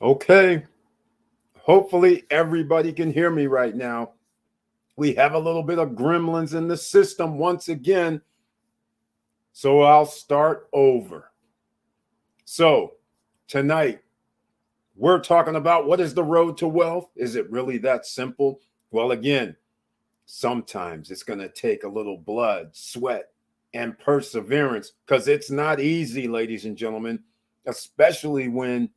Okay, hopefully everybody can hear me right now. We have a little bit of gremlins in the system once again, so I'll start over. So, tonight, we're talking about what is the road to wealth? Is it really that simple? Well, again, sometimes it's going to take a little blood, sweat, and perseverance because it's not easy, ladies and gentlemen, especially when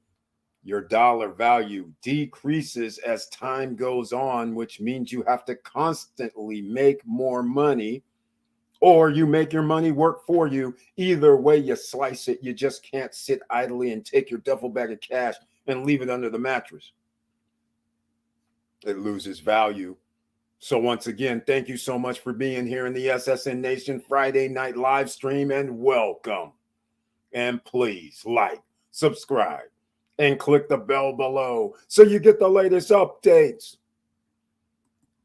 your dollar value decreases as time goes on, which means you have to constantly make more money or you make your money work for you. Either way you slice it, you just can't sit idly and take your duffel bag of cash and leave it under the mattress. It loses value. So once again, thank you so much for being here in the SSN Nation Friday night live stream and welcome. And please like, subscribe, and click the bell below so you get the latest updates.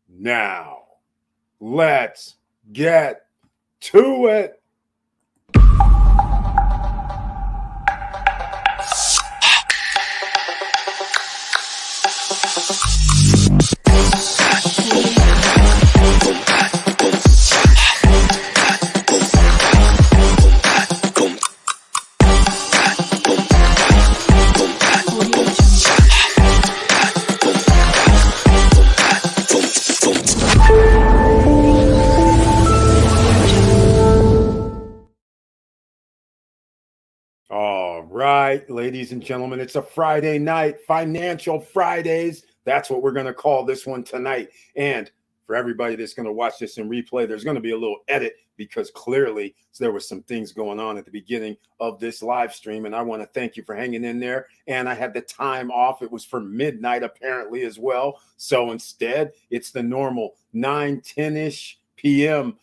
Now, let's get to it. All right, ladies and gentlemen, it's a Friday night, Financial Fridays. That's what we're going to call this one tonight. And for everybody that's going to watch this in replay, there's going to be a little edit because clearly there was some things going on at the beginning of this live stream. And I want to thank you for hanging in there. And I had the time off. It was for midnight apparently as well. So instead, it's the normal 9:10-ish p.m.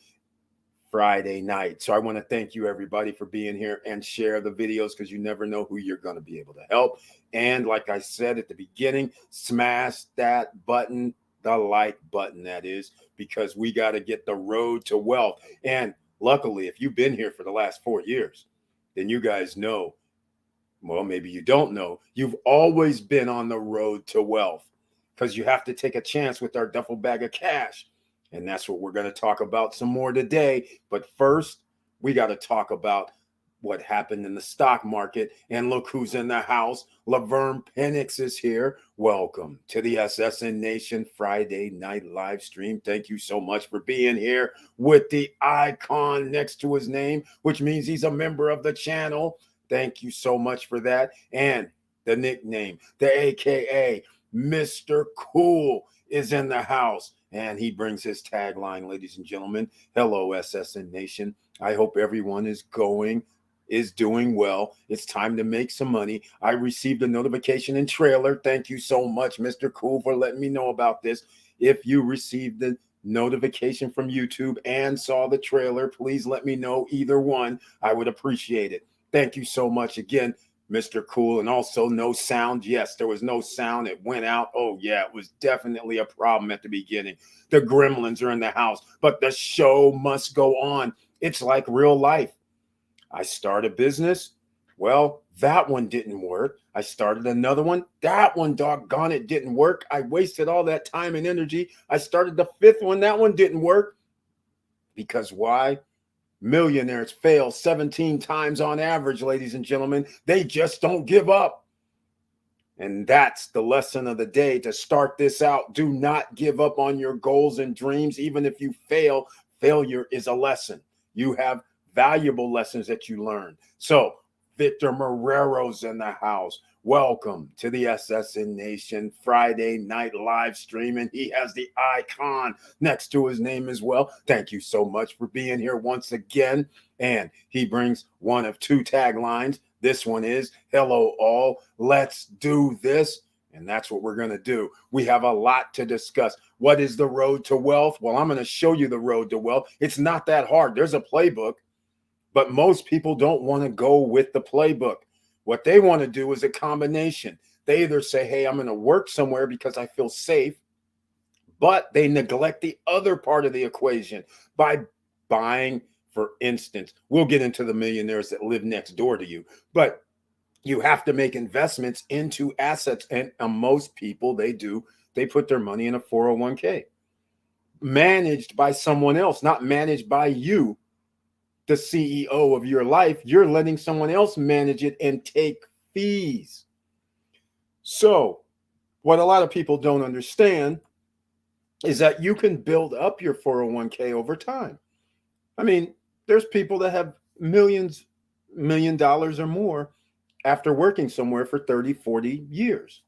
Friday night. So I want to thank you everybody for being here and share the videos because you never know who you're going to be able to help. And like I said at the beginning, smash that button, the like button that is, because we got to get the road to wealth. And luckily, if you've been here for the last 4 years, then you guys know, well, maybe you don't know, you've always been on the road to wealth because you have to take a chance with our duffel bag of cash. And that's what we're going to talk about some more today. But first, we got to talk about what happened in the stock market. And look who's in the house. Laverne Penix is here. Welcome to the SSN Nation Friday night live stream. Thank you so much for being here with the icon next to his name, which means he's a member of the channel. Thank you so much for that. And the nickname, the AKA, Mr. Cool is in the house. And he brings his tagline, ladies and gentlemen. Hello, SSN Nation. I hope everyone is doing well. It's time to make some money. I received a notification in trailer. Thank you so much, Mr. Cool, for letting me know about this. If you received the notification from YouTube and saw the trailer, please let me know either one. I would appreciate it. Thank you so much again, Mr. Cool. And also no sound. Yes, there was no sound. It went out. Oh, yeah, it was definitely a problem at the beginning. The gremlins are in the house, but the show must go on. It's like real life. I start a business. Well, that one didn't work. I started another one. That one, doggone it, didn't work. I wasted all that time and energy. I started the fifth one. That one didn't work. Because why? Millionaires fail 17 times on average, ladies and gentlemen. They just don't give up. And that's the lesson of the day to start this out. Do not give up on your goals and dreams. Even if you fail, failure is a lesson. You have valuable lessons that you learn. So Victor Marrero's in the house. Welcome to the SSN Nation Friday night live stream. And he has the icon next to his name as well. Thank you so much for being here once again. And he brings one of two taglines. This one is, hello all, let's do this. And that's what we're going to do. We have a lot to discuss. What is the road to wealth? Well, I'm going to show you the road to wealth. It's not that hard. There's a playbook, but most people don't want to go with the playbook. What they want to do is a combination. They either say, hey, I'm going to work somewhere because I feel safe, but they neglect the other part of the equation by buying for instance. We'll get into the millionaires that live next door to you, but you have to make investments into assets. And most people, they put their money in a 401k managed by someone else, not managed by you, the CEO of your life. You're letting someone else manage it and take fees. So what a lot of people don't understand is that you can build up your 401k over time. I mean, there's people that have $1 million or more after working somewhere for 30, 40 years.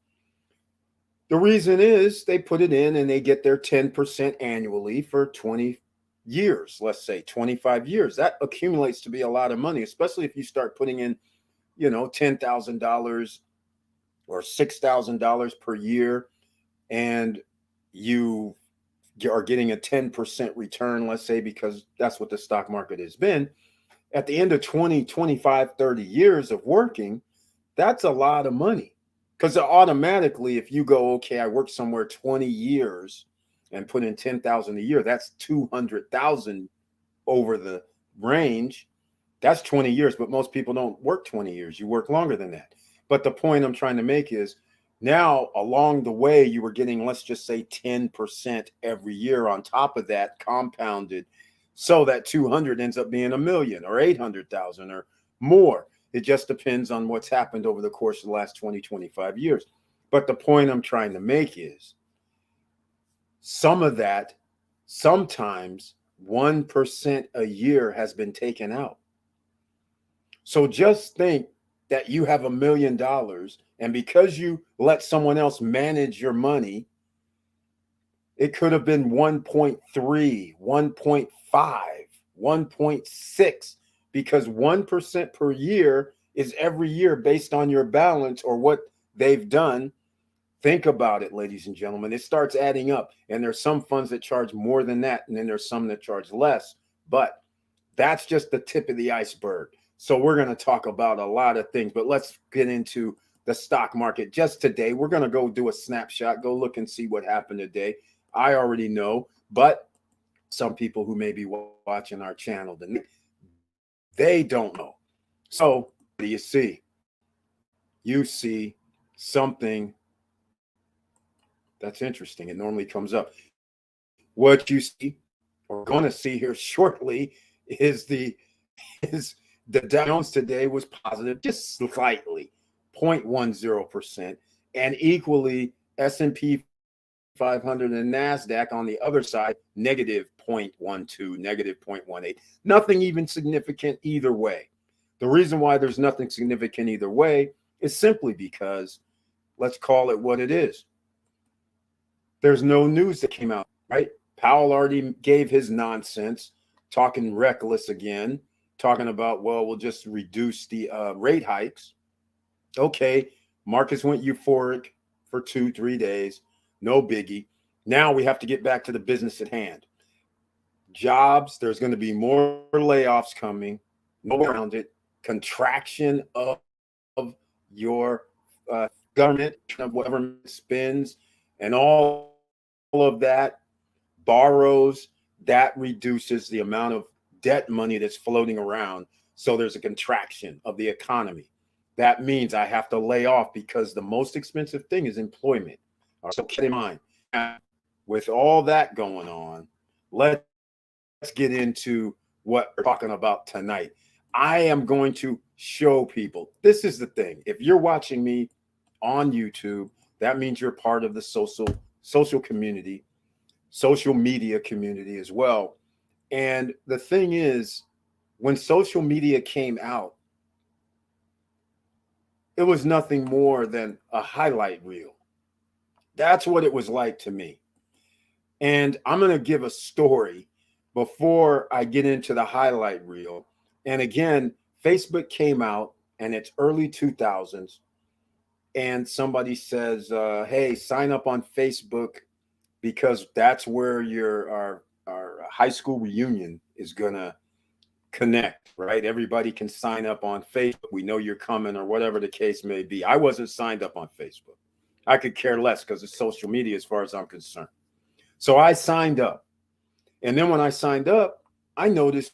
The reason is they put it in and they get their 10% annually for 20 years, let's say 25 years. That accumulates to be a lot of money, especially if you start putting in, $10,000 or $6,000 per year, and you are getting a 10% return, let's say, because that's what the stock market has been. At the end of 20, 25, 30 years of working, that's a lot of money. Because automatically, if you go, okay, I worked somewhere 20 years and put in 10,000 a year, that's 200,000 over the range. That's 20 years, but most people don't work 20 years. You work longer than that. But the point I'm trying to make is now along the way, you were getting, let's just say 10% every year on top of that, compounded. So that 200 ends up being $1 million or 800,000 or more. It just depends on what's happened over the course of the last 20, 25 years. But the point I'm trying to make is some of that, sometimes 1% a year has been taken out. So just think that you have $1 million, and because you let someone else manage your money, it could have been 1.3, 1.5, 1.6, because 1% per year is every year based on your balance or what they've done. Think about it, ladies and gentlemen. It starts adding up, and there's some funds that charge more than that, and then there's some that charge less. But that's just the tip of the iceberg. So we're going to talk about a lot of things, but let's get into the stock market just today. We're going to go do a snapshot, go look and see what happened today. I already know, but some people who may be watching our channel, they don't know. So what do you see? You see something that's interesting. It normally comes up. What you see, or going to see here shortly, is the Dow Jones today was positive, just slightly, 0.10%, and equally S&P 500 and NASDAQ on the other side, negative 0.12, negative 0.18. Nothing even significant either way. The reason why there's nothing significant either way is simply because, let's call it what it is. There's no news that came out, right? Powell already gave his nonsense, talking reckless again, talking about, well, we'll just reduce the rate hikes. Okay, markets went euphoric for 2-3 days. No biggie. Now we have to get back to the business at hand. Jobs, there's going to be more layoffs coming. No way around it. Contraction of your government, of whatever spends, and all of that borrows. That reduces the amount of debt money that's floating around. So there's a contraction of the economy. That means I have to lay off because the most expensive thing is employment. So keep in mind, with all that going on, let's get into what we're talking about tonight. I am going to show people, this is the thing. If you're watching me on YouTube, that means you're part of the social community, social media community as well. And the thing is, when social media came out, it was nothing more than a highlight reel. That's what it was like to me. And I'm going to give a story before I get into the highlight reel. And again, Facebook came out and it's early 2000s. And somebody says, hey, sign up on Facebook because that's where our high school reunion is going to connect, right? Everybody can sign up on Facebook. We know you're coming or whatever the case may be. I wasn't signed up on Facebook. I could care less because it's social media as far as I'm concerned. So I signed up. And then when I signed up, I noticed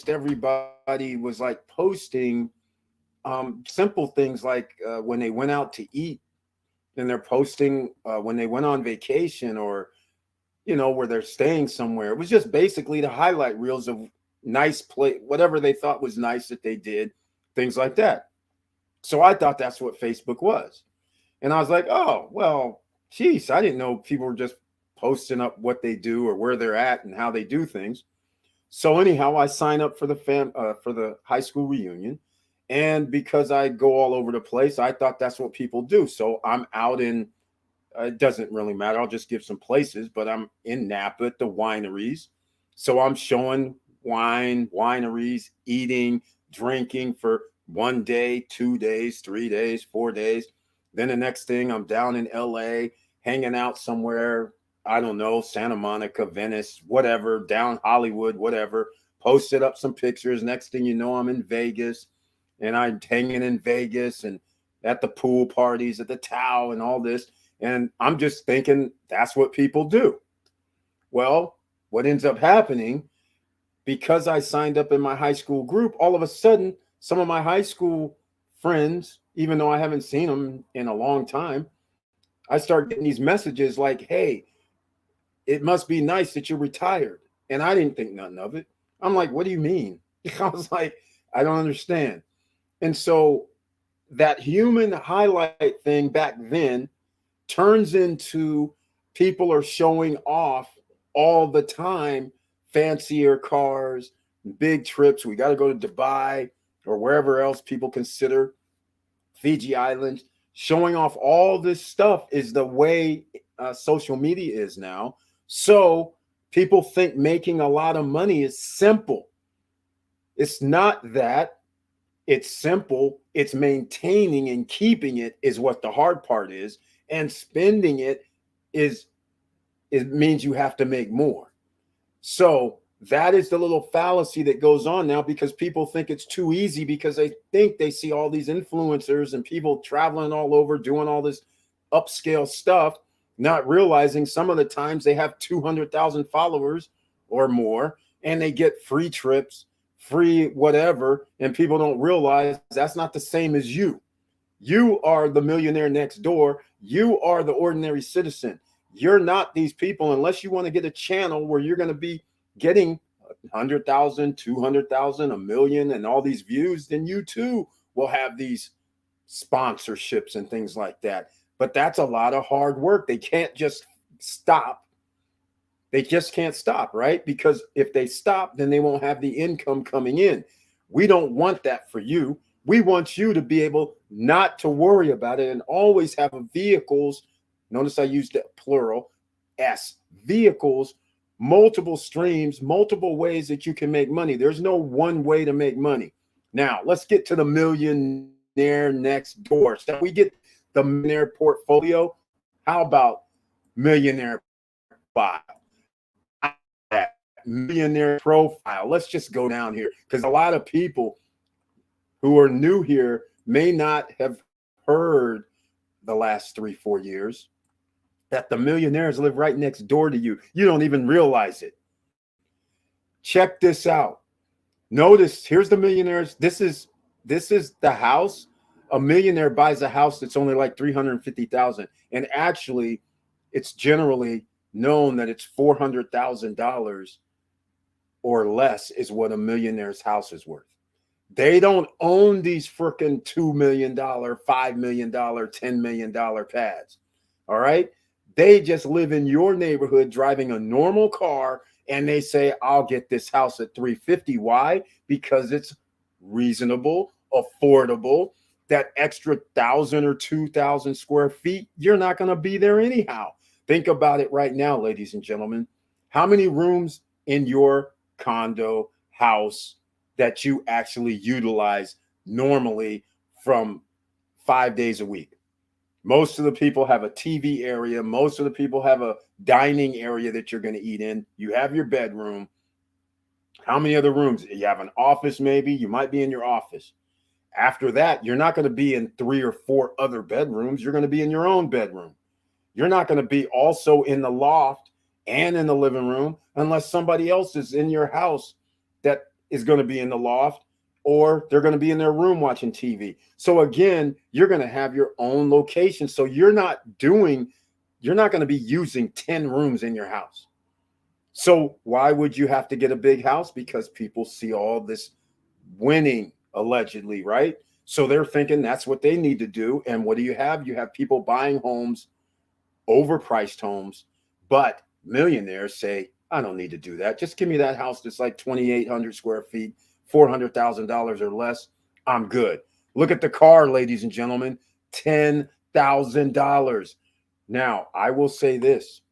everybody was like posting simple things like when they went out to eat, and they're posting when they went on vacation, or where they're staying somewhere. It was just basically the highlight reels of nice play, whatever they thought was nice that they did, things like that. So I thought that's what Facebook was. And I was like, oh, well, geez, I didn't know people were just posting up what they do or where they're at and how they do things. So anyhow, I sign up for the high school reunion. And because I go all over the place, I thought that's what people do. So I'm out in, it doesn't really matter. I'll just give some places, but I'm in Napa at the wineries. So I'm showing wineries, eating, drinking for 1 day, 2 days, 3 days, 4 days. Then the next thing, I'm down in LA, hanging out somewhere, I don't know, Santa Monica, Venice, whatever, down Hollywood, whatever. Posted up some pictures. Next thing you know, I'm in Vegas, and I'm hanging in Vegas and at the pool parties, at the Tao and all this. And I'm just thinking that's what people do. Well, what ends up happening, because I signed up in my high school group, all of a sudden, some of my high school friends, even though I haven't seen them in a long time, I start getting these messages like, hey, it must be nice that you're retired. And I didn't think nothing of it. I'm like, what do you mean? I was like, I don't understand. And so that human highlight thing back then turns into people are showing off all the time, fancier cars, big trips. We got to go to Dubai or wherever else people consider, Fiji Islands. Showing off all this stuff is the way social media is now. So people think making a lot of money is simple. It's not that. It's simple. It's maintaining and keeping it is what the hard part is. And spending it means you have to make more. So that is the little fallacy that goes on now, because people think it's too easy, because they think they see all these influencers and people traveling all over doing all this upscale stuff, not realizing some of the times they have 200,000 followers or more, and they get free trips, free whatever, and people don't realize that's not the same as you. You are the millionaire next door. You are the ordinary citizen. You're not these people, unless you want to get a channel where you're going to be getting 100,000, 200,000, a million, and all these views. Then you too will have these sponsorships and things like that. But that's a lot of hard work. They can't just stop. They just can't stop, right? Because if they stop, then they won't have the income coming in. We don't want that for you. We want you to be able not to worry about it and always have vehicles. Notice I used the plural, S, vehicles, multiple streams, multiple ways that you can make money. There's no one way to make money. Now, let's get to the millionaire next door. So we get the millionaire portfolio. How about millionaire file? That millionaire profile. Let's just go down here, because a lot of people who are new here may not have heard the last 3-4 years that the millionaires live right next door to you. You don't even realize it. Check this out. Notice, here's the millionaires. This is the house. A millionaire buys a house that's only like $350,000, and actually, it's generally known that it's $400,000 or less is what a millionaire's house is worth. They don't own these freaking $2 million, $5 million, $10 million pads. All right. They just live in your neighborhood driving a normal car, and they say, I'll get this house at $350,000. Why? Because it's reasonable, affordable. That extra 1,000 or 2,000 square feet, you're not going to be there anyhow. Think about it right now, ladies and gentlemen. How many rooms in your condo, house, that you actually utilize normally from 5 days a week? Most of the people have a TV area. Most of the people have a dining area that you're going to eat in. You have your bedroom. How many other rooms? You have an office, maybe. You might be in your office. After that, you're not going to be in 3 or 4 other bedrooms. You're going to be in your own bedroom. You're not going to be also in the loft and in the living room unless somebody else is in your house that is going to be in the loft, or they're going to be in their room watching TV. So again, you're going to have your own location. So you're not going to be using 10 rooms in your house. So why would you have to get a big house? Because people see all this winning, allegedly, right? So they're thinking that's what they need to do. And what do you have? You have people buying homes, overpriced homes, but millionaires say, I don't need to do that. Just give me that house that's like 2,800 square feet, $400,000 or less. I'm good. Look at the car, ladies and gentlemen, $10,000. Now, I will say this.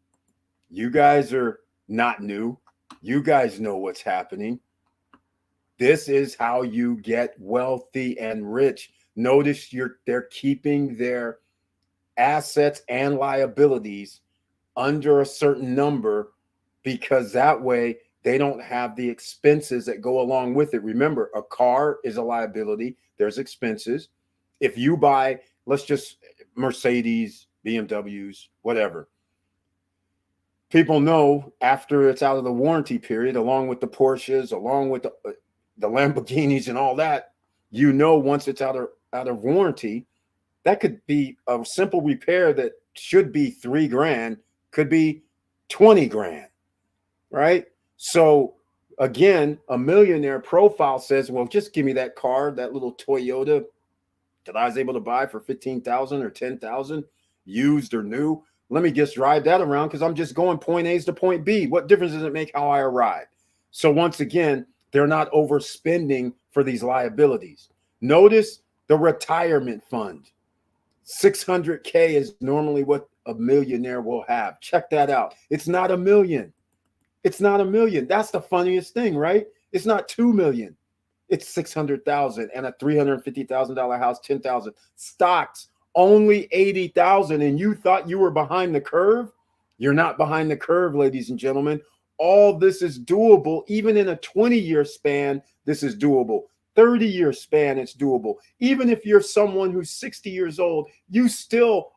You guys are not new. You guys know what's happening. This is how you get wealthy and rich. Notice they're keeping their assets and liabilities under a certain number, because that way they don't have the expenses that go along with it. Remember, a car is a liability. There's expenses. If you buy, let's just Mercedes, BMWs, whatever, people know after it's out of the warranty period, along with the Porsches, along with the Lamborghinis and all that, once it's out of warranty, that could be a simple repair that should be $3,000, could be 20 grand, right? So again, a millionaire profile says, well, just give me that car, that little Toyota that I was able to buy for 15,000 or 10,000, used or new. Let me just drive that around because I'm just going point A to point B. What difference does it make how I arrive? So once again, they're not overspending for these liabilities. Notice the retirement fund. 600K is normally what a millionaire will have. Check that out. It's not $1 million. It's not $1 million. That's the funniest thing, right? It's not $2 million. It's 600,000, and a $350,000 house, 10,000. Stocks only 80,000, and you thought you were behind the curve? You're not behind the curve, ladies and gentlemen. All this is doable. Even in a 20-year span, this is doable. 30-year span, it's doable. Even if you're someone who's 60 years old,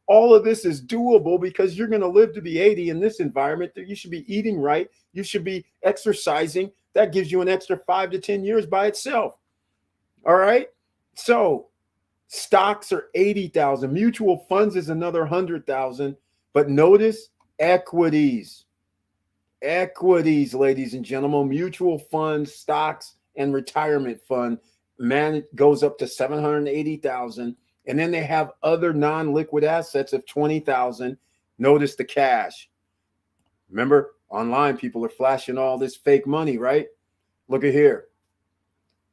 all of this is doable, because you're going to live to be 80 in this environment. You should be eating right. You should be exercising. That gives you an extra 5 to 10 years by itself. All right. So stocks are 80,000. Mutual funds is another 100,000. But notice equities, ladies and gentlemen, mutual funds, stocks, and retirement fund goes up to 780,000. And then they have other non-liquid assets of 20,000. Notice the cash. Remember, online people are flashing all this fake money, right? Look at here.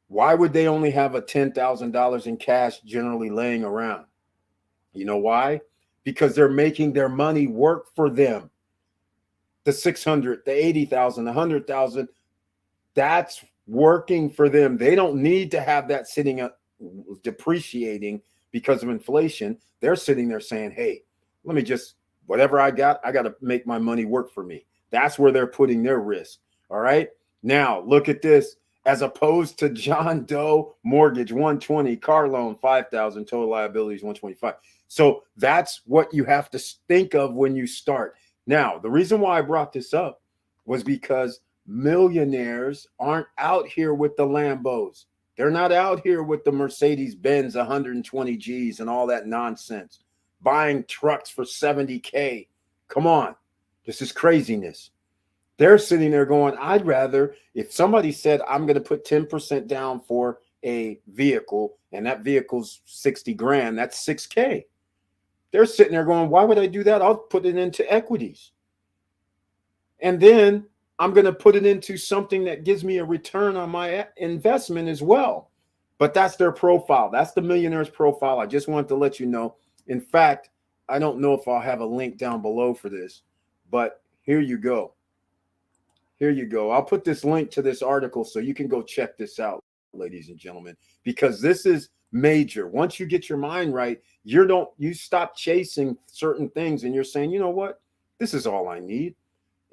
Why would they only have a $10,000 in cash generally laying around? You know why? Because they're making their money work for them. The 600, the 80,000, the 100,000, that's working for them. They don't need to have that sitting up depreciating because of inflation. They're sitting there saying, hey, let me just, whatever I got to make my money work for me. That's where they're putting their risk. All right. Now look at this. As opposed to John Doe mortgage, 120, car loan, 5,000, total liabilities, 125. So that's what you have to think of when you start. Now, the reason why I brought this up was because millionaires aren't out here with the Lambos. They're not out here with the Mercedes-Benz 120 Gs and all that nonsense, buying trucks for 70K. Come on. This is craziness. They're sitting there going, I'd rather, if somebody said, I'm going to put 10% down for a vehicle and that vehicle's 60 grand, that's 6K. They're sitting there going, why would I do that? I'll put it into equities. And then I'm going to put it into something that gives me a return on my investment as well. But that's their profile. That's the millionaire's profile. I just wanted to let you know. In fact, I don't know if I'll have a link down below for this, but here you go. Here you go. I'll put this link to this article so you can go check this out, ladies and gentlemen, because this is major. Once you get your mind right, you stop chasing certain things and you're saying, you know what, this is all I need.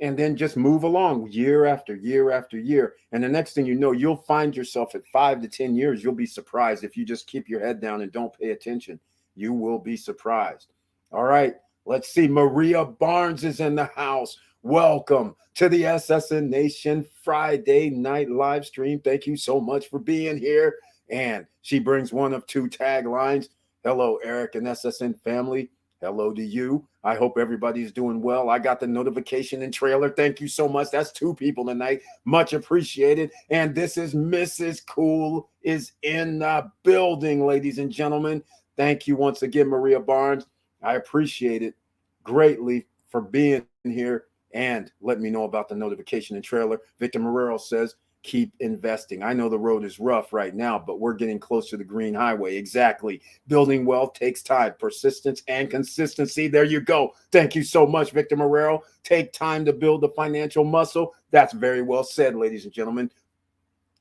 And then just move along year after year after year. And the next thing you know, you'll find yourself at 5 to 10 years. You'll be surprised if you just keep your head down and don't pay attention. You will be surprised. All right. Let's see. Maria Barnes is in the house. welcome to the SSN Nation Friday night live stream. Thank you so much for being here. And she brings one of two taglines. Hello, Eric and SSN family. Hello to you. I hope everybody's doing well. I got the notification and trailer. Thank you so much. That's two people tonight. Much appreciated. And this is Mrs. Cool is in the building, ladies and gentlemen. Thank you once again, Maria Barnes. I appreciate it greatly for being here and let me know about the notification and trailer. Victor Marrero says, keep investing. I know the road is rough right now, but we're getting close to the green highway. Exactly. Building wealth takes time, persistence, and consistency. There you go. Thank you so much, Victor Marrero. Take time to build the financial muscle. That's very well said, ladies and gentlemen.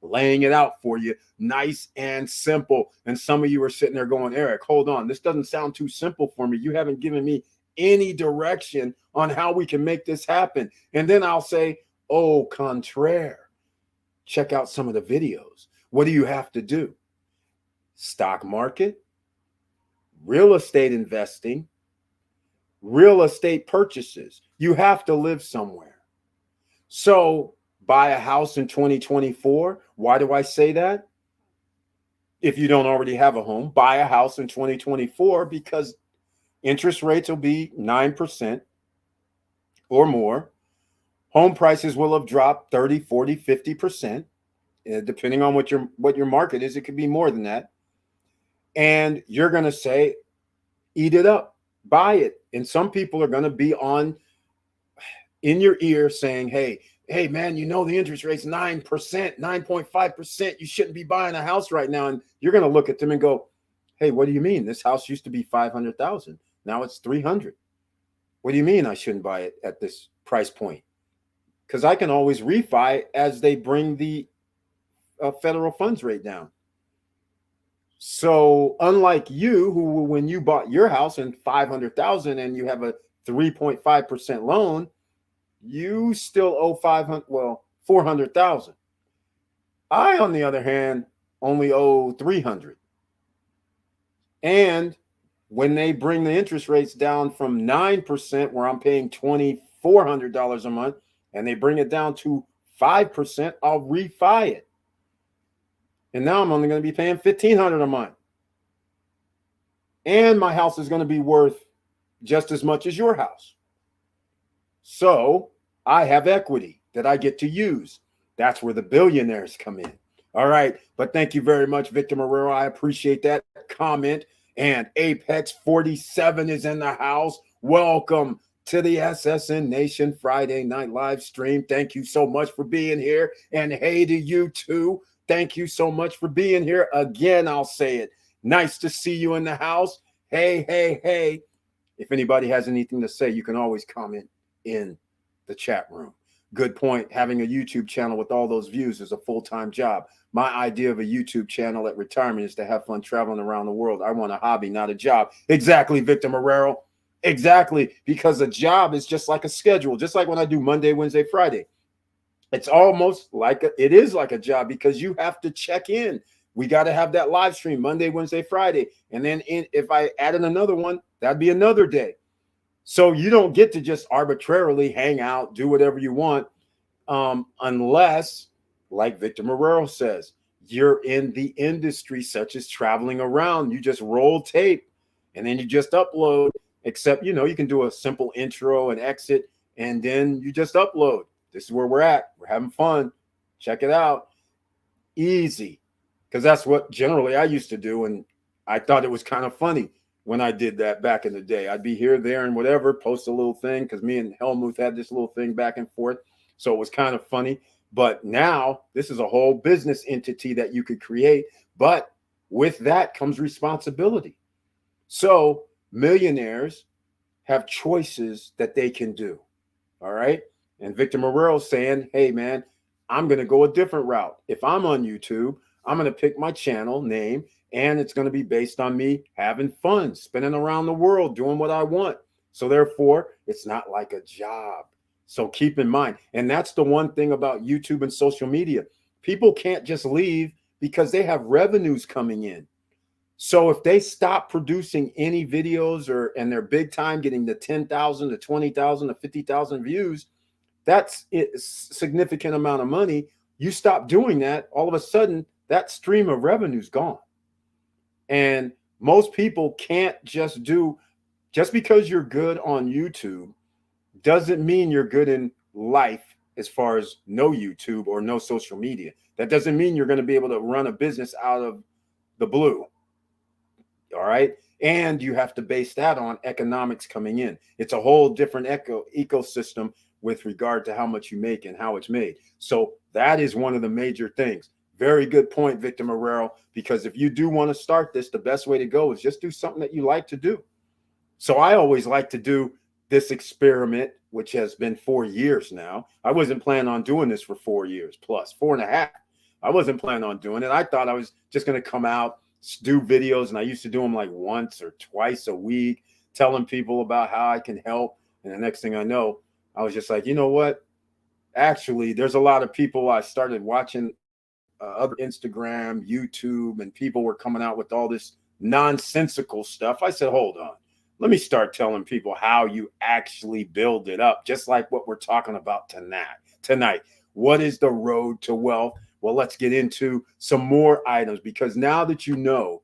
Laying it out for you nice and simple. And some of you are sitting there going, Eric, hold on. This doesn't sound too simple for me. You haven't given me any direction on how we can make this happen. And then I'll say, au contraire. Check out some of the videos. What do you have to do? Stock market, real estate investing, real estate purchases. You have to live somewhere. So buy a house in 2024. Why do I say that? If you don't already have a home, buy a house in 2024 because interest rates will be 9% or more. Home prices will have dropped 30, 40, 50%. Depending on what your market is, it could be more than that. And you're going to say, eat it up, buy it. And some people are going to be in your ear saying, hey, man, you know the interest rate's 9%, 9.5%. You shouldn't be buying a house right now. And you're going to look at them and go, hey, what do you mean? This house used to be $500,000. Now it's $300,000. What do you mean I shouldn't buy it at this price point? Because I can always refi as they bring the federal funds rate down. So unlike you, who when you bought your house in $500,000 and you have a 3.5% loan, you still owe $400,000. I, on the other hand, only owe $300,000. And when they bring the interest rates down from 9%, where I'm paying $2,400 a month, and they bring it down to 5%, I'll refi it. And now I'm only going to be paying $1,500 a month. And my house is going to be worth just as much as your house. So I have equity that I get to use. That's where the billionaires come in. All right. But thank you very much, Victor Marrero. I appreciate that comment. And Apex 47 is in the house. Welcome to the SSN Nation Friday night live stream. Thank you so much for being here. And hey to you too. Thank you so much for being here. Again, I'll say it. Nice to see you in the house. Hey, hey, hey. If anybody has anything to say, you can always comment in the chat room. Good point. Having a YouTube channel with all those views is a full-time job. My idea of a YouTube channel at retirement is to have fun traveling around the world. I want a hobby, not a job. Exactly, Victor Marrero. Exactly, because a job is just like a schedule, just like when I do Monday, Wednesday, Friday. It's almost like it is like a job because you have to check in. We got to have that live stream Monday, Wednesday, Friday. And then if I added another one, that'd be another day. So you don't get to just arbitrarily hang out, do whatever you want, unless, like Victor Marrero says, you're in the industry, such as traveling around. You just roll tape and then you just upload, except, you can do a simple intro and exit, and then you just upload. This is where we're at. We're having fun. Check it out. Easy. Because that's what generally I used to do. And I thought it was kind of funny when I did that back in the day. I'd be here, there, and whatever, post a little thing, because me and Helmuth had this little thing back and forth. So it was kind of funny. But now this is a whole business entity that you could create. But with that comes responsibility. So millionaires have choices that they can do. All right. And Victor Marrero saying, hey, man, I'm going to go a different route. If I'm on YouTube, I'm going to pick my channel name, and it's going to be based on me having fun, spinning around the world, doing what I want. So therefore, it's not like a job. So keep in mind. And that's the one thing about YouTube and social media. People can't just leave because they have revenues coming in. So if they stop producing any videos and they're big time getting the 10,000 to 20,000 to 50,000 views, That's a significant amount of money. You stop doing that, all of a sudden that stream of revenue is gone. And most people can't just because you're good on YouTube doesn't mean you're good in life as far as no YouTube or no social media. That doesn't mean you're going to be able to run a business out of the blue. All right. And you have to base that on economics coming in. It's a whole different ecosystem with regard to how much you make and how it's made. So that is one of the major things. Very good point, Victor Marrero, because if you do want to start this, the best way to go is just do something that you like to do. So I always like to do this experiment, which has been 4 years now. I wasn't planning on doing this for 4 years plus, 4.5. I wasn't planning on doing it. I thought I was just going to come out, do videos, and I used to do them like once or twice a week, telling people about how I can help. And the next thing I know, I was just like, you know what? Actually, there's a lot of people. I started watching other Instagram, YouTube, and people were coming out with all this nonsensical stuff. I said, hold on. Let me start telling people how you actually build it up, just like what we're talking about tonight. What is the road to wealth? Well, let's get into some more items, because now that you know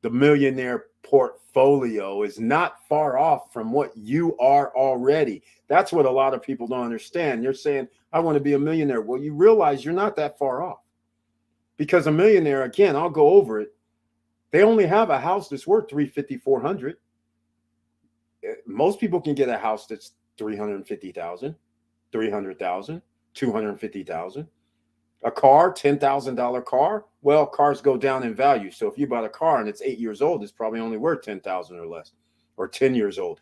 the millionaire portfolio is not far off from what you are already. That's what a lot of people don't understand. You're saying, I want to be a millionaire. Well, you realize you're not that far off, because a millionaire, again, I'll go over it. They only have a house that's worth $350,000, $400,000. Most people can get a house that's $350,000, $300,000, $250,000. A car, $10,000 car. Well, cars go down in value. So if you bought a car and it's 8 years old, it's probably only worth $10,000 or less, or 10 years old.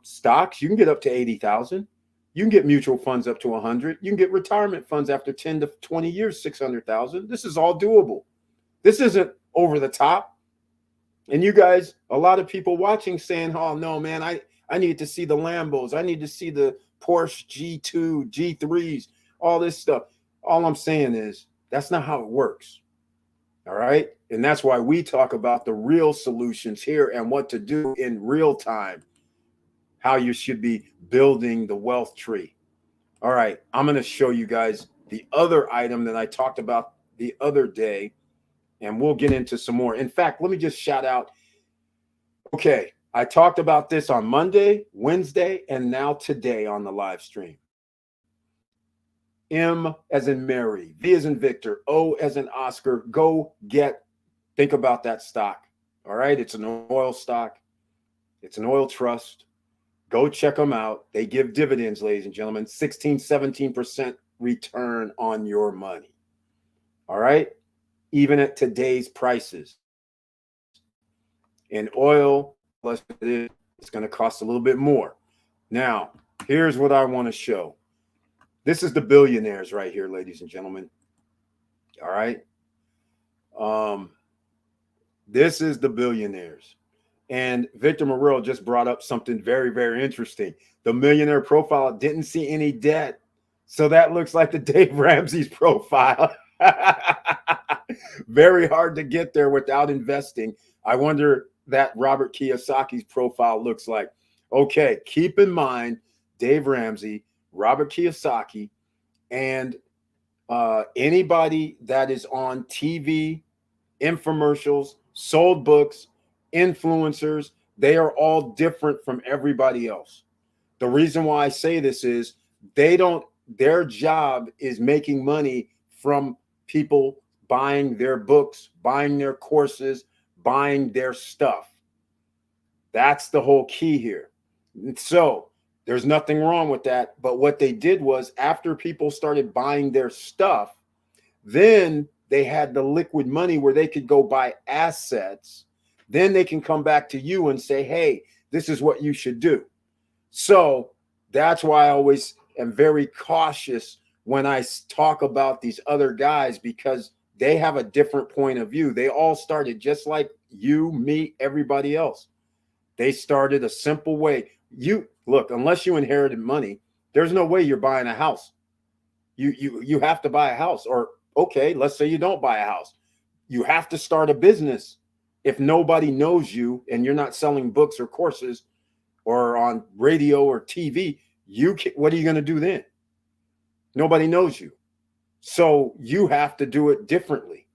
Stocks, you can get up to $80,000. You can get mutual funds up to $100,000. You can get retirement funds after 10 to 20 years, $600,000. This is all doable. This isn't over the top. And you guys, a lot of people watching saying, oh, no, man, I need to see the Lambos. I need to see the Porsche G2, G3s, all this stuff. All I'm saying is that's not how it works. All right. And that's why we talk about the real solutions here and what to do in real time, how you should be building the wealth tree. All right. I'm going to show you guys the other item that I talked about the other day, and we'll get into some more. In fact, let me just shout out. Okay. I talked about this on Monday, Wednesday, and now today on the live stream. M as in Mary, V as in Victor, O as in Oscar. Think about that stock. All right. It's an oil stock. It's an oil trust. Go check them out. They give dividends, ladies and gentlemen, 16, 17% return on your money. All right. Even at today's prices. And oil, it's going to cost a little bit more. Now, here's what I want to show. This is the billionaires right here, ladies and gentlemen. All right. This is the billionaires. And Victor Marrero just brought up something very, very interesting. The millionaire profile didn't see any debt. So that looks like the Dave Ramsey's profile. Very hard to get there without investing. I wonder that Robert Kiyosaki's profile looks like. Okay, keep in mind, Dave Ramsey, Robert Kiyosaki, and anybody that is on TV, infomercials, sold books, influencers, they are all different from everybody else. The reason why I say this is their job is making money from people buying their books, buying their courses, buying their stuff. That's the whole key here. So there's nothing wrong with that. But what they did was, after people started buying their stuff, then they had the liquid money where they could go buy assets. Then they can come back to you and say, hey, this is what you should do. So that's why I always am very cautious when I talk about these other guys, because they have a different point of view. They all started just like you, me, everybody else. They started a simple way. You look, unless you inherited money, there's no way you're buying a house. You have to buy a house. Or okay, let's say you don't buy a house. You have to start a business. If nobody knows you and you're not selling books or courses or on radio or TV, what are you going to do then? Nobody knows you. So you have to do it differently.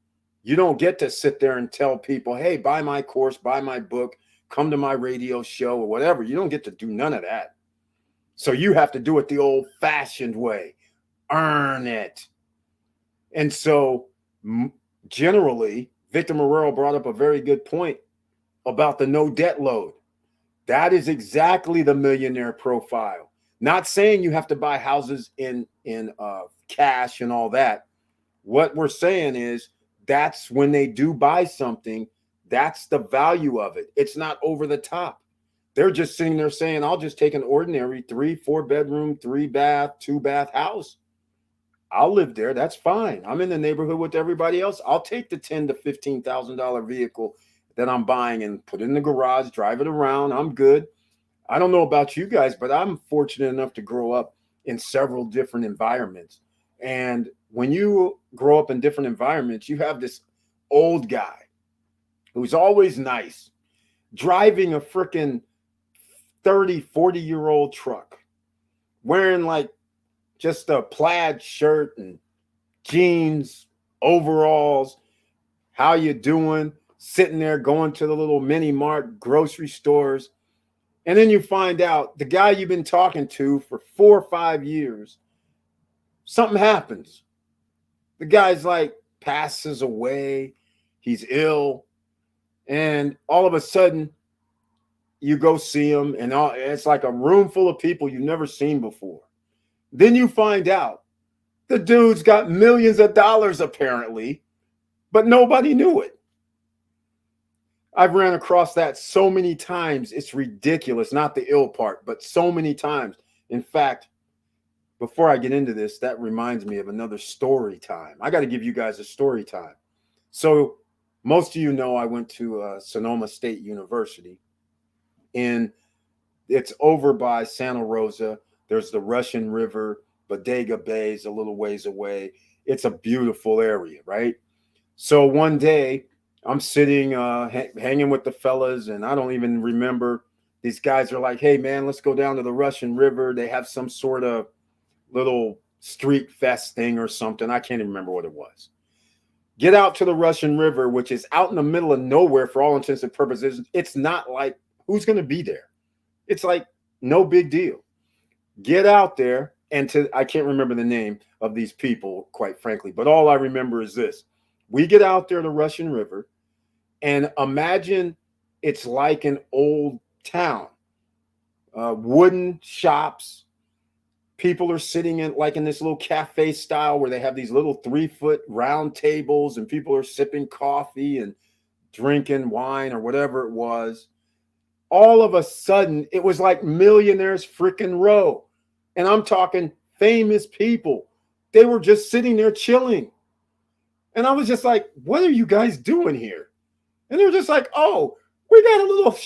You don't get to sit there and tell people, hey, buy my course, buy my book, come to my radio show or whatever. You don't get to do none of that. So you have to do it the old fashioned way, earn it. And so generally, Victor Marrero brought up a very good point about the no debt load. That is exactly the millionaire profile. Not saying you have to buy houses in cash and all that. What we're saying is that's when they do buy something, that's the value of it. It's not over the top. They're just sitting there saying, I'll just take an ordinary 3-4 bedroom, 3-bath, 2-bath house. I'll live there. That's fine. I'm in the neighborhood with everybody else. I'll take the $10,000 to $15,000 vehicle that I'm buying and put it in the garage, drive it around. I'm good. I don't know about you guys, but I'm fortunate enough to grow up in several different environments. And when you grow up in different environments, you have this old guy who's always nice, driving a freaking 30, 40-year-old truck, wearing like just a plaid shirt and jeans, overalls. How you doing? Sitting there going to the little mini mart grocery stores. And then you find out the guy you've been talking to for 4 or 5 years, something happens. The guy's like passes away. He's ill. And all of a sudden, you go see him, and it's like a room full of people you've never seen before. Then you find out the dude's got millions of dollars apparently, but nobody knew it. I've ran across that so many times. It's ridiculous. Not the ill part, but so many times. In fact, before I get into this, that reminds me of another story time. I got to give you guys a story time. So most of you know I went to Sonoma State University, and it's over by Santa Rosa. There's the Russian River, Bodega Bay is a little ways away. It's a beautiful area, right? So one day I'm sitting hanging with the fellas, and I don't even remember. These guys are like, hey, man, let's go down to the Russian River. They have some sort of little street fest thing or something. I can't even remember what it was. Get out to the Russian River, which is out in the middle of nowhere for all intents and purposes. It's not like who's going to be there. It's like no big deal. Get out there, and I can't remember the name of these people, quite frankly, but all I remember is this. We get out there to Russian River, and imagine it's like an old town. Wooden shops. People are sitting in like in this little cafe style where they have these little 3-foot round tables, and people are sipping coffee and drinking wine or whatever it was. All of a sudden, it was like Millionaires Freaking Row. And I'm talking famous people. They were just sitting there chilling. And I was just like, what are you guys doing here? And they're just like, oh, we got a little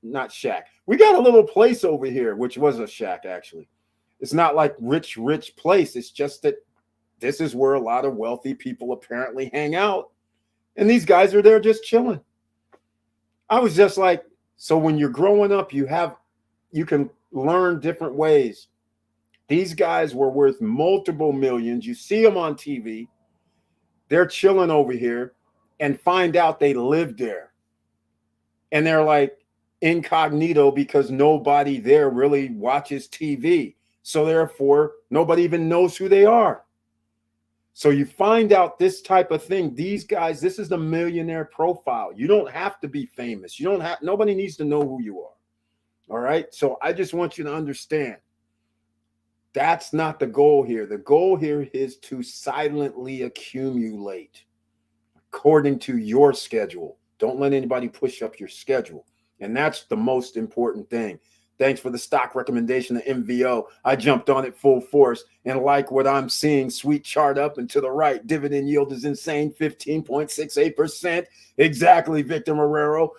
not shack. We got a little place over here, which was a shack, actually. It's not like rich place. It's just that this is where a lot of wealthy people apparently hang out. And these guys are there just chilling. I was just like, so when you're growing up, you can learn different ways. These guys were worth multiple millions. You see them on TV. They're chilling over here, and find out they lived there. And they're like incognito because nobody there really watches TV. So therefore, nobody even knows who they are. So you find out this type of thing. These guys, this is the millionaire profile. You don't have to be famous. Nobody needs to know who you are. All right. So I just want you to understand that's not the goal here. The goal here is to silently accumulate according to your schedule. Don't let anybody push up your schedule. And that's the most important thing. Thanks for the stock recommendation of MVO. I jumped on it full force and like what I'm seeing. Sweet chart up and to the right. Dividend yield is insane, 15.68%. Exactly, Victor Marrero.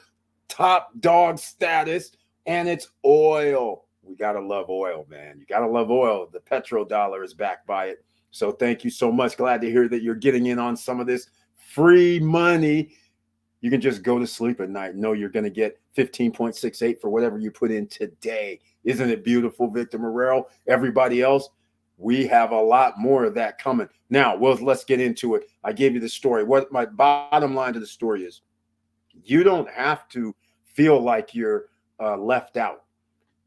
Top dog status, and it's oil. We got to love oil, man. You got to love oil. The petrodollar is backed by it. So thank you so much. Glad to hear that you're getting in on some of this free money. You can just go to sleep at night. Know you're going to get 15.68 for whatever you put in today. Isn't it beautiful, Victor Marrero? Everybody else, we have a lot more of that coming. Now, well, let's get into it. I gave you the story. What my bottom line to the story is, you don't have to feel like you're left out,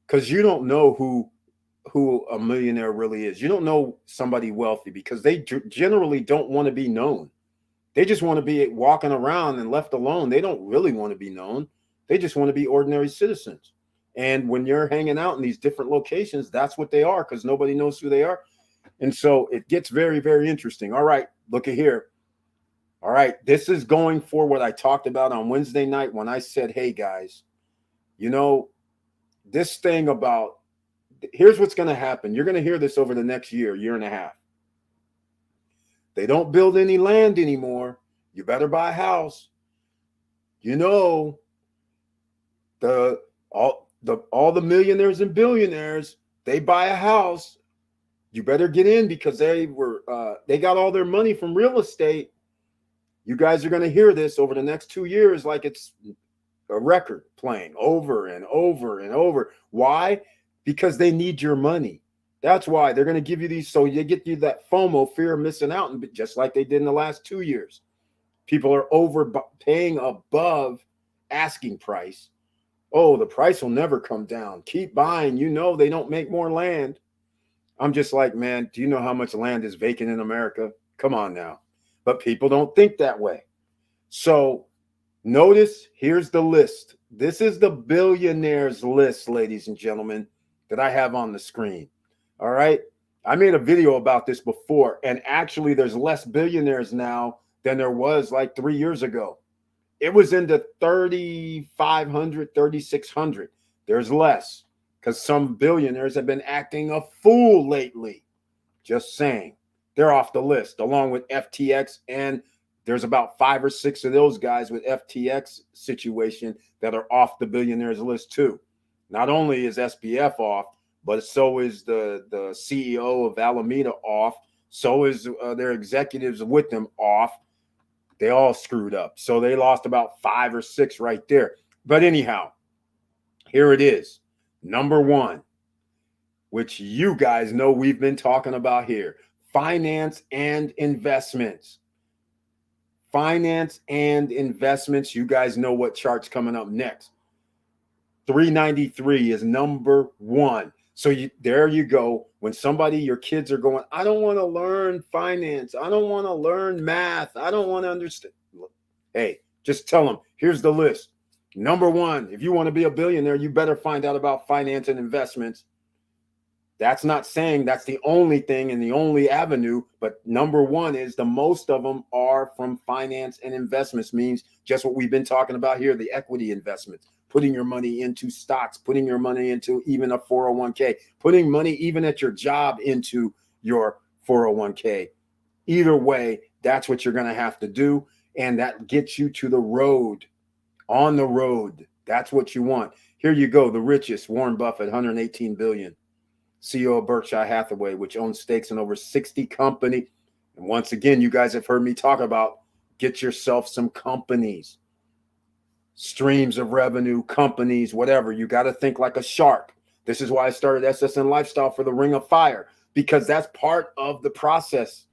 because you don't know who a millionaire really is. You don't know somebody wealthy, because they generally don't want to be known. They just want to be walking around and left alone. They don't really want to be known. They just want to be ordinary citizens. And when you're hanging out in these different locations, that's what they are, because nobody knows who they are. And so it gets very, very interesting. All right, look at here. All right, this is going for what I talked about on Wednesday night when I said, hey, guys, you know, this thing about, here's what's going to happen. You're going to hear this over the next year and a half. They don't build any land anymore. You better buy a house. You know, all the millionaires and billionaires, they buy a house. You better get in, because they got all their money from real estate. You guys are going to hear this over the next 2 years like it's a record playing over and over and over. Why? Because they need your money. That's why they're going to give you these. So you get you that FOMO, fear of missing out, and just like they did in the last 2 years. People are overpaying above asking price. Oh, the price will never come down. Keep buying. You know, they don't make more land. I'm just like, man, do you know how much land is vacant in America? Come on now. But people don't think that way. So notice, here's the list. This is the billionaires list, ladies and gentlemen, that I have on the screen. All right. I made a video about this before, and actually there's less billionaires now than there was like 3 years ago. It was in the 3,500, 3,600. There's less, because some billionaires have been acting a fool lately. Just saying. They're off the list, along with FTX, and there's about 5 or 6 of those guys with FTX situation that are off the billionaires list too. Not only is SBF off, but so is the CEO of Alameda off. So is their executives with them off. They all screwed up. So they lost about 5 or 6 right there. But anyhow, here it is. Number 1, which you guys know we've been talking about here. Finance and investments. Finance and investments. You guys know what chart's coming up next. 393 is number 1. So there you go. When your kids are going, I don't want to learn finance. I don't want to learn math. I don't want to understand. Hey, just tell them, here's the list. Number 1, if you want to be a billionaire, you better find out about finance and investments. That's not saying that's the only thing and the only avenue, but number 1 is the most of them are from finance and investments, means just what we've been talking about here, the equity investments, putting your money into stocks, putting your money into even a 401k, putting money even at your job into your 401k. Either way, that's what you're going to have to do. And that gets you to the road, on the road. That's what you want. Here you go. The richest, Warren Buffett, 118 billion. CEO of Berkshire Hathaway, which owns stakes in over 60 companies. And once again, you guys have heard me talk about, get yourself some companies, streams of revenue, companies, whatever. You got to think like a shark. This is why I started SSN Lifestyle for the Ring of Fire, because that's part of the process.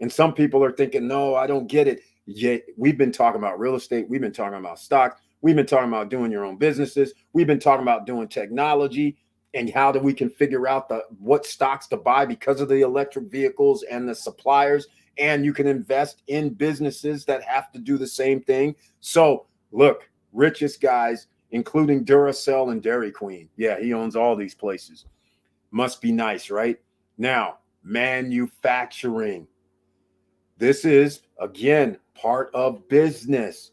And some people are thinking, no, I don't get it. Yet we've been talking about real estate. We've been talking about stocks. We've been talking about doing your own businesses. We've been talking about doing technology and how we can figure out what stocks to buy because of the electric vehicles and the suppliers. And you can invest in businesses that have to do the same thing. So look, richest guys, including Duracell and Dairy Queen. Yeah, he owns all these places. Must be nice, right? Now, manufacturing. This is, again, part of business.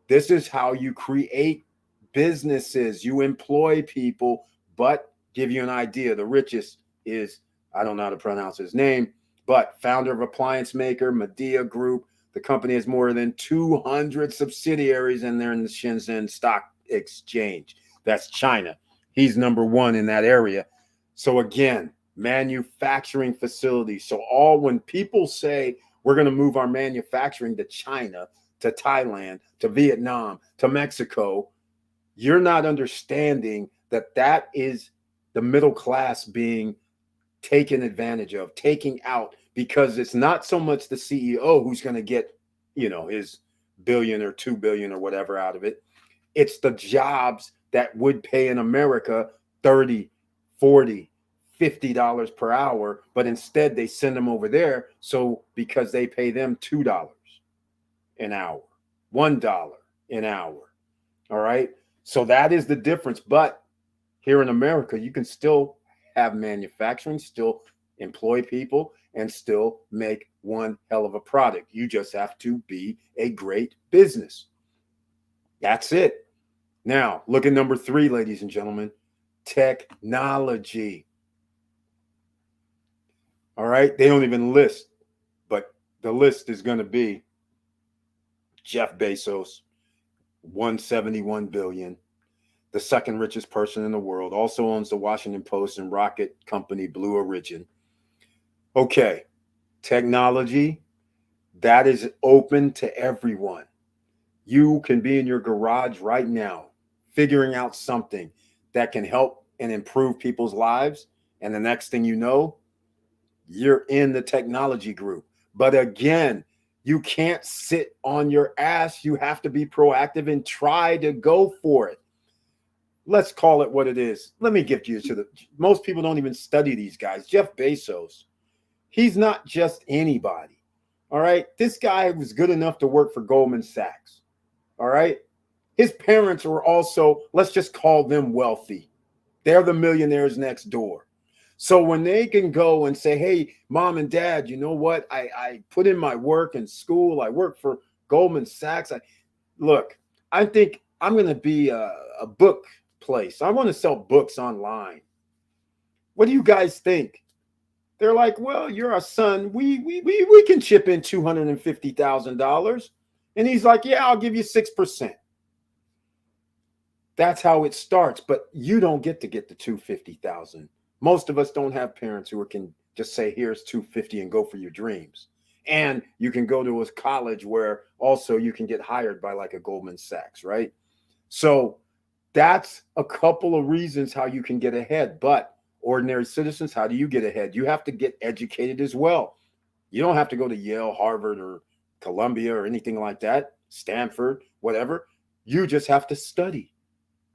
This is how you create businesses. You employ people, but give you an idea. The richest is, I don't know how to pronounce his name, but founder of appliance maker, Midea Group. The company has more than 200 subsidiaries, and they're in the Shenzhen Stock Exchange. That's China. He's number 1 in that area. So again, manufacturing facilities. So when people say we're going to move our manufacturing to China, to Thailand, to Vietnam, to Mexico, you're not understanding that is the middle class being taken advantage of, taking out, because it's not so much the CEO who's going to get, his billion or 2 billion or whatever out of it. It's the jobs that would pay in America 30, 40, $50 per hour, but instead they send them over there. So because they pay them $2 an hour, $1 an hour. All right. So that is the difference. But here in America, you can still have manufacturing, still employ people, and still make one hell of a product. You just have to be a great business. That's it. Now, look at number 3, ladies and gentlemen, technology. All right. They don't even list, but the list is going to be Jeff Bezos, 171 billion, the second richest person in the world, also owns the Washington Post and rocket company Blue Origin. Okay, technology, that is open to everyone. You can be in your garage right now, figuring out something that can help and improve people's lives. And the next thing you know, you're in the technology group. But again, you can't sit on your ass. You have to be proactive and try to go for it. Let's call it what it is. Let me give you to most people don't even study these guys. Jeff Bezos, he's not just anybody. All right. This guy was good enough to work for Goldman Sachs. All right. His parents were also, let's just call them wealthy. They're the millionaires next door. So when they can go and say, hey, mom and dad, you know what? I put in my work in school. I work for Goldman Sachs. I think I'm going to be a book place. I want to sell books online. What do you guys think? They're like, well, you're our son. We can chip in $250,000. And he's like, yeah, I'll give you 6%. That's how it starts. But you don't get the $250,000. Most of us don't have parents who can just say, here's $250 and go for your dreams. And you can go to a college where also you can get hired by like a Goldman Sachs, right? So that's a couple of reasons how you can get ahead. But ordinary citizens, how do you get ahead? You have to get educated as well. You don't have to go to Yale, Harvard, or Columbia or anything like that, Stanford, whatever. You just have to study,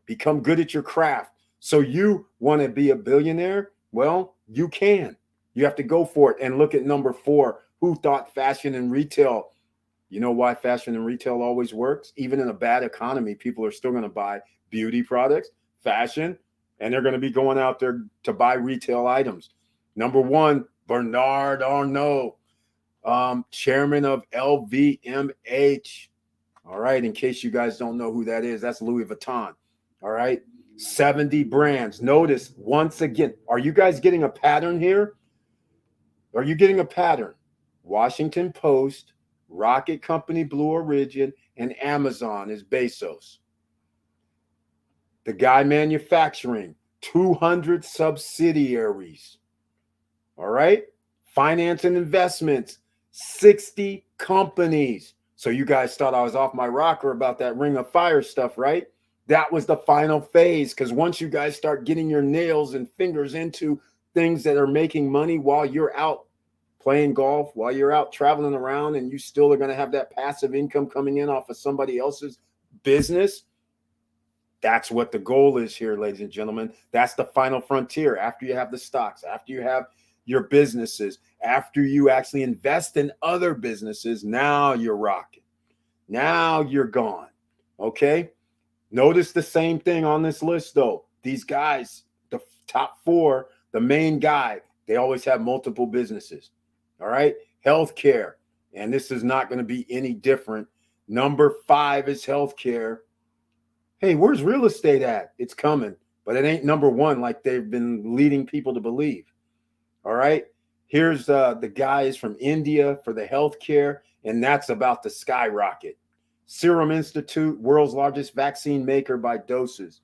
become good at your craft. So you want to be a billionaire? Well, you can. You have to go for it. And look at number 4. Who thought fashion and retail? You know why fashion and retail always works? Even in a bad economy, people are still going to buy beauty products, fashion, and they're going to be going out there to buy retail items. Number 1, Bernard Arnault, chairman of LVMH. All right. In case you guys don't know who that is, that's Louis Vuitton. All right. 70 brands. Notice once again, are you guys getting a pattern here? Are you getting a pattern? Washington Post, rocket company Blue Origin, and Amazon is Bezos. The guy manufacturing 200 subsidiaries. All right. Finance and investments, 60 companies. So you guys thought I was off my rocker about that Ring of Fire stuff, right? That was the final phase, because once you guys start getting your nails and fingers into things that are making money while you're out playing golf, while you're out traveling around, and you still are going to have that passive income coming in off of somebody else's business, that's what the goal is here, ladies and gentlemen. That's the final frontier. After you have the stocks, after you have your businesses, after you actually invest in other businesses, now you're rocking. Now you're gone. Okay? Notice the same thing on this list, though. These guys, the top 4, the main guy, they always have multiple businesses. All right. Healthcare. And this is not going to be any different. Number 5 is healthcare. Hey, where's real estate at? It's coming, but it ain't number 1 like they've been leading people to believe. All right. Here's the guys from India for the healthcare, and that's about to skyrocket. Serum Institute, world's largest vaccine maker by doses.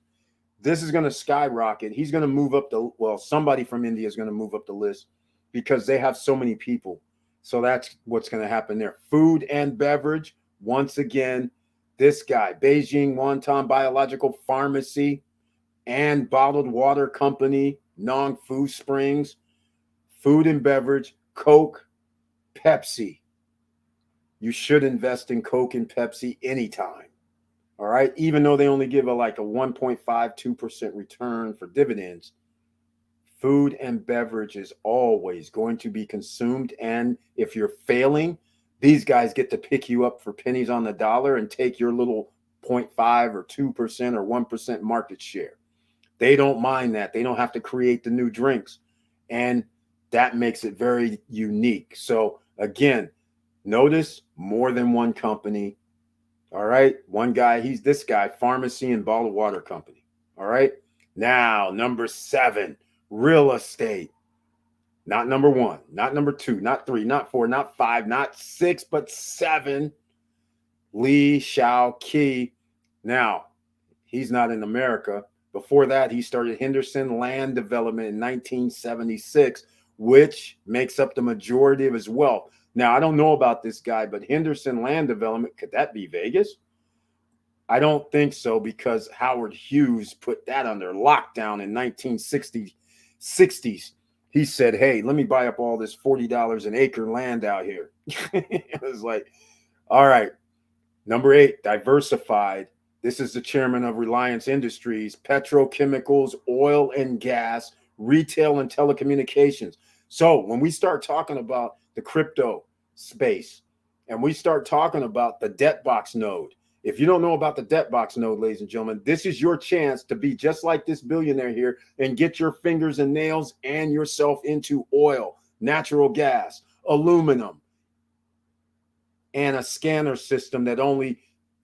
This is going to skyrocket. He's going to move up somebody from India is going to move up the list because they have so many people. So that's what's going to happen there. Food and beverage. Once again, this guy, Beijing Wantan Biological Pharmacy and Bottled Water Company, Nong Fu Springs. food and beverage, Coke, Pepsi. You should invest in Coke and Pepsi anytime. All right. Even though they only give a 1.52% return for dividends, food and beverage is always going to be consumed. And if you're failing, these guys get to pick you up for pennies on the dollar and take your little 0.5 or 2% or 1% market share. They don't mind that. They don't have to create the new drinks. And that makes it very unique. So again, notice more than one company. All right. One guy, he's this guy, pharmacy and bottled water company. All right. Now, number 7, real estate. Not number 1, not number 2, not 3, not 4, not 5, not 6, but 7. Lee Shao-Key. Now, he's not in America. Before that, he started Henderson Land Development in 1976, which makes up the majority of his wealth. Now, I don't know about this guy, but Henderson Land Development, could that be Vegas? I don't think so, because Howard Hughes put that under lockdown in 1960s. He said, hey, let me buy up all this $40 an acre land out here. It was like, all right. Number 8, diversified. This is the chairman of Reliance Industries, petrochemicals, oil and gas, retail and telecommunications. So when we start talking about the crypto space and we start talking about the debt box node, if you don't know about the debt box node, ladies and gentlemen, this is your chance to be just like this billionaire here and get your fingers and nails and yourself into oil, natural gas, aluminum, and a scanner system that only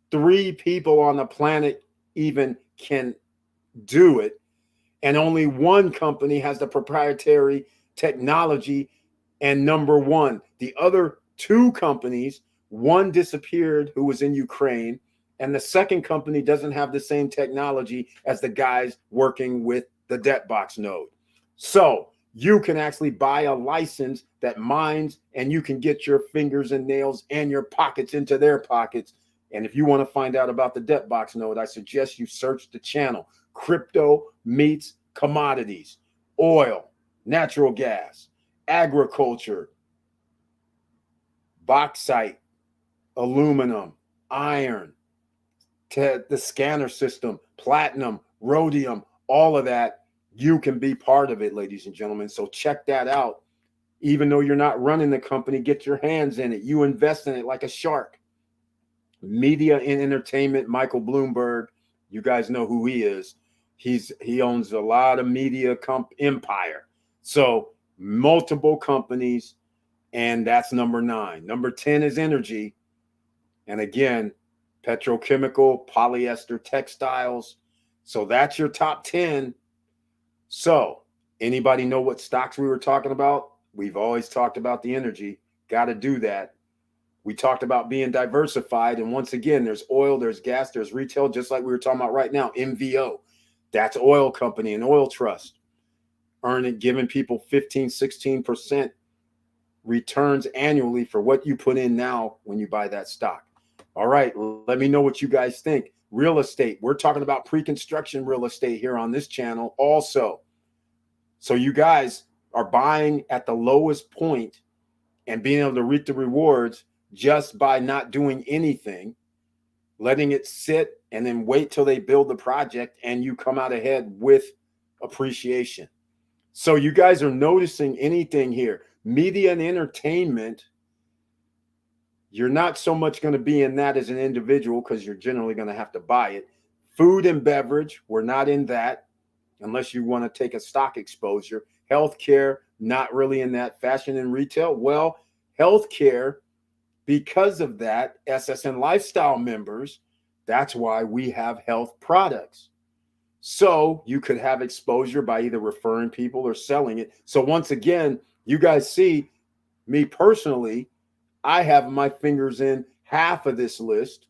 3 people on the planet even can do it. And only one company has the proprietary technology and number 1. The other 2 companies, one disappeared who was in Ukraine, and the second company doesn't have the same technology as the guys working with the debt box node. So you can actually buy a license that mines, and you can get your fingers and nails and your pockets into their pockets. And if you want to find out about the debt box node, I suggest you search the channel. Crypto meets commodities, oil, natural gas, agriculture, bauxite, aluminum, iron, the scanner system, platinum, rhodium, all of that. You can be part of it, ladies and gentlemen. So check that out. Even though you're not running the company, get your hands in it. You invest in it like a shark. Media and entertainment, Michael Bloomberg, you guys know who he is. He owns a lot of media empire. So multiple companies, and that's number 9. Number 10 is energy. And again, petrochemical, polyester, textiles. So that's your top 10. So anybody know what stocks we were talking about? We've always talked about the energy. Got to do that. We talked about being diversified. And once again, there's oil, there's gas, there's retail, just like we were talking about right now. MVO, that's oil company and oil trust. Giving people 15, 16% returns annually for what you put in now when you buy that stock. All right, let me know what you guys think. Real estate, we're talking about pre-construction real estate here on this channel also. So you guys are buying at the lowest point and being able to reap the rewards just by not doing anything, letting it sit and then wait till they build the project and you come out ahead with appreciation. So you guys are noticing anything here. Media and entertainment, you're not so much going to be in that as an individual because you're generally going to have to buy it. Food and beverage, we're not in that unless you want to take a stock exposure. Healthcare, not really in that. Fashion and retail, well, healthcare, because of that, SSN Lifestyle members, that's why we have health products. So you could have exposure by either referring people or selling it. So once again, you guys see me personally, I have my fingers in half of this list: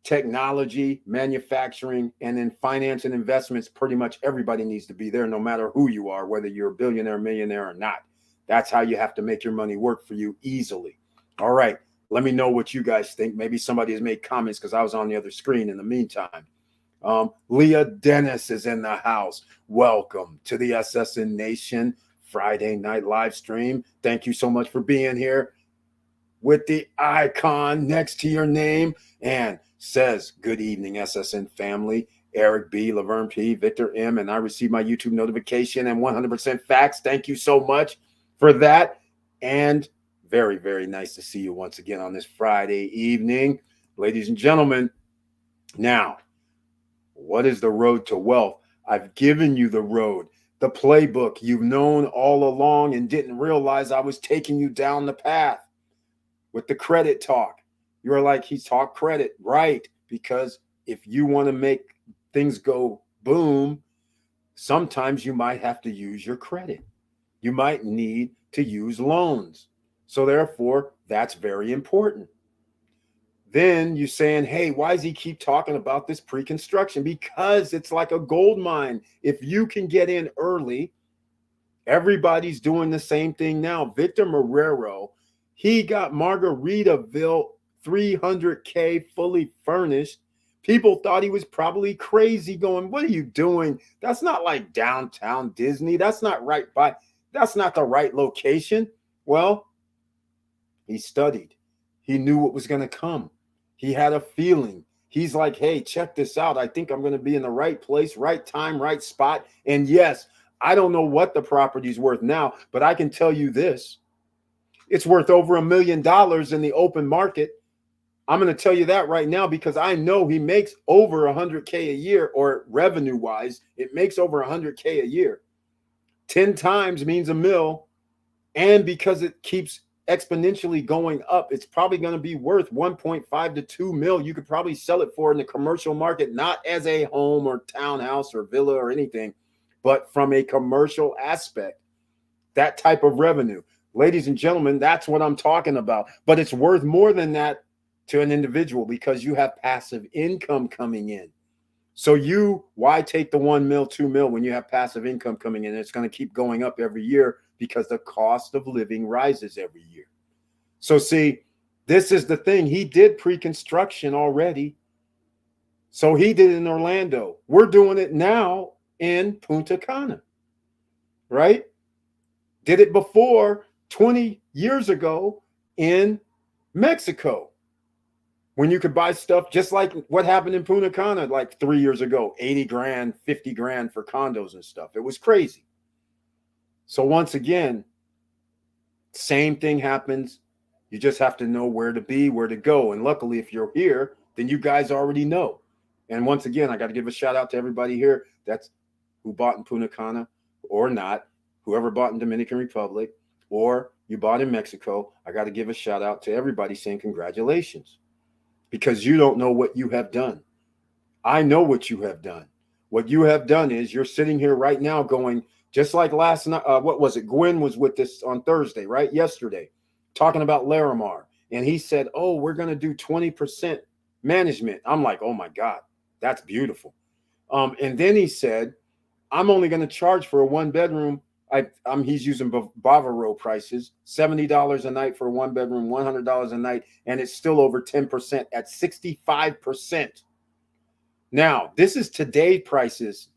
technology, manufacturing, and then finance and investments. Pretty much everybody needs to be there, no matter who you are, whether you're a billionaire, millionaire, or not. That's how you have to make your money work for you easily. All right. Let me know what you guys think. Maybe somebody has made comments because I was on the other screen in the meantime. Leah Dennis is in the house. Welcome to the SSN Nation. Friday night live stream. Thank you so much for being here with the icon next to your name and says, good evening, SSN family. Eric B, Laverne P, Victor M, and I received my YouTube notification and 100% facts. Thank you so much for that. And very, very nice to see you once again on this Friday evening. Ladies and gentlemen, now, what is the road to wealth? I've given you the road, the playbook you've known all along and didn't realize I was taking you down the path with the credit talk. You're like, he's talk credit, right? Because if you want to make things go boom, sometimes you might have to use your credit. You might need to use loans. So therefore, that's very important. Then you're saying, hey, why does he keep talking about this pre-construction? Because it's like a gold mine. If you can get in early, everybody's doing the same thing now. Victor Marrero, he got Margaritaville 300K fully furnished. People thought he was probably crazy going, what are you doing? That's not like downtown Disney. That's not that's not the right location. Well, he studied. He knew what was going to come. He had a feeling. He's like, hey, check this out. I think I'm going to be in the right place, right time, right spot. And yes, I don't know what the property's worth now, but I can tell you this. It's worth over $1 million in the open market. I'm going to tell you that right now because I know he makes over 100K a year, or revenue wise, it makes over 100K a year. 10 times means $1 million. And because it keeps exponentially going up, it's probably going to be worth 1.5 to 2 mil. You could probably sell it for in the commercial market, not as a home or townhouse or villa or anything, but from a commercial aspect, that type of revenue. Ladies and gentlemen, that's what I'm talking about. But it's worth more than that to an individual because you have passive income coming in. So why take the 1 mil, 2 mil when you have passive income coming in? It's going to keep going up every year because the cost of living rises every year. So see, this is the thing. He did pre-construction already. So he did it in Orlando. We're doing it now in Punta Cana, right? Did it before 20 years ago in Mexico. When you could buy stuff just like what happened in Punta Cana like 3 years ago, 80 grand, 50 grand for condos and stuff. It was crazy. So once again, same thing happens. You just have to know where to be, where to go. And luckily, if you're here, then you guys already know. And once again, I got to give a shout out to everybody here that's who bought in Punta Cana or not, whoever bought in Dominican Republic, or you bought in Mexico. I got to give a shout out to everybody saying congratulations. Because you don't know what you have done. I know what you have done. What you have done is you're sitting here right now going, just like last night, what was it? Gwen was with us on Thursday, right? Yesterday, talking about Larimar. And he said, oh, we're going to do 20% management. I'm like, oh my God, that's beautiful. And then he said, I'm only going to charge for a 1-bedroom. He's using Bavaro prices, $70 a night for a 1-bedroom, $100 a night, and it's still over 10% at 65%. Now, this is today prices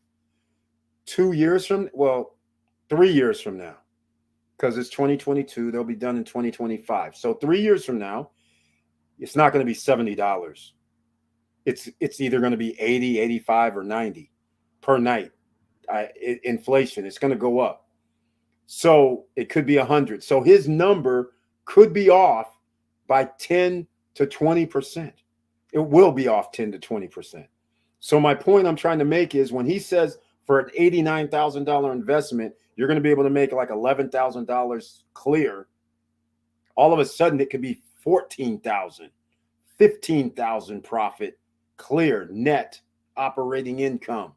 3 years from now, because it's 2022. They'll be done in 2025. So 3 years from now, it's not going to be $70. It's either going to be 80, 85, or 90 per night. Inflation, it's going to go up. So it could be 100. So his number could be off by 10 to 20%. It will be off 10 to 20%. So my point I'm trying to make is when he says for an $89,000 investment, you're going to be able to make like $11,000 clear. All of a sudden it could be 14,000, 15,000 profit clear net operating income.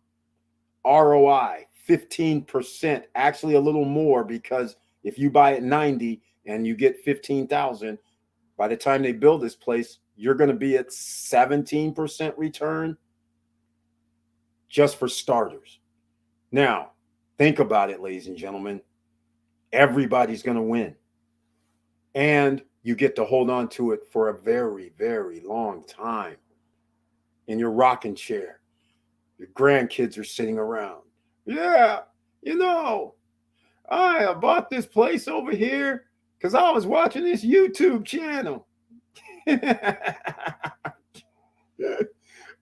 ROI 15%, actually a little more, because if you buy at 90 and you get 15,000, by the time they build this place, you're going to be at 17% return just for starters. Now, think about it, ladies and gentlemen. Everybody's going to win. And you get to hold on to it for a very, very long time in your rocking chair. Your grandkids are sitting around. Yeah, I bought this place over here because I was watching this YouTube channel.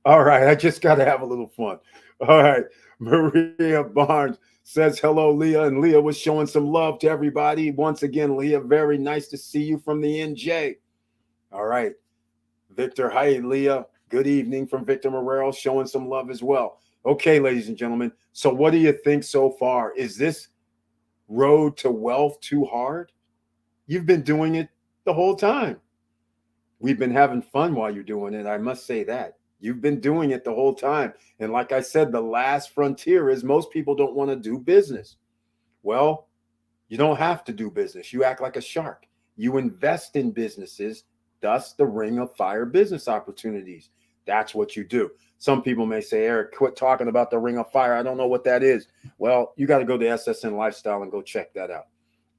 All right, I just got to have a little fun. All right, Maria Barnes says hello, Leah, and Leah was showing some love to everybody. Once again, Leah, very nice to see you from the NJ. All right, Victor, hi, Leah. Good evening from Victor Morero, showing some love as well. Okay, ladies and gentlemen, so what do you think so far? Is this road to wealth too hard? You've been doing it the whole time. We've been having fun while you're doing it. I must say that. You've been doing it the whole time. And like I said, the last frontier is most people don't want to do business. Well, you don't have to do business. You act like a shark. You invest in businesses, thus the ring of fire business opportunities. That's what you do. Some people may say, Eric, quit talking about the ring of fire. I don't know what that is. Well, you got to go to SSN Lifestyle and go check that out.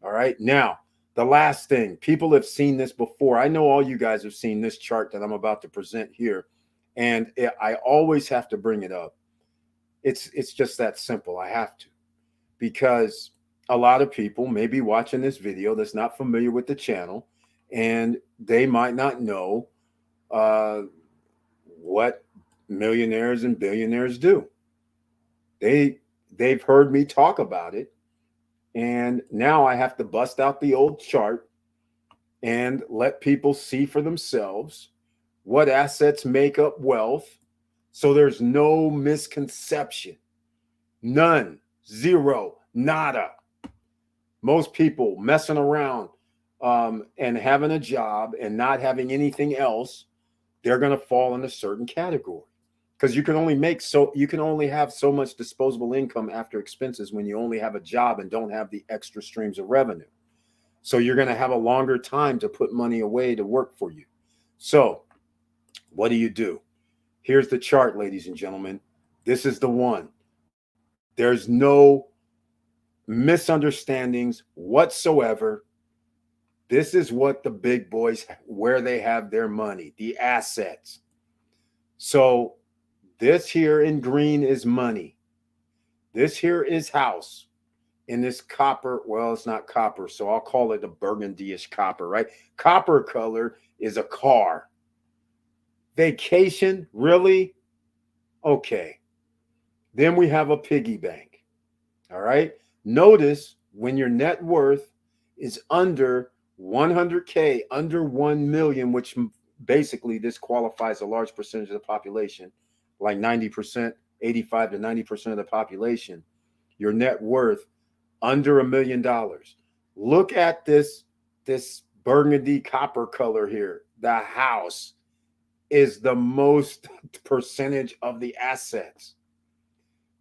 All right. Now, the last thing, people have seen this before. I know all you guys have seen this chart that I'm about to present here. And I always have to bring it up. It's just that simple. I have to, because a lot of people may be watching this video that's not familiar with the channel, and they might not know what millionaires and billionaires do. They've heard me talk about it, and now I have to bust out the old chart and let people see for themselves what assets make up wealth, so there's no misconception. None, zero, nada. Most people messing around and having a job and not having anything else, they're going to fall in a certain category, because you can only have so much disposable income after expenses when you only have a job and don't have the extra streams of revenue. So you're going to have a longer time to put money away to work for you. So what do? Here's the chart, ladies and gentlemen. This is the one. There's no misunderstandings whatsoever. This is what the big boys, where they have their money, the assets. So this here in green is money. This here is house. In this copper, well, it's not copper, so I'll call it a burgundy-ish copper, right? Copper color is a car. Vacation, really? Okay. Then we have a piggy bank. All right. Notice when your net worth is under 100K, under 1 million, which basically this qualifies a large percentage of the population, like 90%, 85 to 90% of the population, your net worth under $1 million. Look at this burgundy copper color here. The house is the most percentage of the assets.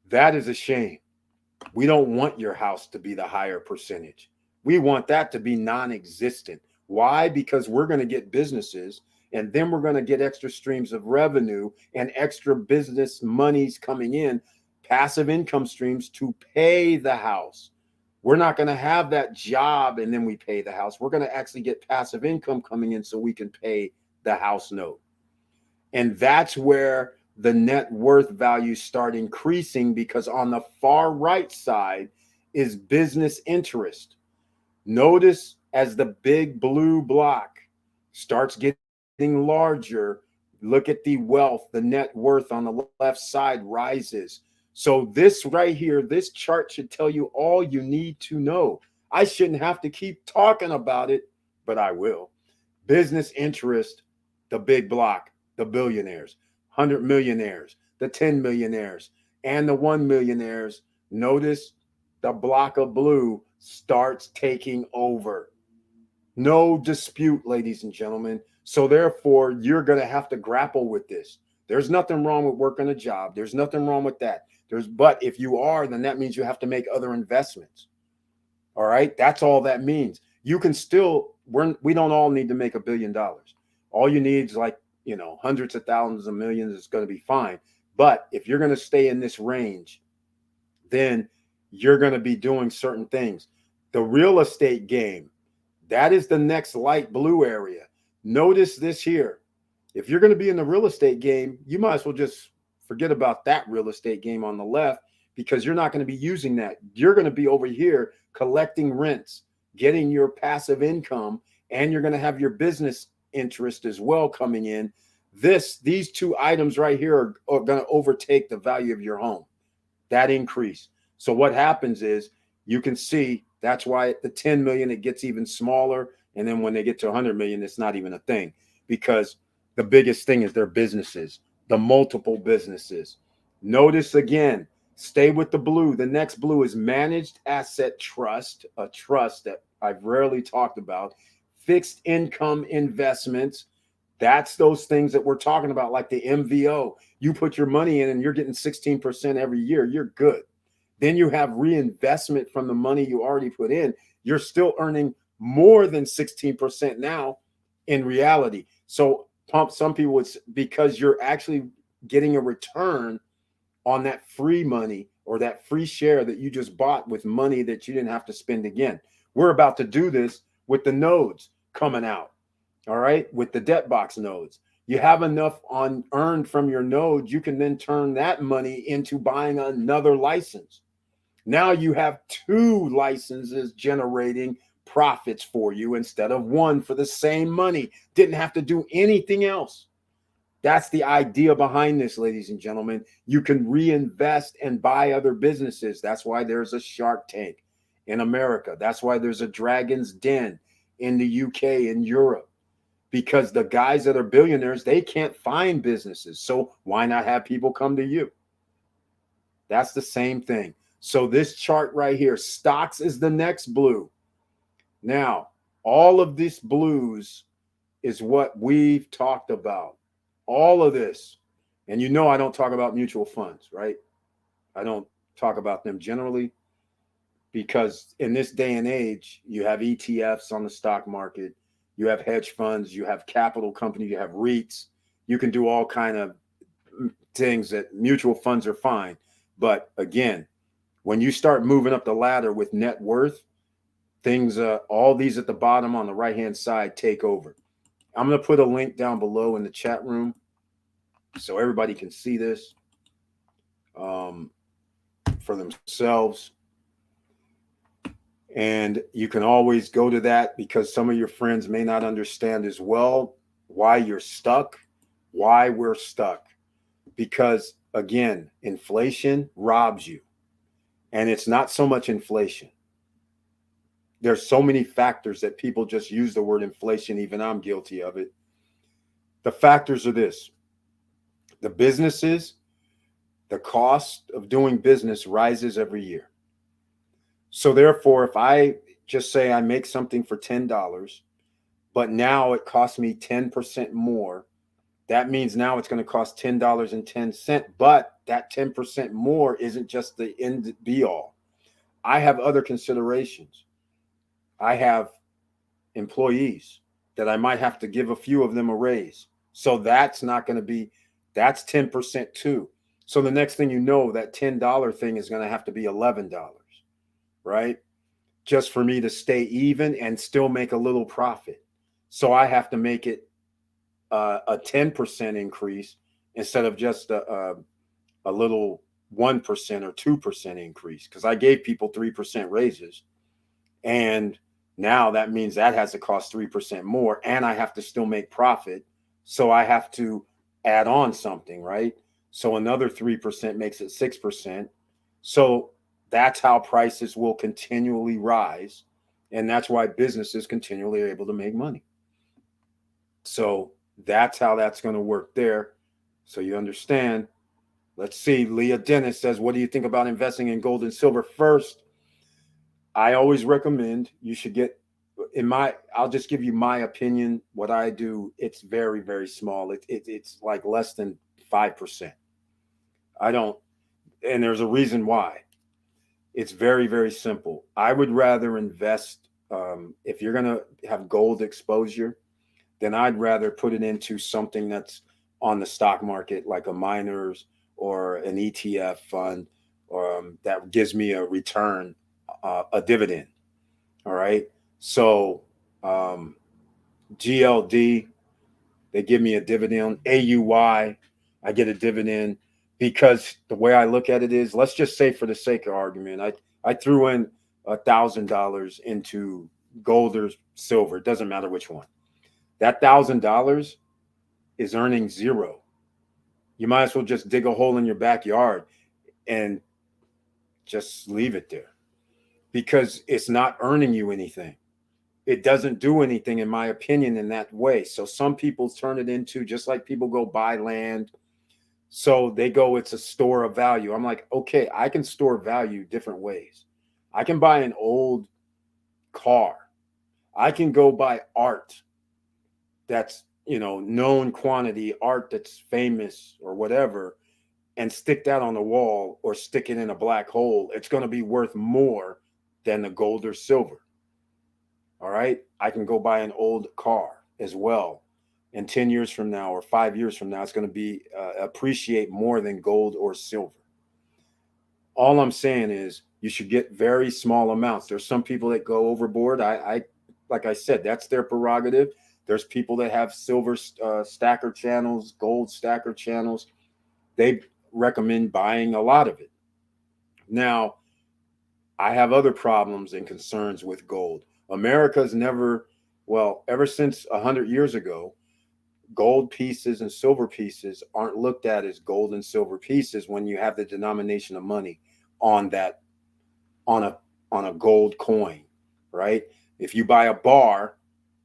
That is a shame. We don't want your house to be the higher percentage. We want that to be non-existent. Why? Because we're going to get businesses, and then we're going to get extra streams of revenue and extra business monies coming in, passive income streams to pay the house. We're not going to have that job and then we pay the house. We're going to actually get passive income coming in so we can pay the house note. And that's where the net worth values start increasing, because on the far right side is business interest. Notice as the big blue block starts getting larger, look at the wealth, the net worth on the left side rises. So this right here, this chart should tell you all you need to know. I shouldn't have to keep talking about it, but I will. Business interest, the big block, the billionaires, 100 millionaires, the 10 millionaires, and the 1 millionaires. Notice the block of blue starts taking over. No dispute, ladies and gentlemen. So therefore, you're going to have to grapple with this. There's nothing wrong with working a job. There's nothing wrong with that. But if you are, then that means you have to make other investments. All right. That's all that means. You can still, we don't all need to make $1 billion. All you need is like, hundreds of thousands of millions is going to be fine. But if you're going to stay in this range, then you're going to be doing certain things. The real estate game, that is the next light blue area. Notice this here. If you're going to be in the real estate game, you might as well just forget about that real estate game on the left, because you're not going to be using that. You're going to be over here collecting rents, getting your passive income, and you're going to have your business interest as well coming in. These two items right here are going to overtake the value of your home, that increase. So what happens is, you can see that's why at the 10 million, it gets even smaller. And then when they get to 100 million, it's not even a thing, because the biggest thing is their businesses, the multiple businesses. Notice again, stay with the blue. The next blue is managed asset trust, a trust that I've rarely talked about. Fixed income investments. That's those things that we're talking about, like the MVO. You put your money in and you're getting 16% every year. You're good. Then you have reinvestment from the money you already put in. You're still earning more than 16% now in reality. So some people would, because you're actually getting a return on that free money or that free share that you just bought with money that you didn't have to spend again. We're about to do this with the nodes coming out. All right, with the debt box nodes. You have enough earned from your node, you can then turn that money into buying another license. Now you have 2 licenses generating profits for you instead of 1 for the same money. Didn't have to do anything else. That's the idea behind this, ladies and gentlemen. You can reinvest and buy other businesses. That's why there's a Shark Tank in America. That's why there's a Dragon's Den in the UK and Europe. Because the guys that are billionaires, they can't find businesses. So why not have people come to you? That's the same thing. So this chart right here, stocks is the next blue. Now, all of these blues is what we've talked about. All of this. And you know I don't talk about mutual funds, right? I don't talk about them generally, because in this day and age, you have ETFs on the stock market. You have hedge funds, you have capital companies, you have REITs. You can do all kind of things. That mutual funds are fine. But again, when you start moving up the ladder with net worth, things, all these at the bottom on the right-hand side take over. I'm going to put a link down below in the chat room so everybody can see this for themselves. And you can always go to that, because some of your friends may not understand as well why you're stuck, why we're stuck. Because again, inflation robs you. And it's not so much inflation. There's so many factors that people just use the word inflation. Even I'm guilty of it. The factors are this: the businesses, the cost of doing business rises every year. So therefore, if I just say I make something for $10, but now it costs me 10% more, that means now it's going to cost $10.10. But that 10% more isn't just the end be all. I have other considerations. I have employees that I might have to give a few of them a raise. So that's not going to be, that's 10% too. So the next thing you know, that $10 thing is going to have to be $11. Right? Just for me to stay even and still make a little profit. So I have to make it a 10% increase instead of just a little 1% or 2% increase, because I gave people 3% raises. And now that means that has to cost 3% more, and I have to still make profit. So I have to add on something, right? So another 3% makes it 6%. So that's how prices will continually rise. And that's why businesses continually are able to make money. So that's how that's going to work there. So you understand. Let's see. Leah Dennis says, what do you think about investing in gold and silver? First, I always recommend you should get, I'll just give you my opinion. What I do, it's very, very small. It's like less than 5%. And there's a reason why. It's very, very simple. I would rather invest, if you're going to have gold exposure, then I'd rather put it into something that's on the stock market, like a miners or an ETF fund, or that gives me a return, a dividend. All right. So GLD, they give me a dividend. AUY, I get a dividend. Because the way I look at it is, let's just say for the sake of argument, I threw in $1,000 into gold or silver. It doesn't matter which one. That $1,000 is earning zero. You might as well just dig a hole in your backyard and just leave it there, because it's not earning you anything. It doesn't do anything, in my opinion, in that way. So some people turn it into, just like people go buy land. So they go, it's a store of value. I'm like, okay, I can store value different ways. I can buy an old car. I can go buy art that's, known quantity, art that's famous or whatever, and stick that on the wall or stick it in a black hole. It's going to be worth more than the gold or silver. All right. I can go buy an old car as well. And 10 years from now or 5 years from now, it's going to be appreciate more than gold or silver. All I'm saying is you should get very small amounts. There's some people that go overboard. I like I said, that's their prerogative. There's people that have silver stacker channels, gold stacker channels. They recommend buying a lot of it. Now, I have other problems and concerns with gold. America's never, ever since 100 years ago, gold pieces and silver pieces aren't looked at as gold and silver pieces when you have the denomination of money on that, on a gold coin, right? If you buy a bar,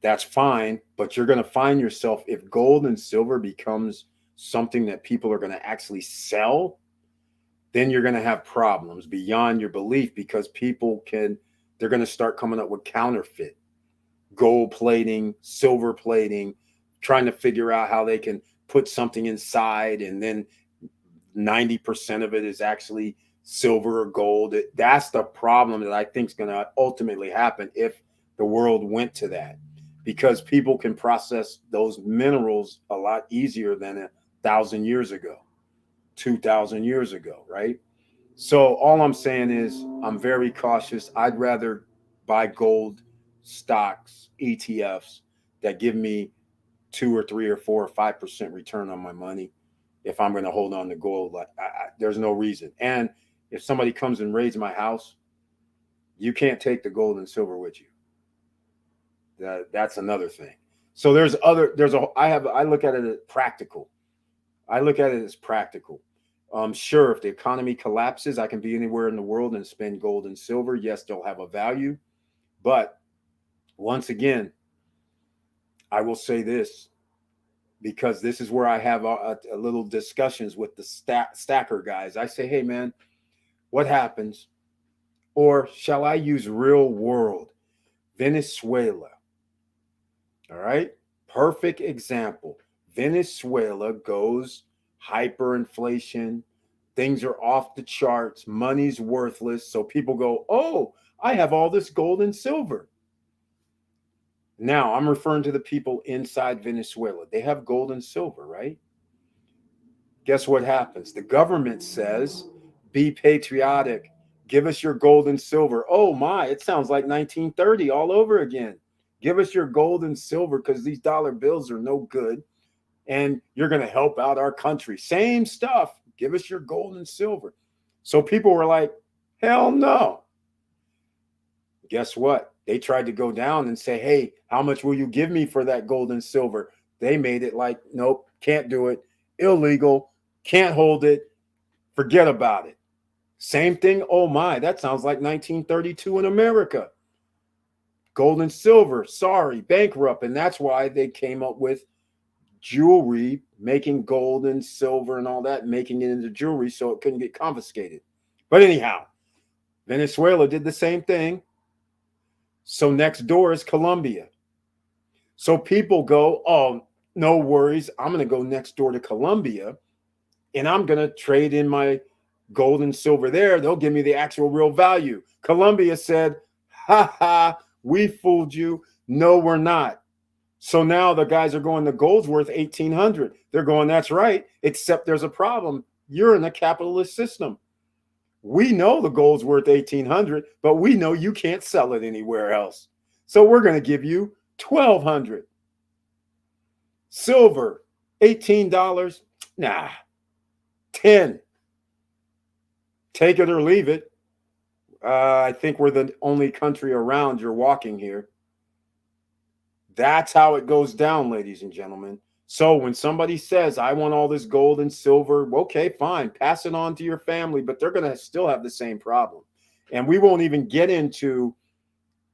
that's fine, but you're going to find yourself, if gold and silver becomes something that people are going to actually sell, then you're going to have problems beyond your belief, because they're going to start coming up with counterfeit gold plating, silver plating, trying to figure out how they can put something inside, and then 90% of it is actually silver or gold. That's the problem that I think is going to ultimately happen if the world went to that, because people can process those minerals a lot easier than 1,000 years ago, 2,000 years ago, right? So all I'm saying is I'm very cautious. I'd rather buy gold stocks, ETFs that give me 2 or 3 or 4 or 5% return on my money. If I'm going to hold on to gold, there's no reason. And if somebody comes and raids my house, you can't take the gold and silver with you. That's another thing. So I look at it as practical. Sure, if the economy collapses, I can be anywhere in the world and spend gold and silver. Yes, they'll have a value. But once again, I will say this, because this is where I have a little discussions with the stacker guys. I say, hey, man, what happens? Or shall I use real world? Venezuela. All right. Perfect example. Venezuela goes hyperinflation. Things are off the charts. Money's worthless. So people go, oh, I have all this gold and silver. Now I'm referring to the people inside Venezuela. They have gold and silver, right? Guess what happens? The government says, be patriotic. Give us your gold and silver. Oh my, it sounds like 1930 all over again. Give us your gold and silver, because these dollar bills are no good, and you're going to help out our country. Same stuff. Give us your gold and silver. So people were like, hell no. Guess what? They tried to go down and say, hey, how much will you give me for that gold and silver? They made it like, nope, can't do it. Illegal. Can't hold it. Forget about it. Same thing. Oh my, that sounds like 1932 in America. Gold and silver, sorry, bankrupt. And that's why they came up with jewelry, making gold and silver and all that, making it into jewelry so it couldn't get confiscated. But anyhow, Venezuela did the same thing. So next door is Colombia. So people go, oh, no worries. I'm going to go next door to Colombia, and I'm going to trade in my gold and silver there. They'll give me the actual real value. Colombia said, ha ha, we fooled you. No, we're not. So now the guys are going, the gold's worth 1,800. They're going, that's right, except there's a problem. You're in a capitalist system. We know the gold's worth 1,800, but we know you can't sell it anywhere else. So we're going to give you 1,200. Silver, $18. Nah. 10. Take it or leave it. I think we're the only country around you're walking here. That's how it goes down, ladies and gentlemen. So when somebody says, I want all this gold and silver, okay, fine, pass it on to your family, but they're going to still have the same problem. And we won't even get into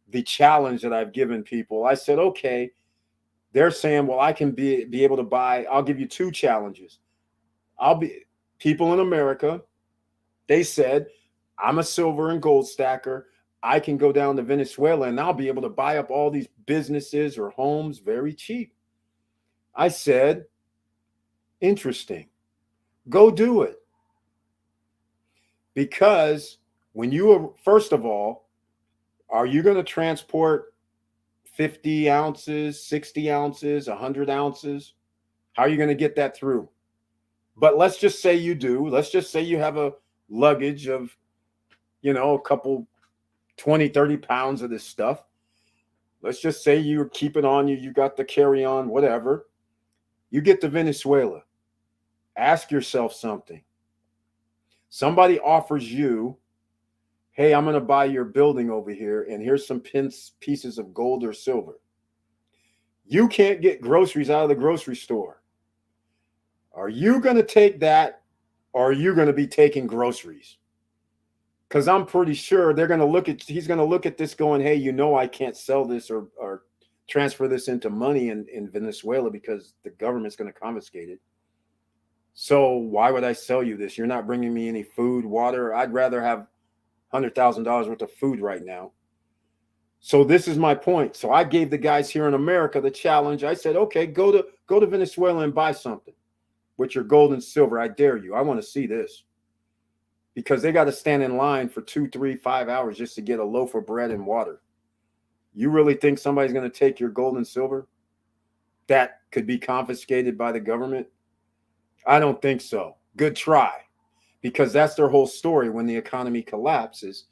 the challenge that I've given people. I said, okay, they're saying, well, I can be able to buy, I'll give you 2 challenges. People in America, they said, I'm a silver and gold stacker. I can go down to Venezuela and I'll be able to buy up all these businesses or homes very cheap. I said, interesting. Go do it. Because when you, first of all, are you going to transport 50 ounces, 60 ounces, 100 ounces? How are you going to get that through? But let's just say you do. Let's just say you have a luggage of, a couple 20, 30 pounds of this stuff. Let's just say you keep it on you. You got the carry-on, whatever. You get to Venezuela. Ask yourself something. Somebody offers you, hey, I'm going to buy your building over here, and here's some pieces of gold or silver. You can't get groceries out of the grocery store. Are you going to take that, or are you going to be taking groceries? Because I'm pretty sure he's going to look at this going, hey, I can't sell this or transfer this into money in Venezuela because the government's going to confiscate it. So why would I sell you this? You're not bringing me any food, water. I'd rather have $100,000 worth of food right now. So this is my point. So I gave the guys here in America the challenge. I said, okay, go to Venezuela and buy something with your gold and silver. I dare you. I want to see this. Because they got to stand in line for 2, 3, 5 hours just to get a loaf of bread and water. You really think somebody's going to take your gold and silver that could be confiscated by the government? I don't think so. Good try. Because that's their whole story. When the economy collapses,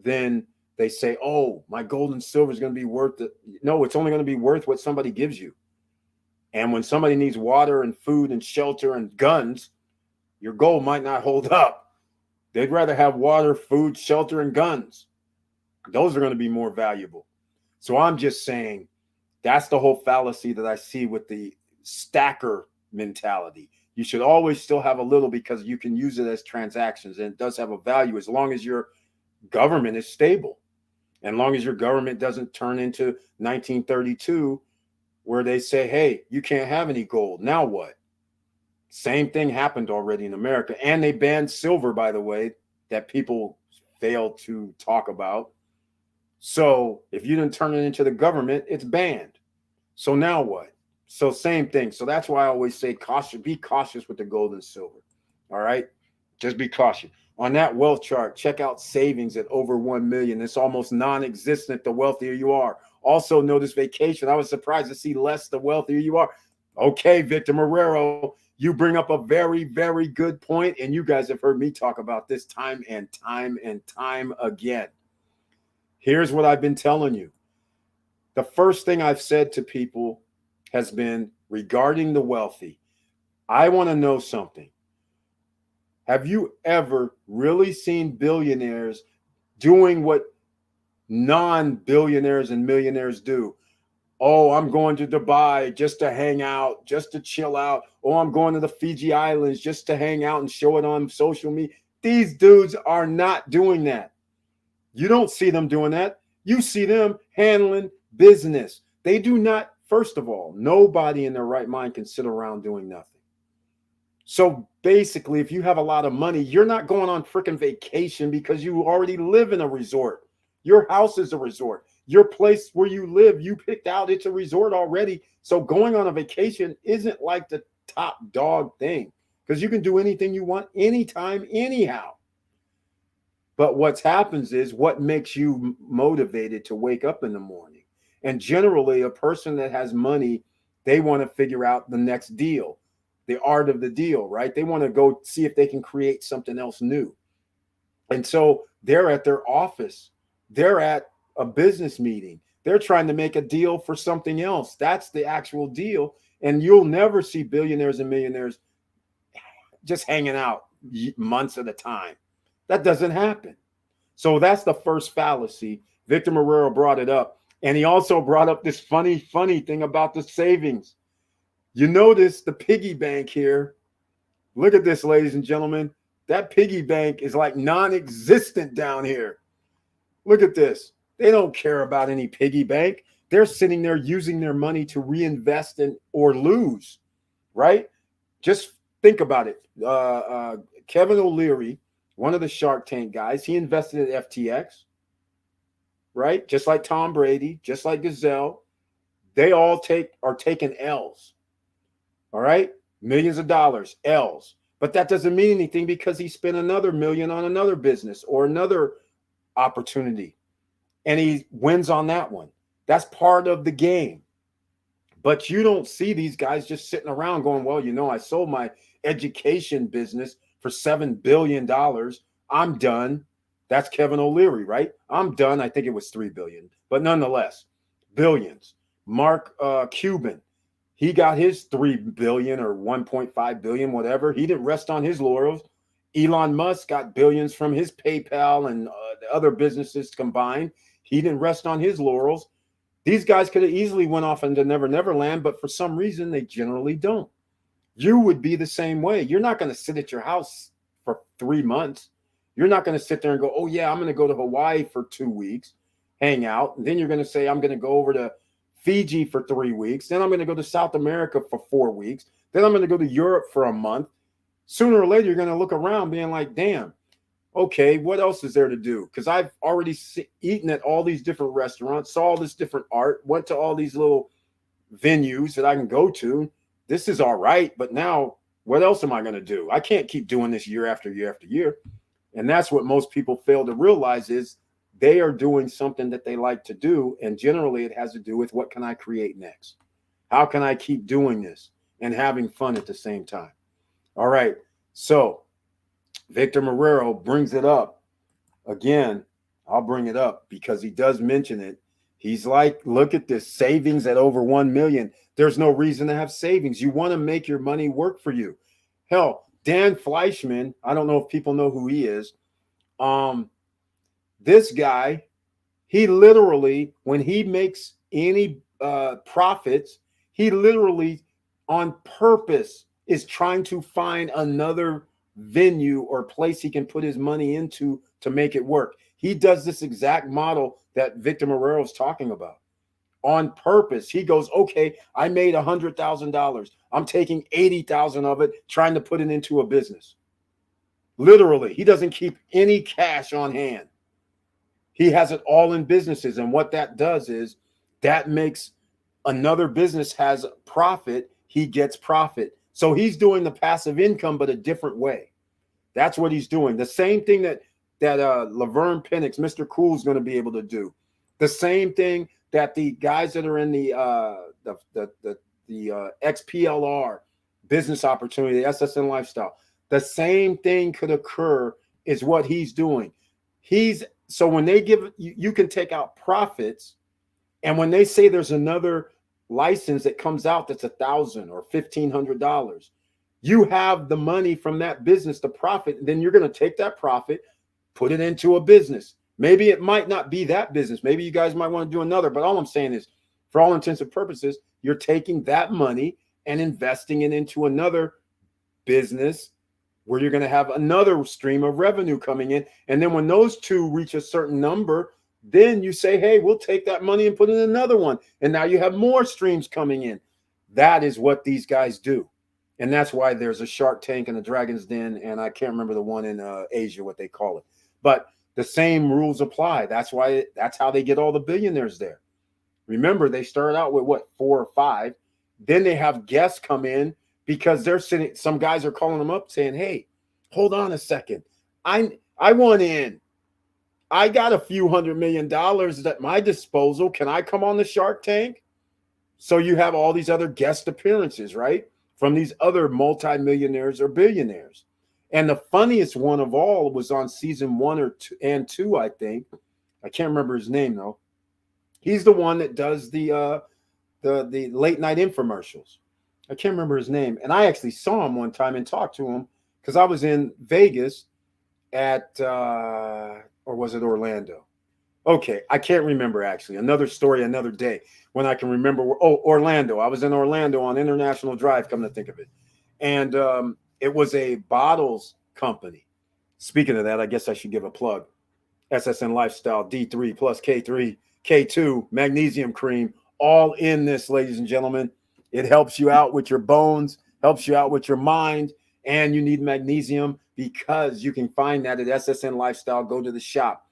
then they say, oh, my gold and silver is going to be worth it. No, it's only going to be worth what somebody gives you. And when somebody needs water and food and shelter and guns, your gold might not hold up. They'd rather have water, food, shelter, and guns. Those are going to be more valuable. So I'm just saying that's the whole fallacy that I see with the stacker mentality. You should always still have a little because you can use it as transactions, and it does have a value as long as your government is stable. And long as your government doesn't turn into 1932 where they say, hey, you can't have any gold. Now what? Same thing happened already in America. And they banned silver, by the way, that people fail to talk about. So if you didn't turn it into the government, it's banned. So now what? So same thing. So that's why I always say be cautious with the gold and silver. All right? Just be cautious. On that wealth chart, check out savings at over 1 million. It's almost non-existent the wealthier you are. Also notice vacation. I was surprised to see less the wealthier you are. Okay, Victor Marrero, you bring up a very, very good point, and you guys have heard me talk about this time and time and time again. Here's what I've been telling you. The first thing I've said to people has been regarding the wealthy. I want to know something. Have you ever really seen billionaires doing what non-billionaires and millionaires do? Oh, I'm going to Dubai just to hang out, just to chill out. Oh, I'm going to the Fiji Islands just to hang out and show it on social media. These dudes are not doing that. You don't see them doing that. You see them handling business. They do not, first of all, nobody in their right mind can sit around doing nothing. So basically, if you have a lot of money, you're not going on freaking vacation because you already live in a resort. Your house is a resort. Your place where you live, you picked out, it's a resort already. So going on a vacation isn't like the top dog thing because you can do anything you want anytime, anyhow. But what happens is what makes you motivated to wake up in the morning. And generally, a person that has money, they want to figure out the next deal, the art of the deal, right? They want to go see if they can create something else new. And so they're at their office. They're at a business meeting. They're trying to make a deal for something else. That's the actual deal. And you'll never see billionaires and millionaires just hanging out, months at a time. That doesn't happen. So that's the first fallacy. Victor Marrero brought it up. And he also brought up this funny thing about the savings. You notice the piggy bank here. Look at this, ladies and gentlemen. That piggy bank is like non-existent down here. Look at this. They don't care about any piggy bank. They're sitting there using their money to reinvest in or lose, right? Just think about it. Kevin O'Leary, one of the Shark Tank guys, he invested in FTX, right? Just like Tom Brady, just like Gazelle. They all are taking L's, all right? Millions of dollars, L's. But that doesn't mean anything because he spent another million on another business or another opportunity, and he wins on that one. That's part of the game. But you don't see these guys just sitting around going, well, you know, I sold my education business for $7 billion. I'm done. That's Kevin O'Leary, right? I'm done. I think it was $3 billion, but nonetheless, billions. Mark Cuban, he got his $3 billion or $1.5 billion, whatever. He didn't rest on his laurels. Elon Musk got billions from his PayPal and the other businesses combined. He didn't rest on his laurels. These guys could have easily went off into Never Never Land, but for some reason, they generally don't. You would be the same way. You're not going to sit at your house for 3 months. You're not going to sit there and go, oh, yeah, I'm going to go to Hawaii for 2 weeks, hang out. And then you're going to say, I'm going to go over to Fiji for 3 weeks. Then I'm going to go to South America for 4 weeks. Then I'm going to go to Europe for a month. Sooner or later, you're going to look around being like, damn, okay, what else is there to do? Because I've already eaten at all these different restaurants, saw all this different art, went to all these little venues that I can go to. This is all right, but now what else am I going to do? I can't keep doing this year after year after year. And that's what most people fail to realize is they are doing something that they like to do. And generally it has to do with what can I create next? How can I keep doing this and having fun at the same time? All right. So Victor Marrero brings it up again. I'll bring it up because he does mention it. He's like, look at this savings at over 1 million. There's no reason to have savings. You want to make your money work for you. Hell, Dan Fleischman, I don't know if people know who he is. This guy, he literally, when he makes any profits, he literally on purpose is trying to find another venue or place he can put his money into to make it work. He does this exact model that Victor Marrero is talking about. On purpose, he goes, okay, I made $100,000. I'm taking 80,000 of it, trying to put it into a business. Literally, he doesn't keep any cash on hand. He has it all in businesses. And what that does is that makes another business has profit. He gets profit. So he's doing the passive income, but a different way. That's what he's doing. The same thing that Laverne Penix, Mr. Cool, is going to be able to do. The same thing that the guys that are in the XPLR business opportunity, the SSN lifestyle, the same thing could occur is what he's doing. So when they give you can take out profits, and when they say there's another license that comes out that's $1,000 or $1,500, you have the money from that business, the profit, and then you're going to take that profit, put it into a business. Maybe it might not be that business. Maybe you guys might want to do another, but all I'm saying is, for all intents and purposes, you're taking that money and investing it into another business where you're going to have another stream of revenue coming in. And then when those two reach a certain number, then you say, hey, we'll take that money and put it in another one. And now you have more streams coming in. That is what these guys do. And that's why there's a Shark Tank and a Dragon's Den. And I can't remember the one in Asia, what they call it. But the same rules apply. That's how they get all the billionaires there. Remember, they started out with what, 4 or 5. Then they have guests come in because they're sitting. Some guys are calling them up saying, hey, hold on a second. I want in. I got a few $100 million at my disposal. Can I come on the Shark Tank? So you have all these other guest appearances, right? From these other multimillionaires or billionaires. And the funniest one of all was on season 1 or 2, I think. I can't remember his name though. He's the one that does the late night infomercials. I can't remember his name. And I actually saw him one time and talked to him because I was in Vegas at, or was it Orlando? Okay, I can't remember actually. Another story, another day when I can remember. Oh, Orlando. I was in Orlando on International Drive, come to think of it. And it was a bottles company. Speaking of that, I guess I should give a plug. SSN Lifestyle D3 plus K3, K2, magnesium cream, all in this, ladies and gentlemen. It helps you out with your bones, helps you out with your mind, and you need magnesium because you can find that at SSN Lifestyle. Go to the shop.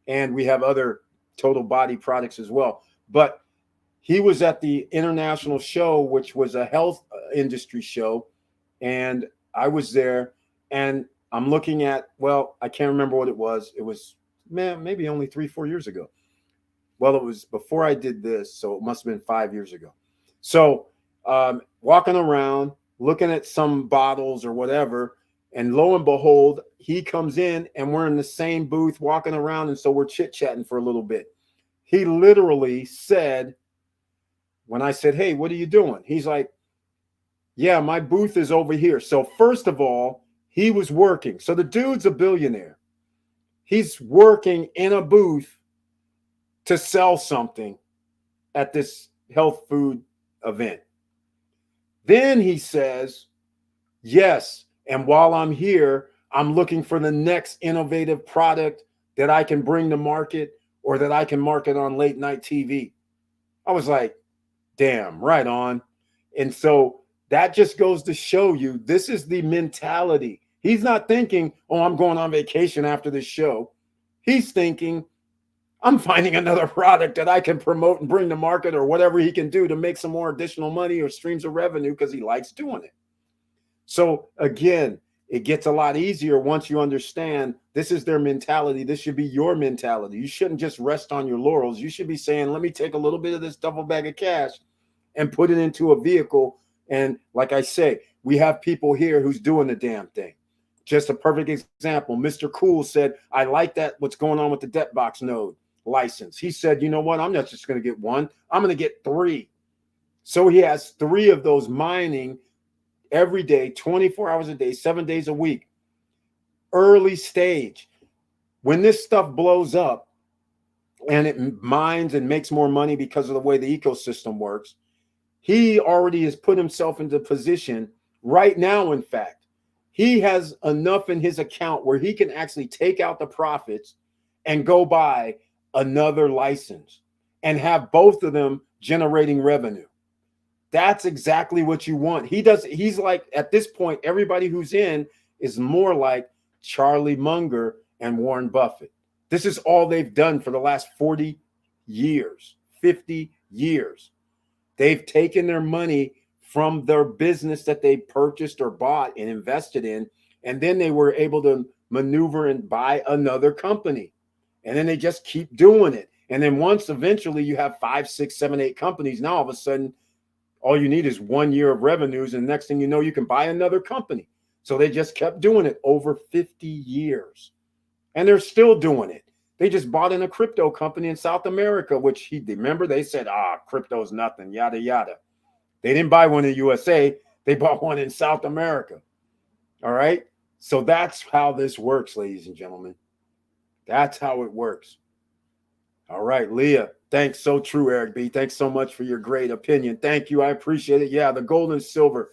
And we have other total body products as well. But he was at the international show, which was a health industry show. And I was there and I'm looking at, well, I can't remember what it was. It was, man, maybe only 3-4 years ago. Well, it was before I did this. So it must have been 5 years ago. So walking around, looking at some bottles or whatever. And lo and behold, he comes in and we're in the same booth walking around. And so we're chit-chatting for a little bit. He literally said, when I said, hey, what are you doing? He's like, yeah, my booth is over here. So first of all, he was working. So the dude's a billionaire. He's working in a booth to sell something at this health food event. Then he says, yes, and while I'm here, I'm looking for the next innovative product that I can bring to market or that I can market on late night TV. I was like, damn, right on. And so that just goes to show you this is the mentality. He's not thinking, oh, I'm going on vacation after this show. He's thinking, I'm finding another product that I can promote and bring to market or whatever he can do to make some more additional money or streams of revenue because he likes doing it. So again, it gets a lot easier once you understand this is their mentality. This should be your mentality. You shouldn't just rest on your laurels. You should be saying, let me take a little bit of this duffel bag of cash and put it into a vehicle. And like I say, we have people here who's doing the damn thing. Just a perfect example. Mr. Cool said, I like that what's going on with the DebtBox node license. He said, you know what? I'm not just going to get one. I'm going to get 3. So he has 3 of those mining every day, 24 hours a day, 7 days a week. Early stage. When this stuff blows up and it mines and makes more money because of the way the ecosystem works, he already has put himself into position right now. In fact, he has enough in his account where he can actually take out the profits and go buy another license and have both of them generating revenue. That's exactly what you want. He's like, at this point, everybody who's in is more like Charlie Munger and Warren Buffett. This is all they've done for the last 40 years, 50 years. They've taken their money from their business that they purchased or bought and invested in, and then they were able to maneuver and buy another company. And then they just keep doing it. And then once eventually you have 5, 6, 7, 8 companies, now all of a sudden, all you need is 1 year of revenues. And next thing you know, you can buy another company. So they just kept doing it over 50 years. And they're still doing it. They just bought in a crypto company in South America, which remember they said, crypto's nothing, yada, yada. They didn't buy one in the USA. They bought one in South America. All right. So that's how this works, ladies and gentlemen. That's how it works. All right, Leah. Thanks. So true, Eric B. Thanks so much for your great opinion. Thank you. I appreciate it. Yeah, the gold and silver.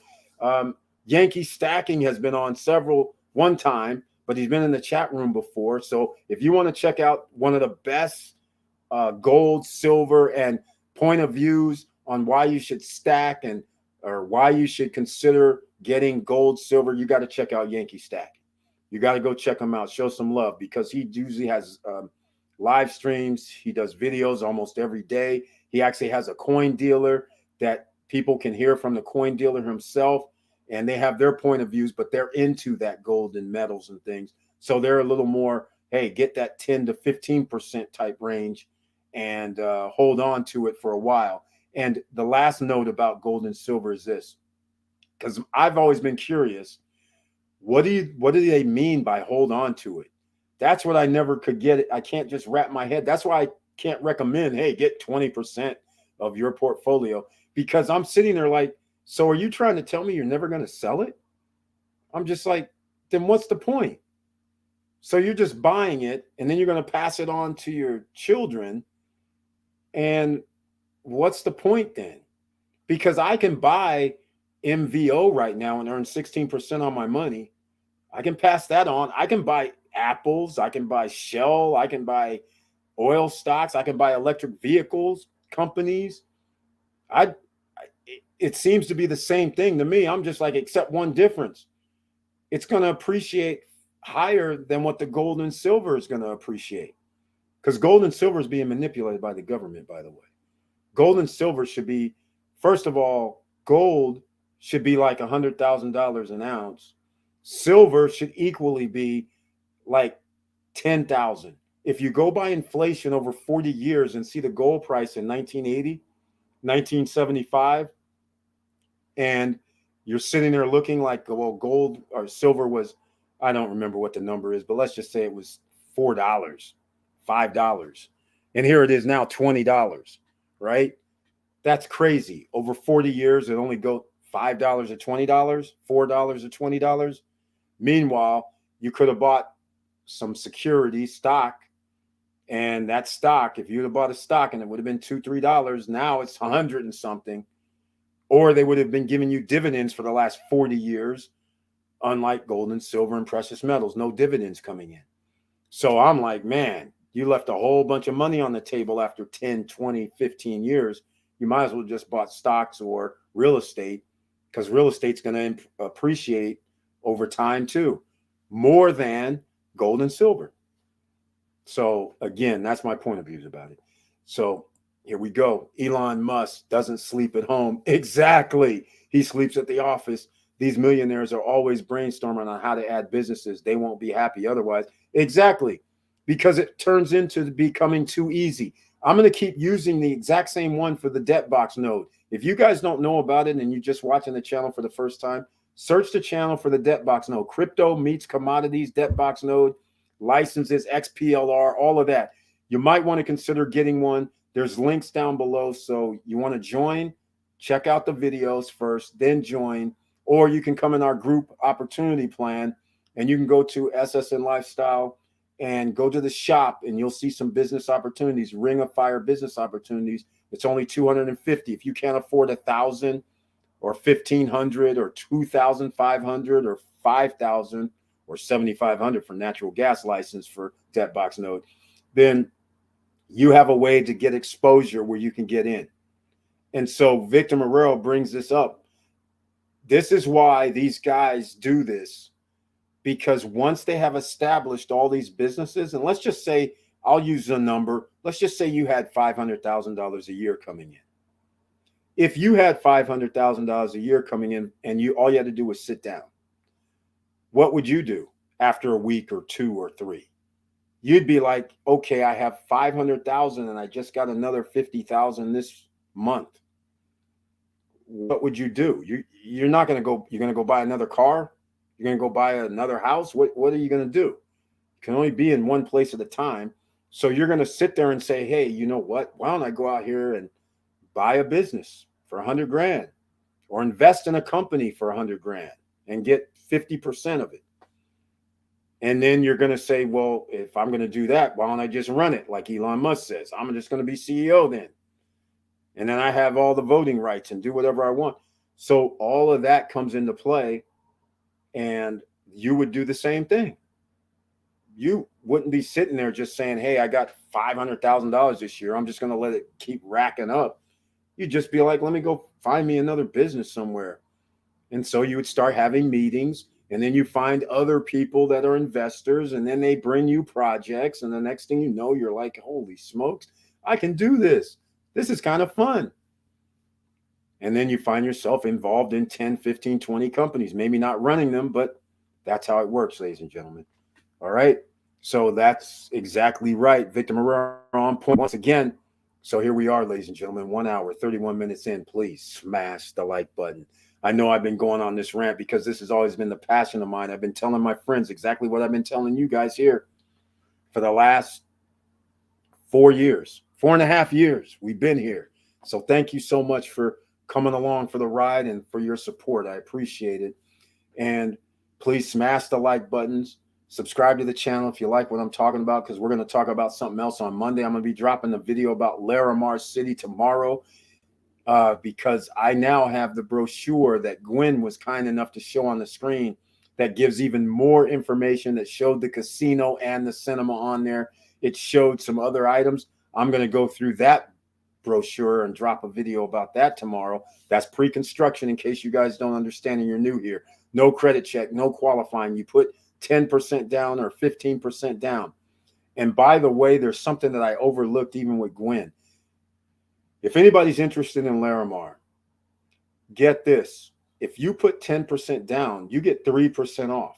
Yankee Stacking has been on one time, but he's been in the chat room before. So if you want to check out one of the best gold, silver, and point of views on why you should stack or why you should consider getting gold, silver, you got to check out Yankee Stacking. You got to go check him out. Show some love because he usually has live streams. He does videos almost every day. He actually has a coin dealer that people can hear from the coin dealer himself, and they have their point of views, but they're into that gold and metals and things. So they're a little more, hey, get that 10 to 15% type range and hold on to it for a while. And the last note about gold and silver is this, because I've always been curious. What do they mean by hold on to it? That's what I never could get. I can't just wrap my head. That's why I can't recommend, hey, get 20% of your portfolio, because I'm sitting there like, so are you trying to tell me you're never going to sell it? I'm just like, then what's the point? So you're just buying it, and then you're going to pass it on to your children. And what's the point then? Because I can buy MVO right now and earn 16% on my money. I can pass that on. I can buy apples. I can buy Shell. I can buy oil stocks. I can buy electric vehicles companies. It seems to be the same thing to me. I'm just like, except one difference. It's going to appreciate higher than what the gold and silver is going to appreciate, because gold and silver is being manipulated by the government, by the way. Gold and silver should be, first of all, gold should be like $100,000 an ounce. Silver should equally be like 10,000. If you go by inflation over 40 years and see the gold price in 1980, 1975, and you're sitting there looking like, well, gold or silver was, I don't remember what the number is, but let's just say it was $4, $5. And here it is now, $20, right? That's crazy. Over 40 years, it only go $5 or $20, $4 or $20. Meanwhile, you could have bought some security stock, and that stock, if you'd have bought a stock and it would have been $2, $3, now it's 100 and something. Or they would have been giving you dividends for the last 40 years, unlike gold and silver and precious metals, no dividends coming in. So I'm like, man, you left a whole bunch of money on the table after 10, 20, 15 years. You might as well just bought stocks or real estate, because real estate's going to appreciate over time too, more than gold and silver. So again, that's my point of views about it. So here we go. Elon Musk doesn't sleep at home. Exactly. He sleeps at the office. These millionaires are always brainstorming on how to add businesses. They won't be happy otherwise. Exactly. Because it turns into becoming too easy. I'm going to keep using the exact same one for the debt box node. If you guys don't know about it and you're just watching the channel for the first time, search the channel for the debt box node. Crypto meets commodities, debt box node, licenses, XPLR, all of that. You might want to consider getting one. There's links down below. So you want to join, check out the videos first, then join, or you can come in our group opportunity plan, and you can go to SSN Lifestyle and go to the shop, and you'll see some business opportunities, Ring of Fire business opportunities. It's only $250. If you can't afford $1,000 or $1,500 or $2,500 or $5,000 or $7,500 for natural gas license for debt box node, then you have a way to get exposure where you can get in. And so Victor Marrero brings this up. This is why these guys do this, because once they have established all these businesses, and let's just say, I'll use a number. Let's just say you had $500,000 a year coming in. If you had $500,000 a year coming in and all you had to do was sit down, what would you do after a week or two or three? You'd be like, okay, I have 500,000 and I just got another 50,000 this month. What would you do? You're not going to go, you're going to go buy another car? You're going to go buy another house? What are you going to do? You can only be in one place at a time. So you're going to sit there and say, hey, you know what? Why don't I go out here and buy a business for 100 grand, or invest in a company for 100 grand and get 50% of it? And then you're going to say, well, if I'm going to do that, why don't I just run it like Elon Musk says? I'm just going to be CEO then. And then I have all the voting rights and do whatever I want. So all of that comes into play, and you would do the same thing. You wouldn't be sitting there just saying, hey, I got $500,000 this year, I'm just going to let it keep racking up. You'd just be like, let me go find me another business somewhere. And so you would start having meetings, and then you find other people that are investors, and then they bring you projects. And the next thing you know, you're like, holy smokes, I can do this. This is kind of fun. And then you find yourself involved in 10, 15, 20 companies, maybe not running them, but that's how it works, ladies and gentlemen. All right. So that's exactly right. Victor Marrero on point once again. So here we are, ladies and gentlemen, 1 hour, 31 minutes in. Please smash the like button. I know I've been going on this rant because this has always been the passion of mine. I've been telling my friends exactly what I've been telling you guys here for the last 4 years, 4.5 years. We've been here. So thank you so much for coming along for the ride and for your support. I appreciate it. And Please smash the like buttons. Subscribe to the channel if you like what I'm talking about, because we're going to talk about something else on Monday. I'm going to be dropping a video about Larimar City tomorrow, because I now have the brochure that Gwen was kind enough to show on the screen that gives even more information, that showed the casino and the cinema on there. It showed some other items. I'm going to go through that brochure and drop a video about that tomorrow. That's pre-construction, in case you guys don't understand and you're new here. No credit check, no qualifying. You put 10% down or 15% down. And by the way, there's something that I overlooked even with Gwen. If anybody's interested in Larimar, get this. If you put 10% down, you get 3% off.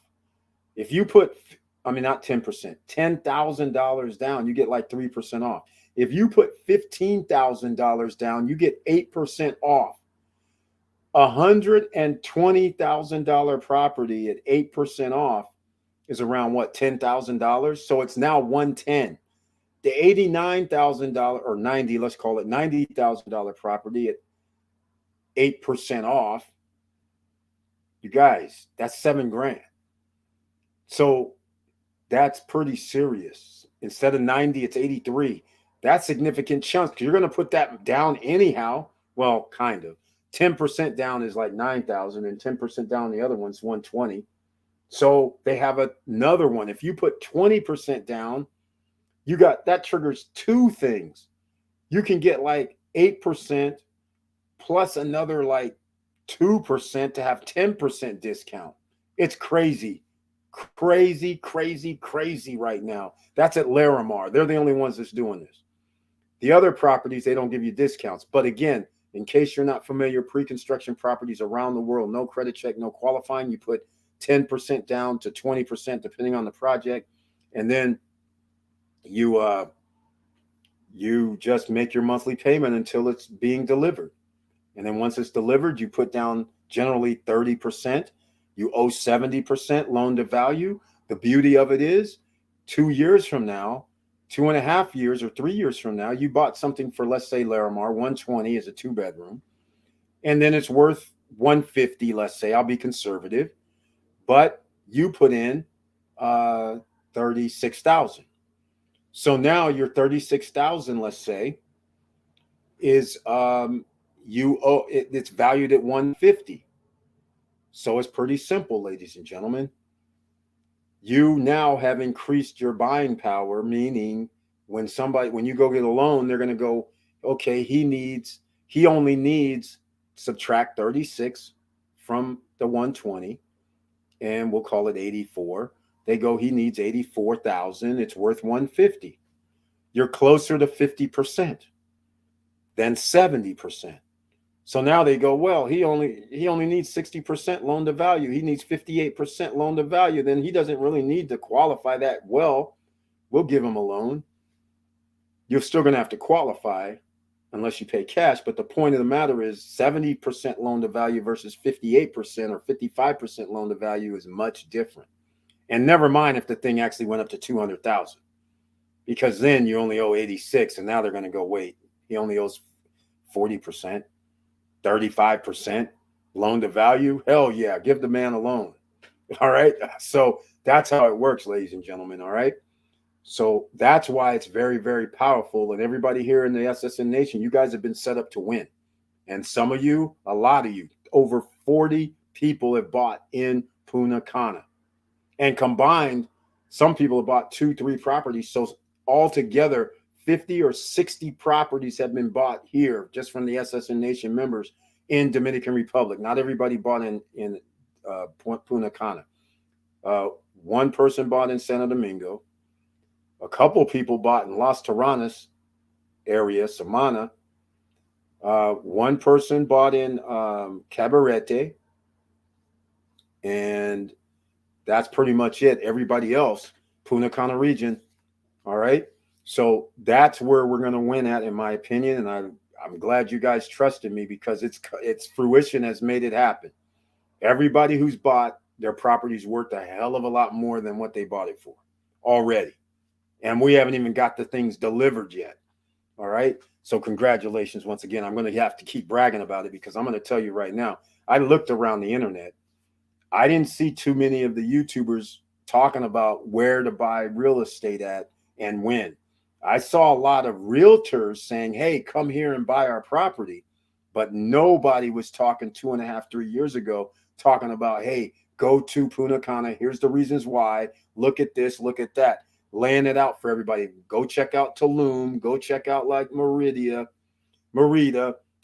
If you put, I mean, not 10%, $10,000 down, you get like 3% off. If you put $15,000 down, you get 8% off. $120,000 property at 8% off is around what, $10,000? So it's now $110,000. The $89,000 or 90, let's call it $90,000 property at 8% off, you guys, that's $7,000. So that's pretty serious. Instead of 90, it's 83. That's significant chunks, because you're going to put that down anyhow. Well, kind of. 10% down is like 9,000, and 10% down the other one's 120. So they have another one. If you put 20% down, you got, that triggers two things. You can get like 8% plus another like 2% to have 10% discount. It's crazy right now. That's at Larimar. They're the only ones that's doing this. The other properties, they don't give you discounts. But again, in case you're not familiar, pre-construction properties around the world, no credit check, no qualifying. You put 10% down to 20%, depending on the project. And then you just make your monthly payment until it's being delivered. And then once it's delivered, you put down generally 30%. You owe 70% loan to value. The beauty of it is 2 years from now, 2.5 years or 3 years from now, you bought something for, let's say, Larimar, 120 is a 2-bedroom. And then it's worth 150, let's say. I'll be conservative. But you put in 36,000. So now your 36,000, let's say, is you owe it, it's valued at 150. So it's pretty simple, ladies and gentlemen. You now have increased your buying power, meaning when you go get a loan, they're going to go, okay, he only needs, subtract 36 from the 120, and we'll call it 84. They go, he needs 84,000. It's worth 150. You're closer to 50% than 70%. So now they go, well, he only needs 60% loan to value. He needs 58% loan to value. Then he doesn't really need to qualify that well. We'll give him a loan. You're still going to have to qualify unless you pay cash. But the point of the matter is 70% loan to value versus 58% or 55% loan to value is much different. And never mind if the thing actually went up to 200,000, because then you only owe 86, and now they're going to go, wait, he only owes 40%. 35% loan to value. Hell yeah, give the man a loan. All right. So that's how it works, ladies and gentlemen. All right. So that's why it's very, very powerful. And everybody here in the SSN Nation, you guys have been set up to win. And some of you, a lot of you, over 40 people have bought in Punta Cana. And combined, some people have bought 2-3 properties. So altogether, 50 or 60 properties have been bought here just from the SSN Nation members in Dominican Republic. Not everybody bought in Punta Cana. One person bought in Santo Domingo. A couple people bought in Las Terranas area, Samana. One person bought in Cabarete. And that's pretty much it. Everybody else, Punta Cana region. All right. So that's where we're going to win at, in my opinion. And I'm glad you guys trusted me, because it's fruition has made it happen. Everybody who's bought their property's worth a hell of a lot more than what they bought it for already. And we haven't even got the things delivered yet. All right. So congratulations once again. I'm going to have to keep bragging about it, because I'm going to tell you right now, I looked around the internet. I didn't see too many of the YouTubers talking about where to buy real estate at and when. I saw a lot of realtors saying, hey, come here and buy our property. But nobody was talking 2.5, 3 years ago, talking about, hey, go to Punta Cana. Here's the reasons why. Look at this, look at that. Laying it out for everybody. Go check out Tulum. Go check out like Merida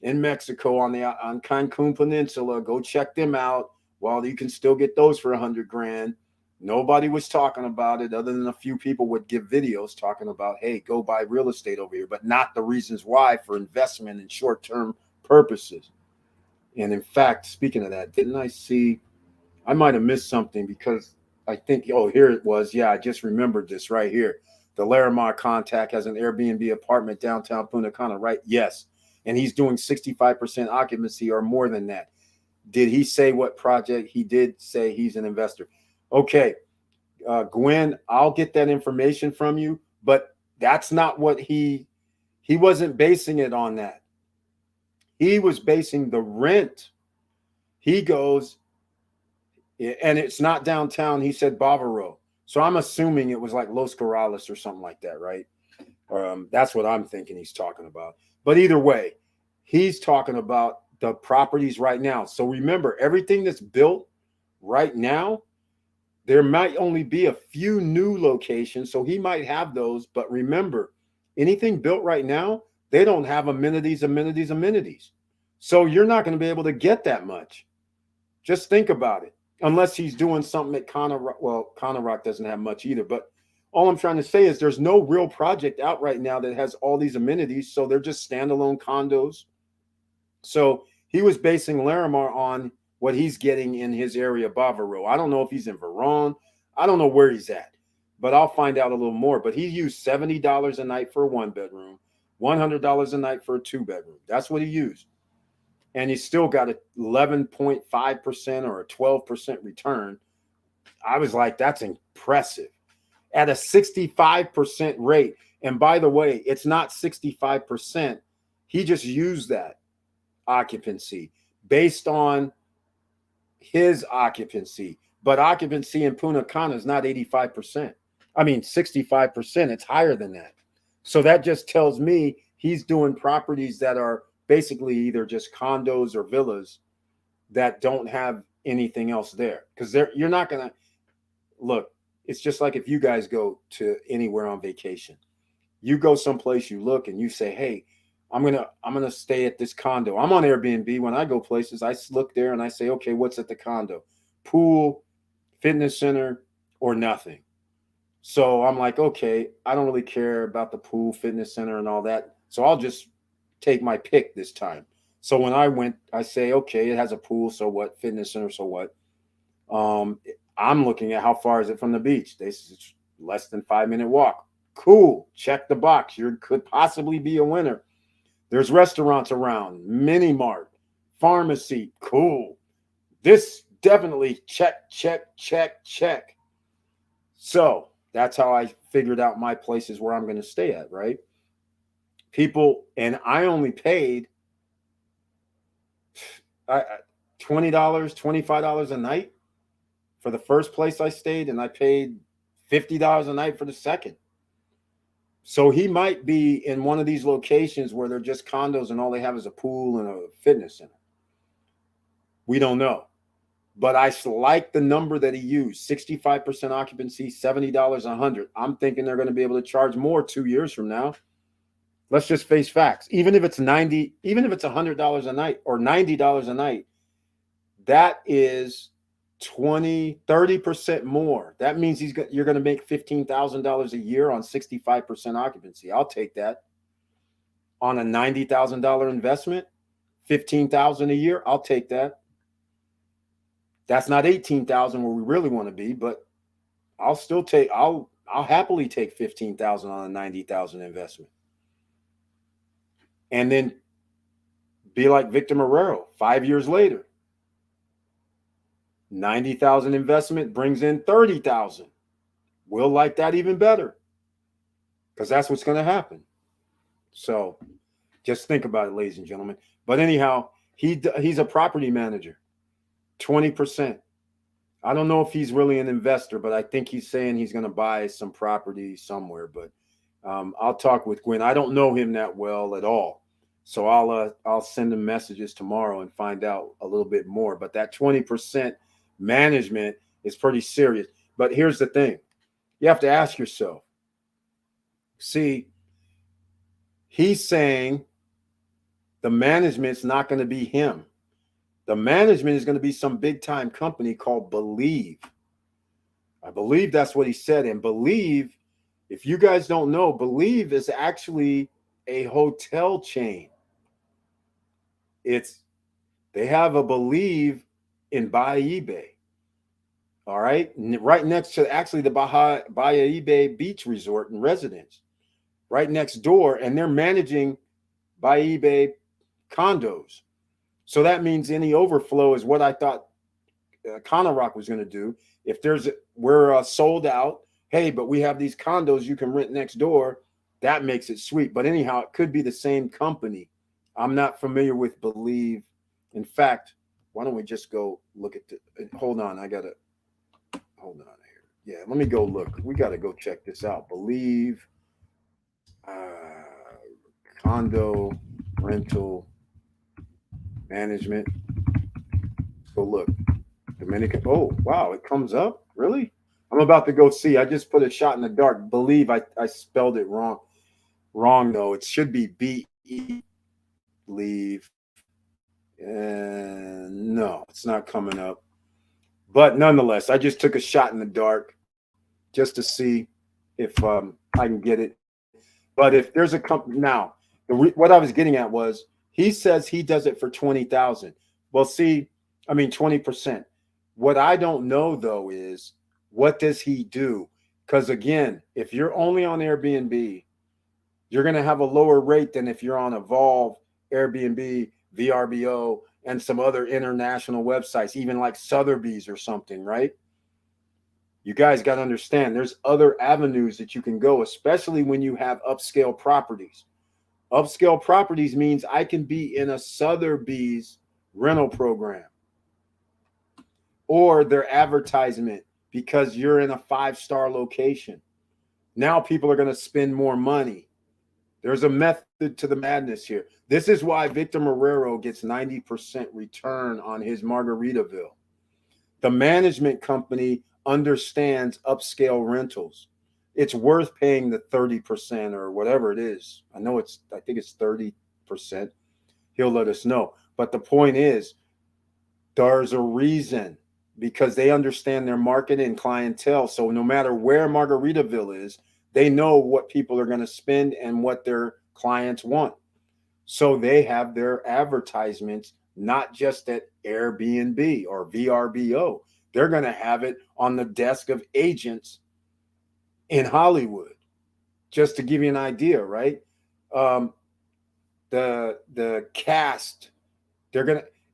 in Mexico on Cancun Peninsula. Go check them out. Well, you can still get those for $100,000. Nobody was talking about it other than a few people would give videos talking about, hey, go buy real estate over here, but not the reasons why for investment and short-term purposes. And in fact, speaking of that, didn't I see, I might have missed something because I think, oh, here it was. Yeah, I just remembered this right here. The Larimar contact has an Airbnb apartment downtown Punta Cana, right? Yes. And he's doing 65% occupancy or more than that. Did he say what project? He did say he's an investor. Okay, Gwen, I'll get that information from you, but that's not what he wasn't basing it on that. He was basing the rent. He goes, and it's not downtown. He said Bavaro. So I'm assuming it was like Los Corrales or something like that, right? That's what I'm thinking he's talking about. But either way, he's talking about the properties right now. So remember, everything that's built right now, there might only be a few new locations. So he might have those. But remember, anything built right now, they don't have amenities. So you're not going to be able to get that much. Just think about it. Unless he's doing something at Cana Rock. Well, Cana Rock doesn't have much either. But all I'm trying to say is there's no real project out right now that has all these amenities. So they're just standalone condos. So he was basing Larimar on what he's getting in his area, Bavaro. I don't know if he's in Verón. I don't know where he's at, but I'll find out a little more. But he used $70 a night for a 1-bedroom, $100 a night for a 2-bedroom. That's what he used. And he's still got a 11.5% or a 12% return. I was like, that's impressive. At a 65% rate. And by the way, it's not 65%. He just used that occupancy based on his occupancy. But occupancy in Punta Cana is not 85%. I mean, 65%. It's higher than that. So that just tells me he's doing properties that are basically either just condos or villas that don't have anything else there. Because you're not going to look. It's just like if you guys go to anywhere on vacation, you go someplace, you look and you say, hey, I'm gonna stay at this condo. I'm on Airbnb. When I go places, I look there and I say, okay, what's at the condo? Pool, fitness center, or nothing. So I'm like, okay, I don't really care about the pool, fitness center, and all that. So I'll just take my pick this time. So when I went, I say, okay, it has a pool, so what? Fitness center, so what? I'm looking at how far is it from the beach. It's less than 5-minute walk. Cool. Check the box. You could possibly be a winner. There's restaurants around, mini mart, pharmacy. Cool. This definitely check. So that's how I figured out my places where I'm going to stay at, right? People, and I only paid $20, $25 a night for the first place I stayed, and I paid $50 a night for the second. So he might be in one of these locations where they're just condos and all they have is a pool and a fitness center. We don't know. But I like the number that he used, 65% occupancy, $70 $100. I'm thinking they're going to be able to charge more 2 years from now. Let's just face facts. Even if it's $100 a night or $90 a night, that is 30% more. That means you're going to make $15,000 a year on 65% occupancy. I'll take that. On a $90,000 investment, $15,000 a year, I'll take that. That's not $18,000 where we really want to be, but I'll happily take $15,000 on a $90,000 investment. And then be like Victor Marrero 5 years later. $90,000 investment brings in $30,000. We'll like that even better because that's what's going to happen. So just think about it, ladies and gentlemen. But anyhow, he's a property manager, 20%. I don't know if he's really an investor, but I think he's saying he's going to buy some property somewhere. But I'll talk with Gwen. I don't know him that well at all, so I'll send him messages tomorrow and find out a little bit more. But that 20% management is pretty serious. But here's the thing: you have to ask yourself. See, he's saying the management's not going to be him. The management is going to be some big time company called Believe. I believe that's what he said. And Believe, if you guys don't know, Believe is actually a hotel chain. They have a Believe in Bahia Bay. All right. Right next to actually the Bahia Bay Beach Resort and Residence. Right next door. And they're managing Bahia Bay condos. So that means any overflow is what I thought Rock was going to do. If we're sold out, hey, but we have these condos you can rent next door, that makes it sweet. But anyhow, it could be the same company. I'm not familiar with Believe. In fact, why don't we just go look at hold on, hold on here. Yeah, let me go look. We got to go check this out. Believe condo rental management. Go look. Dominican. Oh, wow. It comes up. Really? I'm about to go see. I just put a shot in the dark. Believe I spelled it wrong. Wrong, though. It should be B-E. Believe. No, it's not coming up. But nonetheless, I just took a shot in the dark just to see if I can get it. But if there's a company now, what I was getting at was he says he does it for 20,000. Well, see, I mean 20%. What I don't know though is what does he do? Because again, if you're only on Airbnb, you're going to have a lower rate than if you're on Evolve, Airbnb, VRBO, and some other international websites, even like Sotheby's or something, right? You guys got to understand there's other avenues that you can go, especially when you have upscale properties. Upscale properties means I can be in a Sotheby's rental program or their advertisement because you're in a 5-star location. Now people are going to spend more money. There's a method to the madness here. This is why Victor Marrero gets 90% return on his Margaritaville. The management company understands upscale rentals. It's worth paying the 30% or whatever it is. I think it's 30%. He'll let us know. But the point is, there's a reason because they understand their market and clientele. So no matter where Margaritaville is, they know what people are going to spend and what their clients want. So they have their advertisements, not just at Airbnb or VRBO. They're going to have it on the desk of agents in Hollywood, just to give you an idea, right? The cast,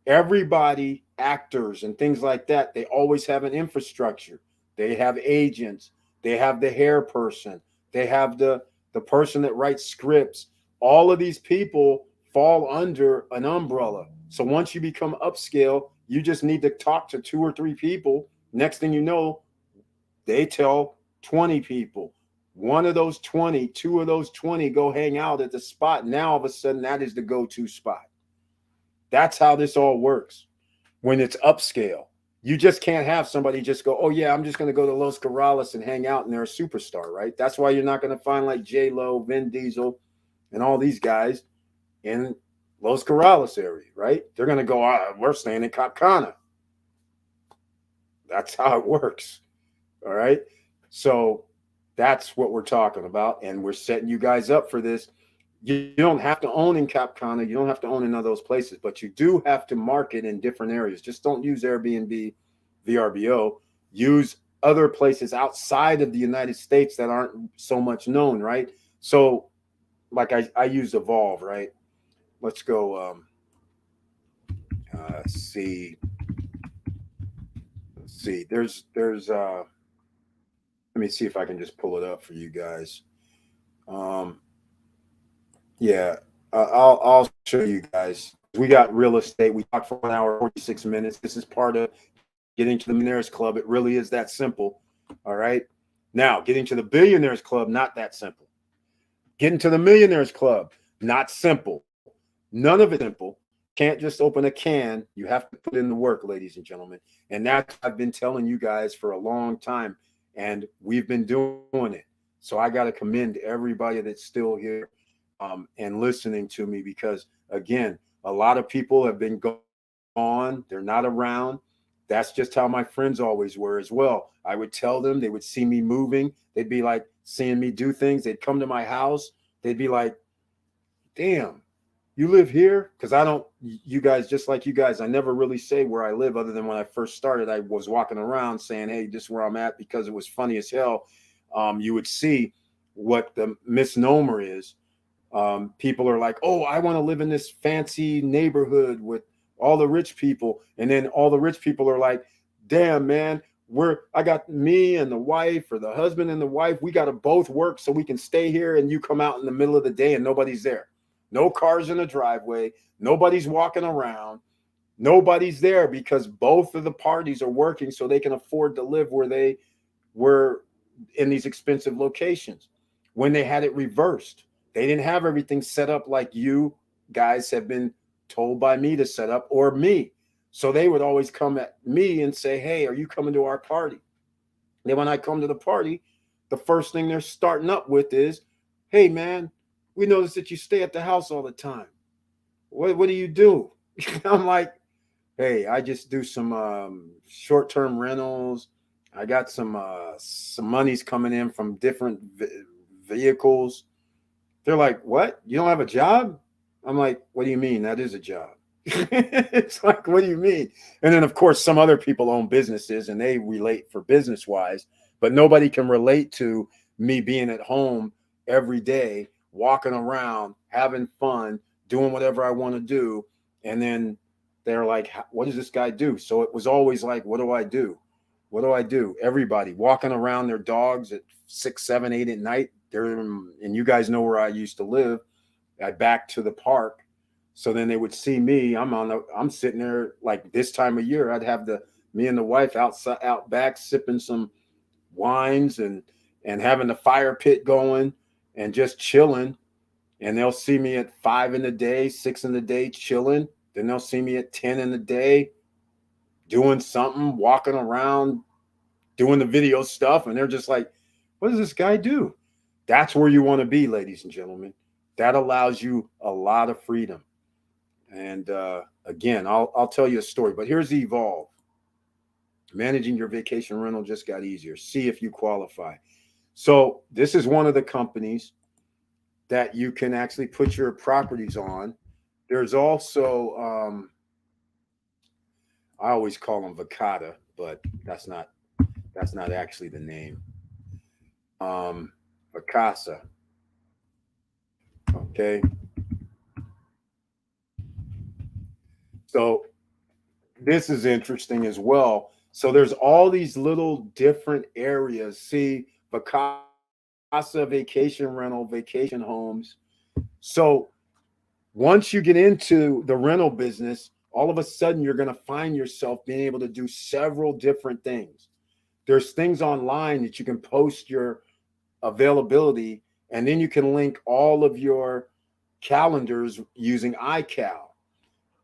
everybody, actors and things like that, they always have an infrastructure. They have agents, they have the hair person, they have the person that writes scripts. All of these people fall under an umbrella. So once you become upscale, you just need to talk to 2 or 3 people. Next thing you know, they tell 20 people. One of those 20, 2 of those 20 go hang out at the spot. Now all of a sudden that is the go-to spot. That's how this all works when it's upscale. You just can't have somebody just go, oh yeah, I'm just going to go to Los Corrales and hang out and they're a superstar, right? That's why you're not going to find like J-Lo, Vin Diesel, and all these guys in Los Corrales area, right? They're going to go, we're staying in Cap Cana. That's how it works. All right. So that's what we're talking about. And we're setting you guys up for this. You don't have to own in Cap Cana. You don't have to own in those places, but you do have to market in different areas. Just don't use Airbnb, VRBO. Use other places outside of the United States that aren't so much known, right? So like I use Evolve, right? Let's go see. Let's see. There's let me see if I can just pull it up for you guys. Yeah, I'll show you guys. We got real estate. We talked for 1 hour 46 minutes. This is part of Getting to the Millionaires Club, it really is that simple. All right. Now, getting to the Billionaires Club, not that simple. Getting to the Millionaires Club, not simple. None of it simple. Can't just open a can. You have to put in the work, ladies and gentlemen. And that's I've been telling you guys for a long time. And we've been doing it. So I got to commend everybody that's still here and listening to me, because, again, a lot of people have been gone. They're not around. That's just how my friends always were as well. I would tell them, they would see me moving. They'd be like seeing me do things. They'd come to my house. They'd be like, damn, you live here? Because I don't, you guys, just like you guys, I never really say where I live, other than when I first started, I was walking around saying, hey, this is where I'm at, because it was funny as hell. You would see what the misnomer is. People are like, oh, I want to live in this fancy neighborhood with all the rich people. And then all the rich people are like, damn, man, I got me and the wife, or the husband and the wife, we got to both work so we can stay here. And you come out in the middle of the day and nobody's there. No cars in the driveway. Nobody's walking around. Nobody's there, because both of the parties are working so they can afford to live where they were in these expensive locations. When they had it reversed, they didn't have everything set up like you guys have been told by me to set up, or me. So they would always come at me and say, hey, are you coming to our party? Then when I come to the party, the first thing they're starting up with is, hey, man, we noticed that you stay at the house all the time. What do you do? I'm like, hey, I just do some short-term rentals. I got some monies coming in from different vehicles. They're like, what? You don't have a job? I'm like, what do you mean? That is a job. It's like, what do you mean? And then, of course, some other people own businesses and they relate for business wise, but nobody can relate to me being at home every day, walking around, having fun, doing whatever I want to do. And then they're like, what does this guy do? So it was always like, what do I do? What do I do? Everybody walking around their dogs at 6, 7, 8 at night. And you guys know where I used to live. I back to the park. So then they would see me. I'm sitting there like this time of year. I'd have me and the wife outside, out back, sipping some wines and having the fire pit going and just chilling. And they'll see me at 5 in the day, 6 in the day, chilling. Then they'll see me at 10 in the day, doing something, walking around, doing the video stuff. And they're just like, what does this guy do? That's where you want to be, ladies and gentlemen. That allows you a lot of freedom. And again, I'll tell you a story, but here's Evolve. Managing your vacation rental just got easier. See if you qualify. So this is one of the companies that you can actually put your properties on. There's also, I always call them Vacata, but that's not actually the name. Vacasa. Okay. So this is interesting as well. So there's all these little different areas. See, Vacasa vacation rental, vacation homes. So once you get into the rental business, all of a sudden you're going to find yourself being able to do several different things. There's things online that you can post your availability, and then you can link all of your calendars using iCal.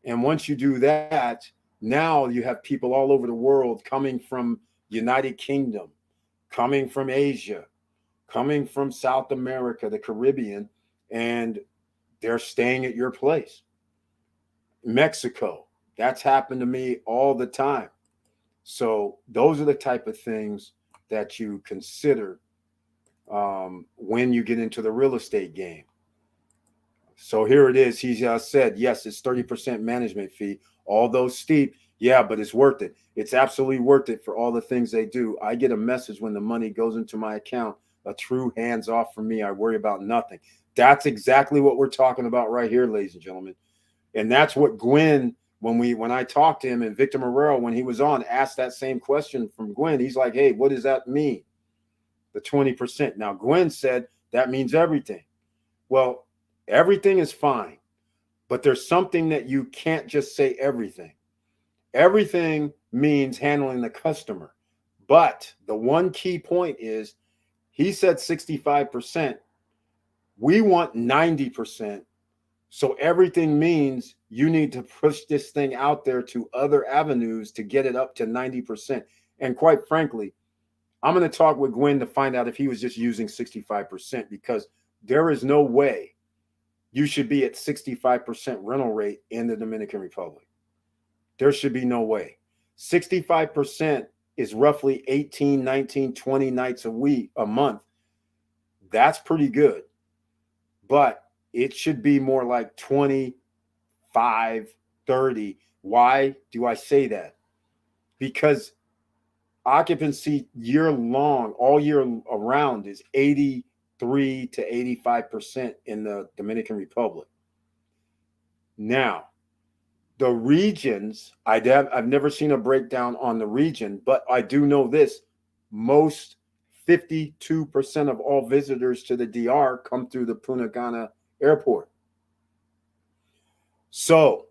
And once you do that, now you have people all over the world coming from United Kingdom, coming from Asia, coming from South America, the Caribbean, and they're staying at your place. Mexico, that's happened to me all the time. So those are the type of things that you consider when you get into the real estate game. So here it is. He said, yes, it's 30% management fee, although steep. Yeah, but it's worth it. It's absolutely worth it for all the things they do. I get a message when the money goes into my account, a true hands off from me. I worry about nothing. That's exactly what we're talking about right here, ladies and gentlemen. And that's what Gwen, when I talked to him, and Victor Morero, when he was on, asked that same question from Gwen. He's like, hey, what does that mean? The 20%. Now, Gwen said that means everything. Well, everything is fine, but there's something that you can't just say everything. Everything means handling the customer. But the one key point is he said 65%. We want 90%. So everything means you need to push this thing out there to other avenues to get it up to 90%. And quite frankly, I'm going to talk with Gwen to find out if he was just using 65%, because there is no way you should be at 65% rental rate in the Dominican Republic. There should be no way. 65% is roughly 18, 19, 20 nights a month. That's pretty good. But it should be more like 25, 30. Why do I say that? Because occupancy year long, all year around, is 83 to 85% in the Dominican Republic. Now, the regions, I've never seen a breakdown on the region, but I do know this. Most 52% of all visitors to the DR come through the Punta Cana airport. So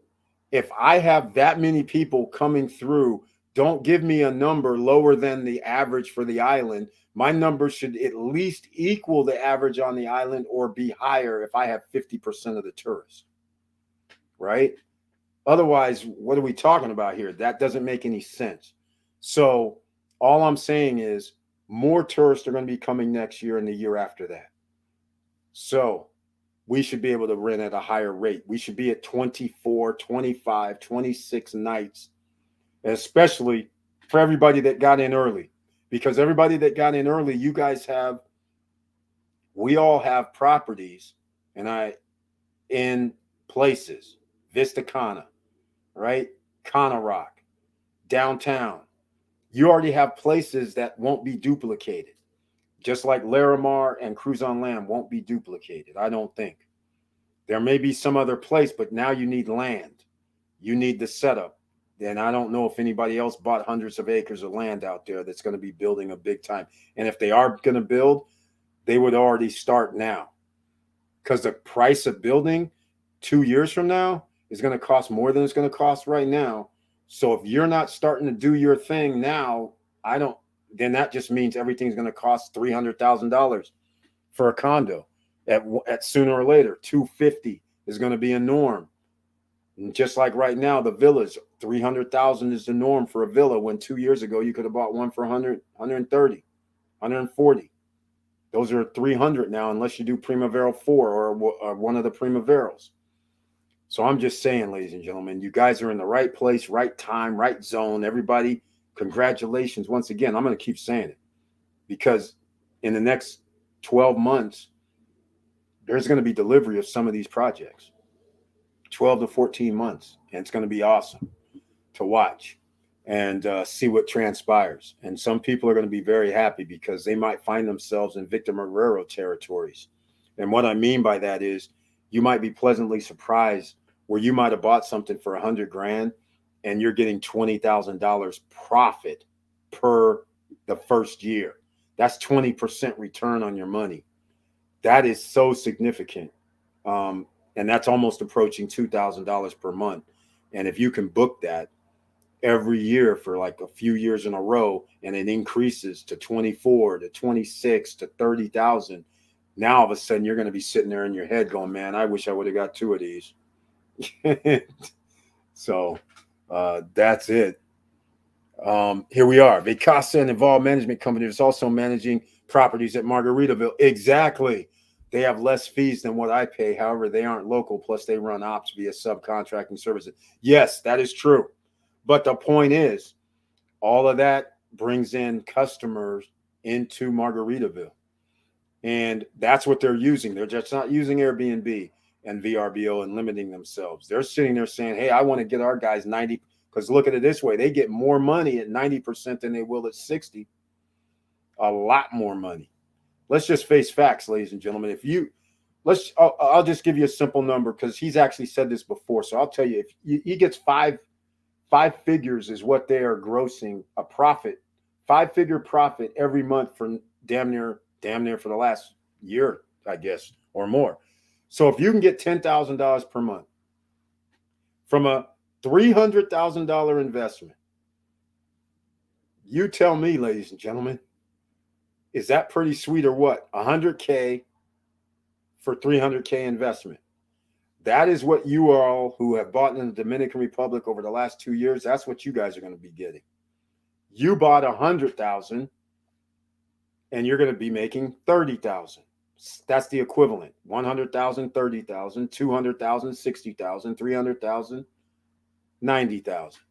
if I have that many people coming through, don't give me a number lower than the average for the island. My number should at least equal the average on the island or be higher if I have 50% of the tourists, right? Otherwise, what are we talking about here? That doesn't make any sense. So all I'm saying is more tourists are going to be coming next year and the year after that. So we should be able to rent at a higher rate. We should be at 24, 25, 26 nights, especially for everybody that got in early. Because everybody that got in early, you guys have, we all have properties in places, Vista Cana, right? Cana Rock, downtown. You already have places that won't be duplicated. Just like Larimar and Cruise on Land won't be duplicated, I don't think. There may be some other place, but now you need land. You need the setup. Then I don't know if anybody else bought hundreds of acres of land out there that's going to be building a big time. And if they are going to build, they would already start now. Because the price of building 2 years from now is going to cost more than it's going to cost right now. So if you're not starting to do your thing now, then that just means everything's going to cost $300,000 for a condo. At sooner or later, $250 is going to be a norm. And just like right now, the villas, $300,000 is the norm for a villa, when 2 years ago you could have bought one for 100, 130, 140. Those are 300 now, unless you do Primavera 4 or one of the Primaveras. So I'm just saying, ladies and gentlemen, you guys are in the right place, right time, right zone. Everybody, congratulations once again. I'm going to keep saying it, because in the next 12 months, there's going to be delivery of some of these projects. 12 to 14 months. And it's going to be awesome to watch and see what transpires. And some people are going to be very happy because they might find themselves in Victor Marrero territories. And what I mean by that is you might be pleasantly surprised where you might have bought something for $100,000 and you're getting $20,000 profit per the first year. That's 20% return on your money. That is so significant. And that's almost approaching $2,000 per month. And if you can book that every year for like a few years in a row, and it increases to 24 to 26 to 30,000, now all of a sudden you're going to be sitting there in your head going, man, I wish I would have got 2 of these. So that's it. Here we are. Vacasa, an involved management company, is also managing properties at Margaritaville. Exactly. They have less fees than what I pay. However, they aren't local. Plus, they run ops via subcontracting services. Yes, that is true. But the point is, all of that brings in customers into Margaritaville. And that's what they're using. They're just not using Airbnb and VRBO and limiting themselves. They're sitting there saying, hey, I want to get our guys 90, because look at it this way. They get more money at 90% than they will at 60. A lot more money. Let's just face facts, ladies and gentlemen. I'll just give you a simple number, because he's actually said this before. So I'll tell you, if he gets five figures is what they are grossing, a profit, 5-figure profit every month for damn near for the last year, I guess, or more. So if you can get $10,000 per month from a $300,000 investment, You tell me, ladies and gentlemen, is that pretty sweet or what? 100K for 300K investment. That is what you all who have bought in the Dominican Republic over the last 2 years, that's what you guys are going to be getting. You bought 100,000 and you're going to be making 30,000. That's the equivalent. 100,000, 30,000, 200,000, 60,000, 300,000, 90,000.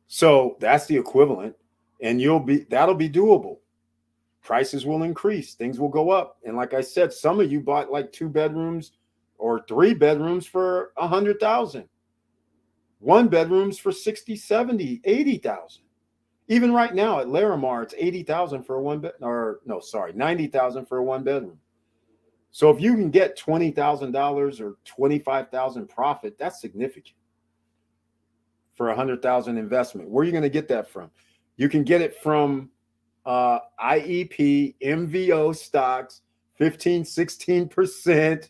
So that's the equivalent, and that'll be doable. Prices will increase, things will go up. And like I said, some of you bought like 2 bedrooms or 3 bedrooms for 100,000. 1 bedrooms for 60, 70, 80,000. Even right now at Larimar, it's 80,000 for a 1 bed, or no, sorry, 90,000 for a 1 bedroom. So if you can get $20,000 or 25,000 profit, that's significant for 100,000 investment. Where are you going to get that from? You can get it from IEP, MVO stocks, 15, 16%.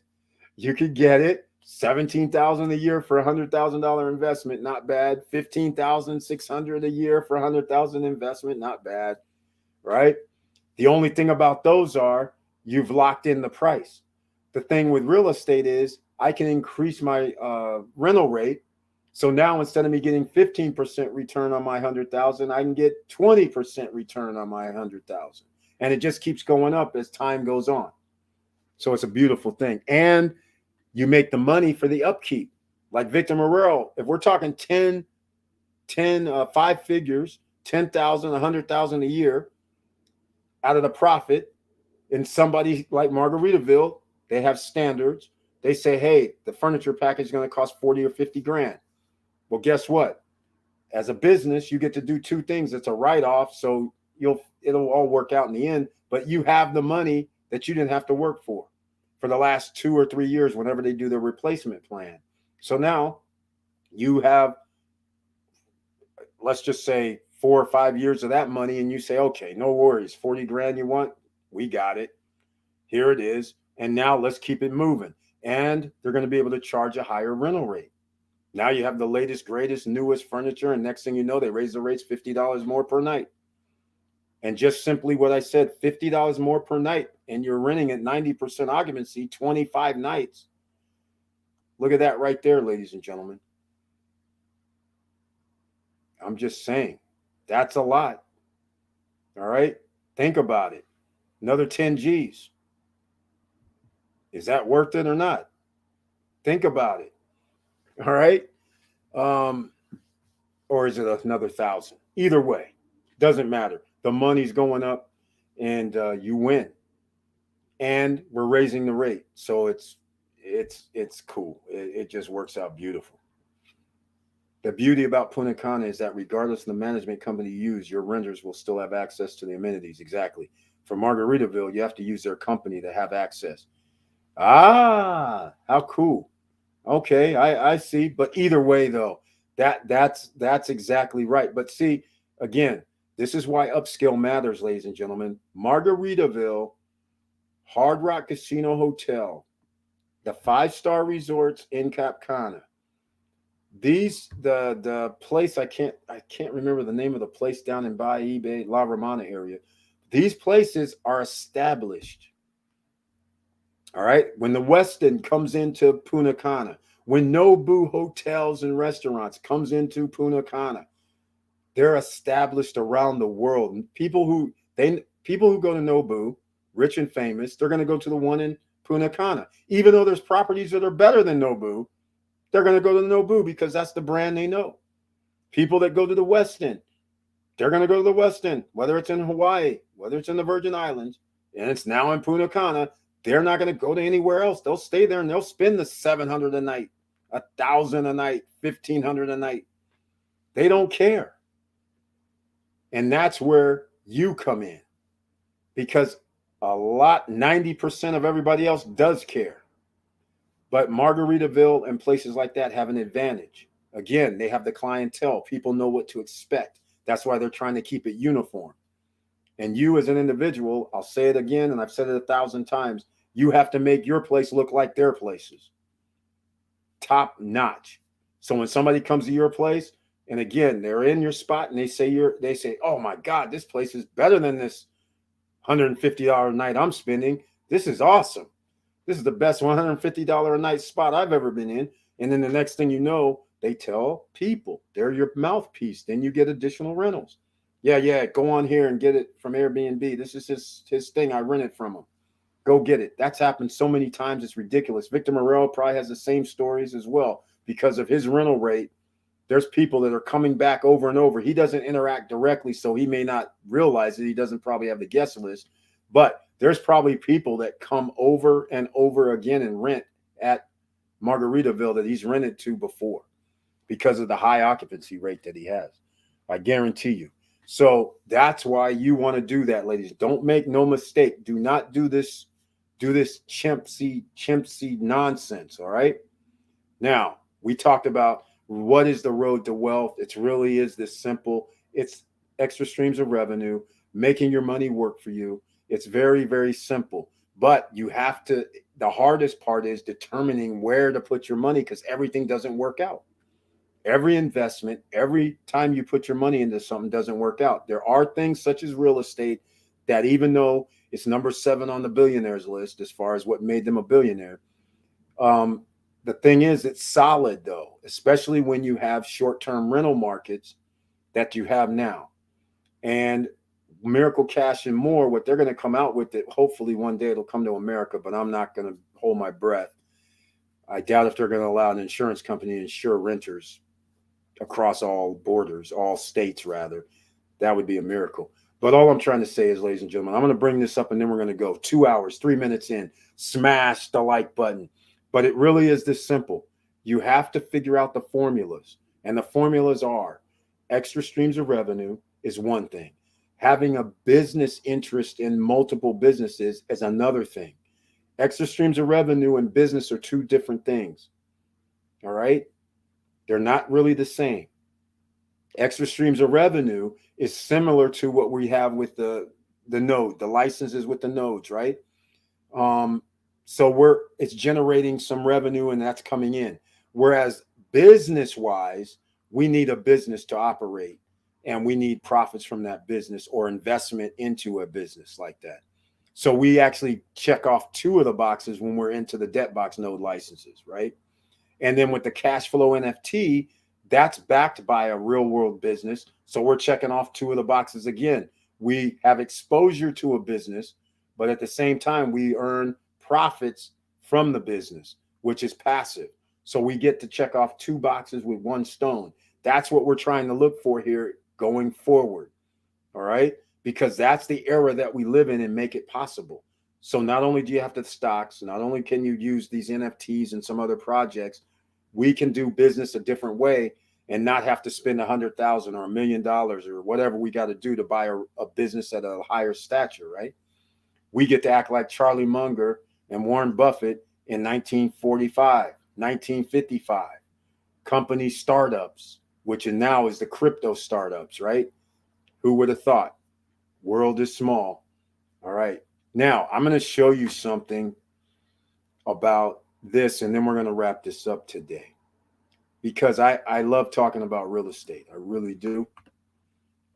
You could get it. 17,000 a year for $100,000 investment, not bad. 15,600 a year for 100,000 investment, not bad, right? The only thing about those are you've locked in the price. The thing with real estate is I can increase my rental rate. So now instead of me getting 15% return on my 100,000, I can get 20% return on my 100,000, and it just keeps going up as time goes on. So it's a beautiful thing, and you make the money for the upkeep. Like Victor Marrero, if we're talking 5 figures, 10,000, 100,000 a year out of the profit, and somebody like Margaritaville, they have standards. They say, hey, the furniture package is going to cost 40 or 50 grand. Well, guess what? As a business, you get to do 2 things. It's a write-off, so it'll all work out in the end, but you have the money that you didn't have to work for the last 2 or 3 years whenever they do their replacement plan. So now you have, let's just say 4 or 5 years of that money, and you say, okay, no worries, 40 grand you want? We got it. Here it is. And now let's keep it moving. And they're going to be able to charge a higher rental rate. Now you have the latest, greatest, newest furniture, and next thing you know, they raise the rates $50 more per night. And just simply what I said, $50 more per night, and you're renting at 90% occupancy, 25 nights. Look at that right there, ladies and gentlemen. I'm just saying, that's a lot. All right? Think about it. Another 10 G's. Is that worth it or not? Think about it. All right? Or is it another 1,000? Either way, doesn't matter. The money's going up, and you win. And we're raising the rate, so it's cool. It just works out beautiful. The beauty about Punta Cana is that regardless of the management company you use, your renters will still have access to the amenities. Exactly. For Margaritaville, you have to use their company to have access. Ah, how cool. Okay, I see. But either way, though, that's exactly right. But see, again, this is why upscale matters, ladies and gentlemen. Margaritaville, Hard Rock Casino Hotel, the 5-star resorts in Cap Cana. The place, I can't remember the name of the place down in Bahia Bay, La Romana area. These places are established. All right. When the Westin comes into Punta Cana, when Nobu Hotels and Restaurants comes into Punta Cana, they're established around the world. And people who go to Nobu, rich and famous, they're going to go to the one in Punta Cana. Even though there's properties that are better than Nobu, they're going to go to the Nobu because that's the brand they know. People that go to the Westin, they're going to go to the Westin, whether it's in Hawaii, whether it's in the Virgin Islands, and it's now in Punta Cana. They're not going to go to anywhere else. They'll stay there and they'll spend the $700 a night, $1,000 a night, $1,500 a night. They don't care. And that's where you come in, because 90% of everybody else does care. But Margaritaville and places like that have an advantage. Again, they have the clientele. People know what to expect. That's why they're trying to keep it uniform. And you as an individual, I'll say it again, and I've said it 1,000 times, you have to make your place look like their places. Top notch. So when somebody comes to your place And again, they're in your spot and they say, oh my God, this place is better than this $150 a night I'm spending. This is awesome. This is the best $150 a night spot I've ever been in. And then the next thing you know, they tell people they're your mouthpiece. Then you get additional rentals. Yeah, go on here and get it from Airbnb. This is his thing. I rented from him. Go get it. That's happened so many times. It's ridiculous. Victor Morrell probably has the same stories as well because of his rental rate. There's people that are coming back over and over. He doesn't interact directly, so he may not realize it. He doesn't probably have the guest list, but there's probably people that come over and over again and rent at Margaritaville that he's rented to before because of the high occupancy rate that he has. I guarantee you. So that's why you want to do that, ladies. Don't make no mistake. Do not do this chimpsy nonsense. All right. Now, we talked about what is the road to wealth. It really is this simple. It's extra streams of revenue, making your money work for you. It's very, very simple. But you have to, the hardest part is determining where to put your money because everything doesn't work out. Every investment, every time you put your money into something doesn't work out. There are things such as real estate that even though it's number 7 on the billionaires list as far as what made them a billionaire, the thing is it's solid though, especially when you have short-term rental markets that you have now. And Miracle Cash and more, what they're going to come out with it, hopefully one day it'll come to America, but I'm not going to hold my breath. I doubt if they're going to allow an insurance company to insure renters across all borders, all states rather. That would be a miracle. But all I'm trying to say is, ladies and gentlemen, I'm going to bring this up and then we're going to go 2 hours, 3 minutes in, smash the like button. But it really is this simple. You have to figure out the formulas. And the formulas are extra streams of revenue is one thing. Having a business interest in multiple businesses is another thing. Extra streams of revenue and business are 2 different things. All right? They're not really the same. Extra streams of revenue is similar to what we have with the node, the licenses with the nodes, right? So it's generating some revenue and that's coming in. Whereas business-wise, we need a business to operate and we need profits from that business or investment into a business like that. So we actually check off 2 of the boxes when we're into the DebtBox node licenses, right? And then with the cash flow NFT, that's backed by a real world business. So we're checking off 2 of the boxes again. We have exposure to a business, but at the same time, we earn profits from the business, which is passive. So we get to check off 2 boxes with 1 stone. That's what we're trying to look for here going forward. All right. Because that's the era that we live in and make it possible. So not only do you have the stocks, not only can you use these NFTs and some other projects, we can do business a different way and not have to spend $100,000 or $1 million or whatever we got to do to buy a business at a higher stature, right? We get to act like Charlie Munger and Warren Buffett in 1945, 1955. Company startups, which now is the crypto startups, right? Who would have thought? World is small. All right. Now, I'm going to show you something about this, and then we're going to wrap this up today. Because I love talking about real estate. I really do.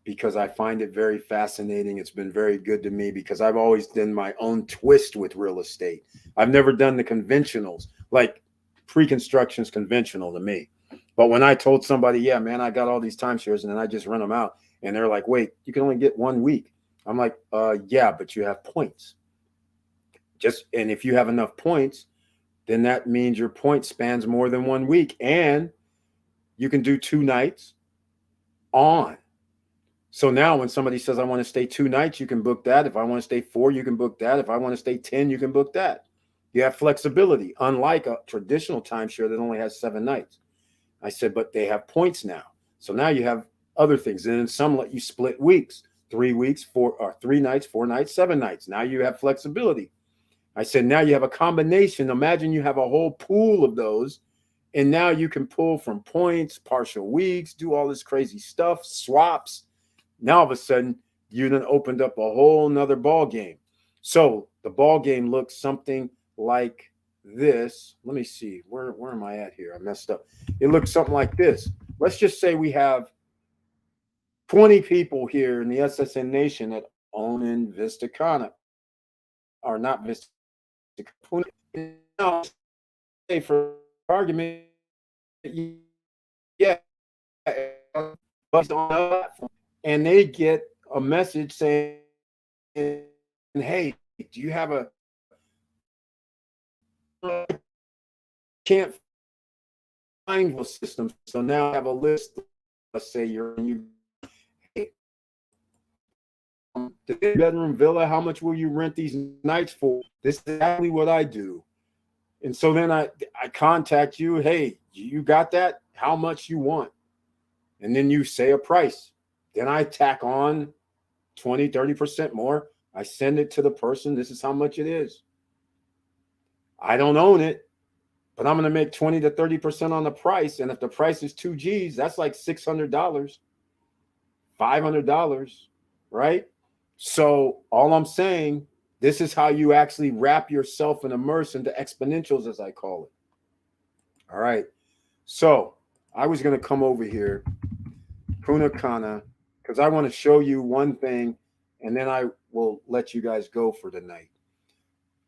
Because I find it very fascinating. It's been very good to me because I've always done my own twist with real estate. I've never done the conventionals. Like pre-construction's conventional to me. But when I told somebody, yeah, man, I got all these timeshares and then I just rent them out. And they're like, wait, you can only get 1 week. I'm like, yeah, but you have points. And if you have enough points, then that means your point spans more than 1 week. And you can do 2 nights on. So now when somebody says, I want to stay 2 nights, you can book that. If I want to stay 4, you can book that. If I want to stay 10, you can book that. You have flexibility, unlike a traditional timeshare that only has 7 nights. I said, but they have points now. So now you have other things. And then some let you split weeks, 3 weeks, 4 or 3 nights, 4 nights, 7 nights. Now you have flexibility. I said, now you have a combination. Imagine you have a whole pool of those. And now you can pull from points, partial weeks, do all this crazy stuff, swaps. Now all of a sudden, you done opened up a whole nother ball game. So the ball game looks something like this. Let me see. Where am I at here? I messed up. It looks something like this. let's just say we have 20 people here in the SSN Nation that own in Vista Kana, or not Vista. Now, say for argument, yeah, and they get a message saying, "Hey, do you have a can't find the system?" So now I have a list. Let's say you the bedroom villa. How much will you rent these nights for? This is exactly what I do. And so then I contact you. Hey, you got that? How much you want? And then you say a price. Then I tack on 20, 30% more. I send it to the person. This is how much it is. I don't own it, but I'm going to make 20 to 30% on the price. And if the price is 2 G's, that's like $600, $500, right? So all I'm saying, this is how you actually wrap yourself and immerse into exponentials, as I call it. All right. So I was going to come over here, Punta Cana, because I want to show you one thing, and then I will let you guys go for the night.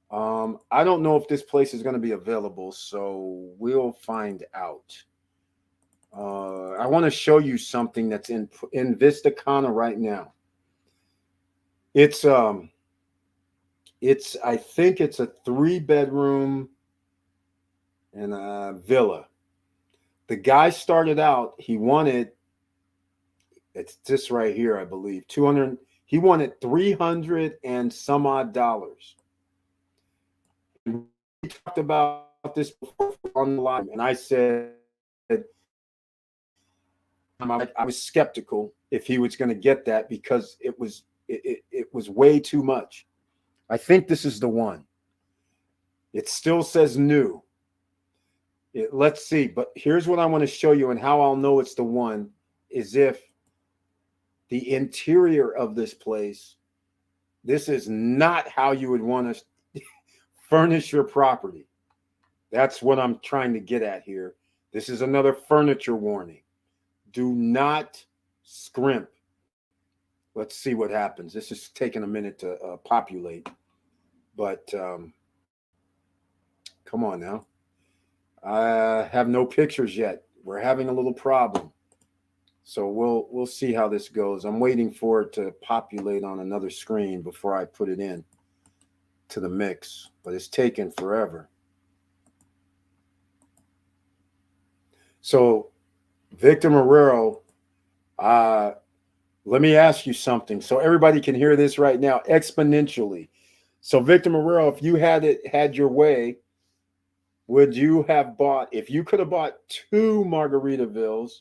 I don't know if this place is going to be available, so we'll find out. I want to show you something that's in Vista Kana right now. It's I think it's a 3-bedroom and a villa. The guy started out, he wanted, it's this right here, I believe, 200. He wanted 300 and some odd dollars. We talked about this before on the line, and I said I was skeptical if he was going to get that because it was way too much. I think this is the one. It still says new. Let's see, but here's what I want to show you, and how I'll know it's the one is if the interior of this place, this is not how you would want to furnish your property. That's what I'm trying to get at here. This is another furniture warning. Do not scrimp. Let's see what happens. This is taking a minute to populate, but come on now. I have no pictures yet. We're having a little problem. So we'll see how this goes. I'm waiting for it to populate on another screen before I put it in to the mix, but it's taking forever. So Victor Marrero, let me ask you something so everybody can hear this right now exponentially. So Victor Marrero, if you had your way, would you have bought, if you could have bought 2 Margaritavilles,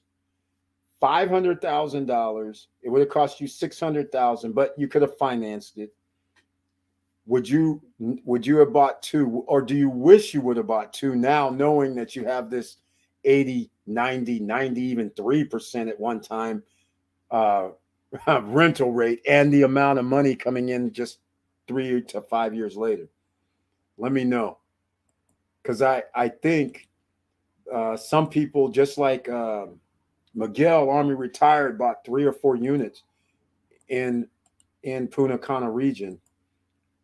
$500,000, it would have cost you $600,000, but you could have financed it. Would you have bought 2, or do you wish you would have bought 2 now, knowing that you have this 80, 90, even 3% at one time rental rate and the amount of money coming in just 3 to 5 years later? Let me know, because I think some people, just like Miguel, Army retired, bought 3 or 4 units in Punta Cana region.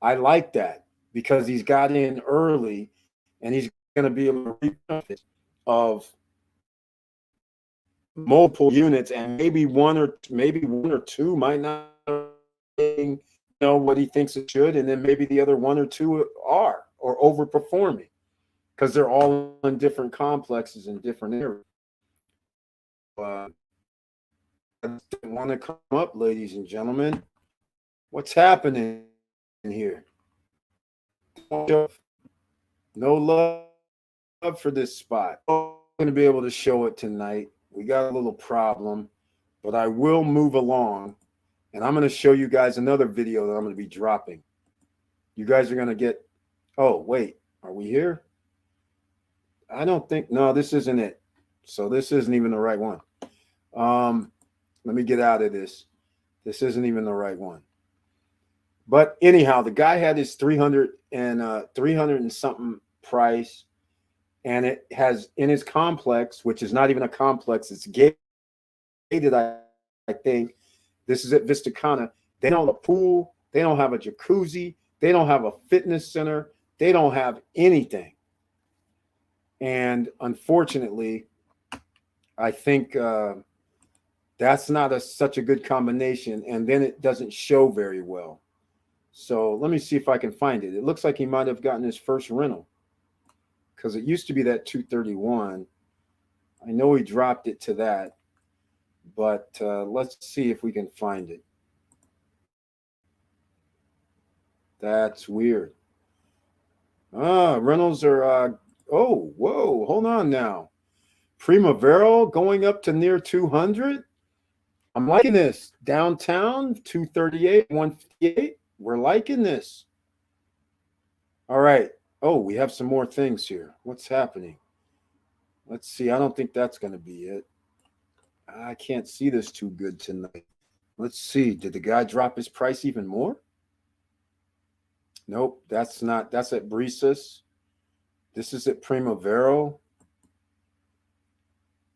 I like that because he's got in early, and he's going to be able to reap benefits of multiple units, and maybe one or two might not know what he thinks it should, and then maybe the other 1 or 2 are or overperforming because they're all in different complexes in different areas. I didn't want to come up, ladies and gentlemen. What's happening in here? No love for this spot. I'm going to be able to show it tonight. We got a little problem, but I will move along, and I'm going to show you guys another video that I'm going to be dropping. You guys are going to get, oh, wait, are we here? I don't think, no, this isn't it. So this isn't even the right one. Let me get out of this. This isn't even the right one. But anyhow, the guy had his 300 and something price, and it has in its complex, which is not even a complex, it's gated, I think. This is at Vistacana. They don't have a pool, they don't have a jacuzzi, they don't have a fitness center, they don't have anything. And unfortunately, I think that's not such a good combination. And then it doesn't show very well. So let me see if I can find it. It looks like he might have gotten his first rental because it used to be that 231. I know he dropped it to that, but let's see if we can find it. That's weird. Rentals are, oh, whoa, hold on now. Primavera going up to near 200. I'm liking this. Downtown, 238, 158. We're liking this. All right. Oh, we have some more things here. What's happening? Let's see. I don't think that's going to be it. I can't see this too good tonight. Let's see. Did the guy drop his price even more? Nope, that's not. That's at Brisas. This is at Primavera.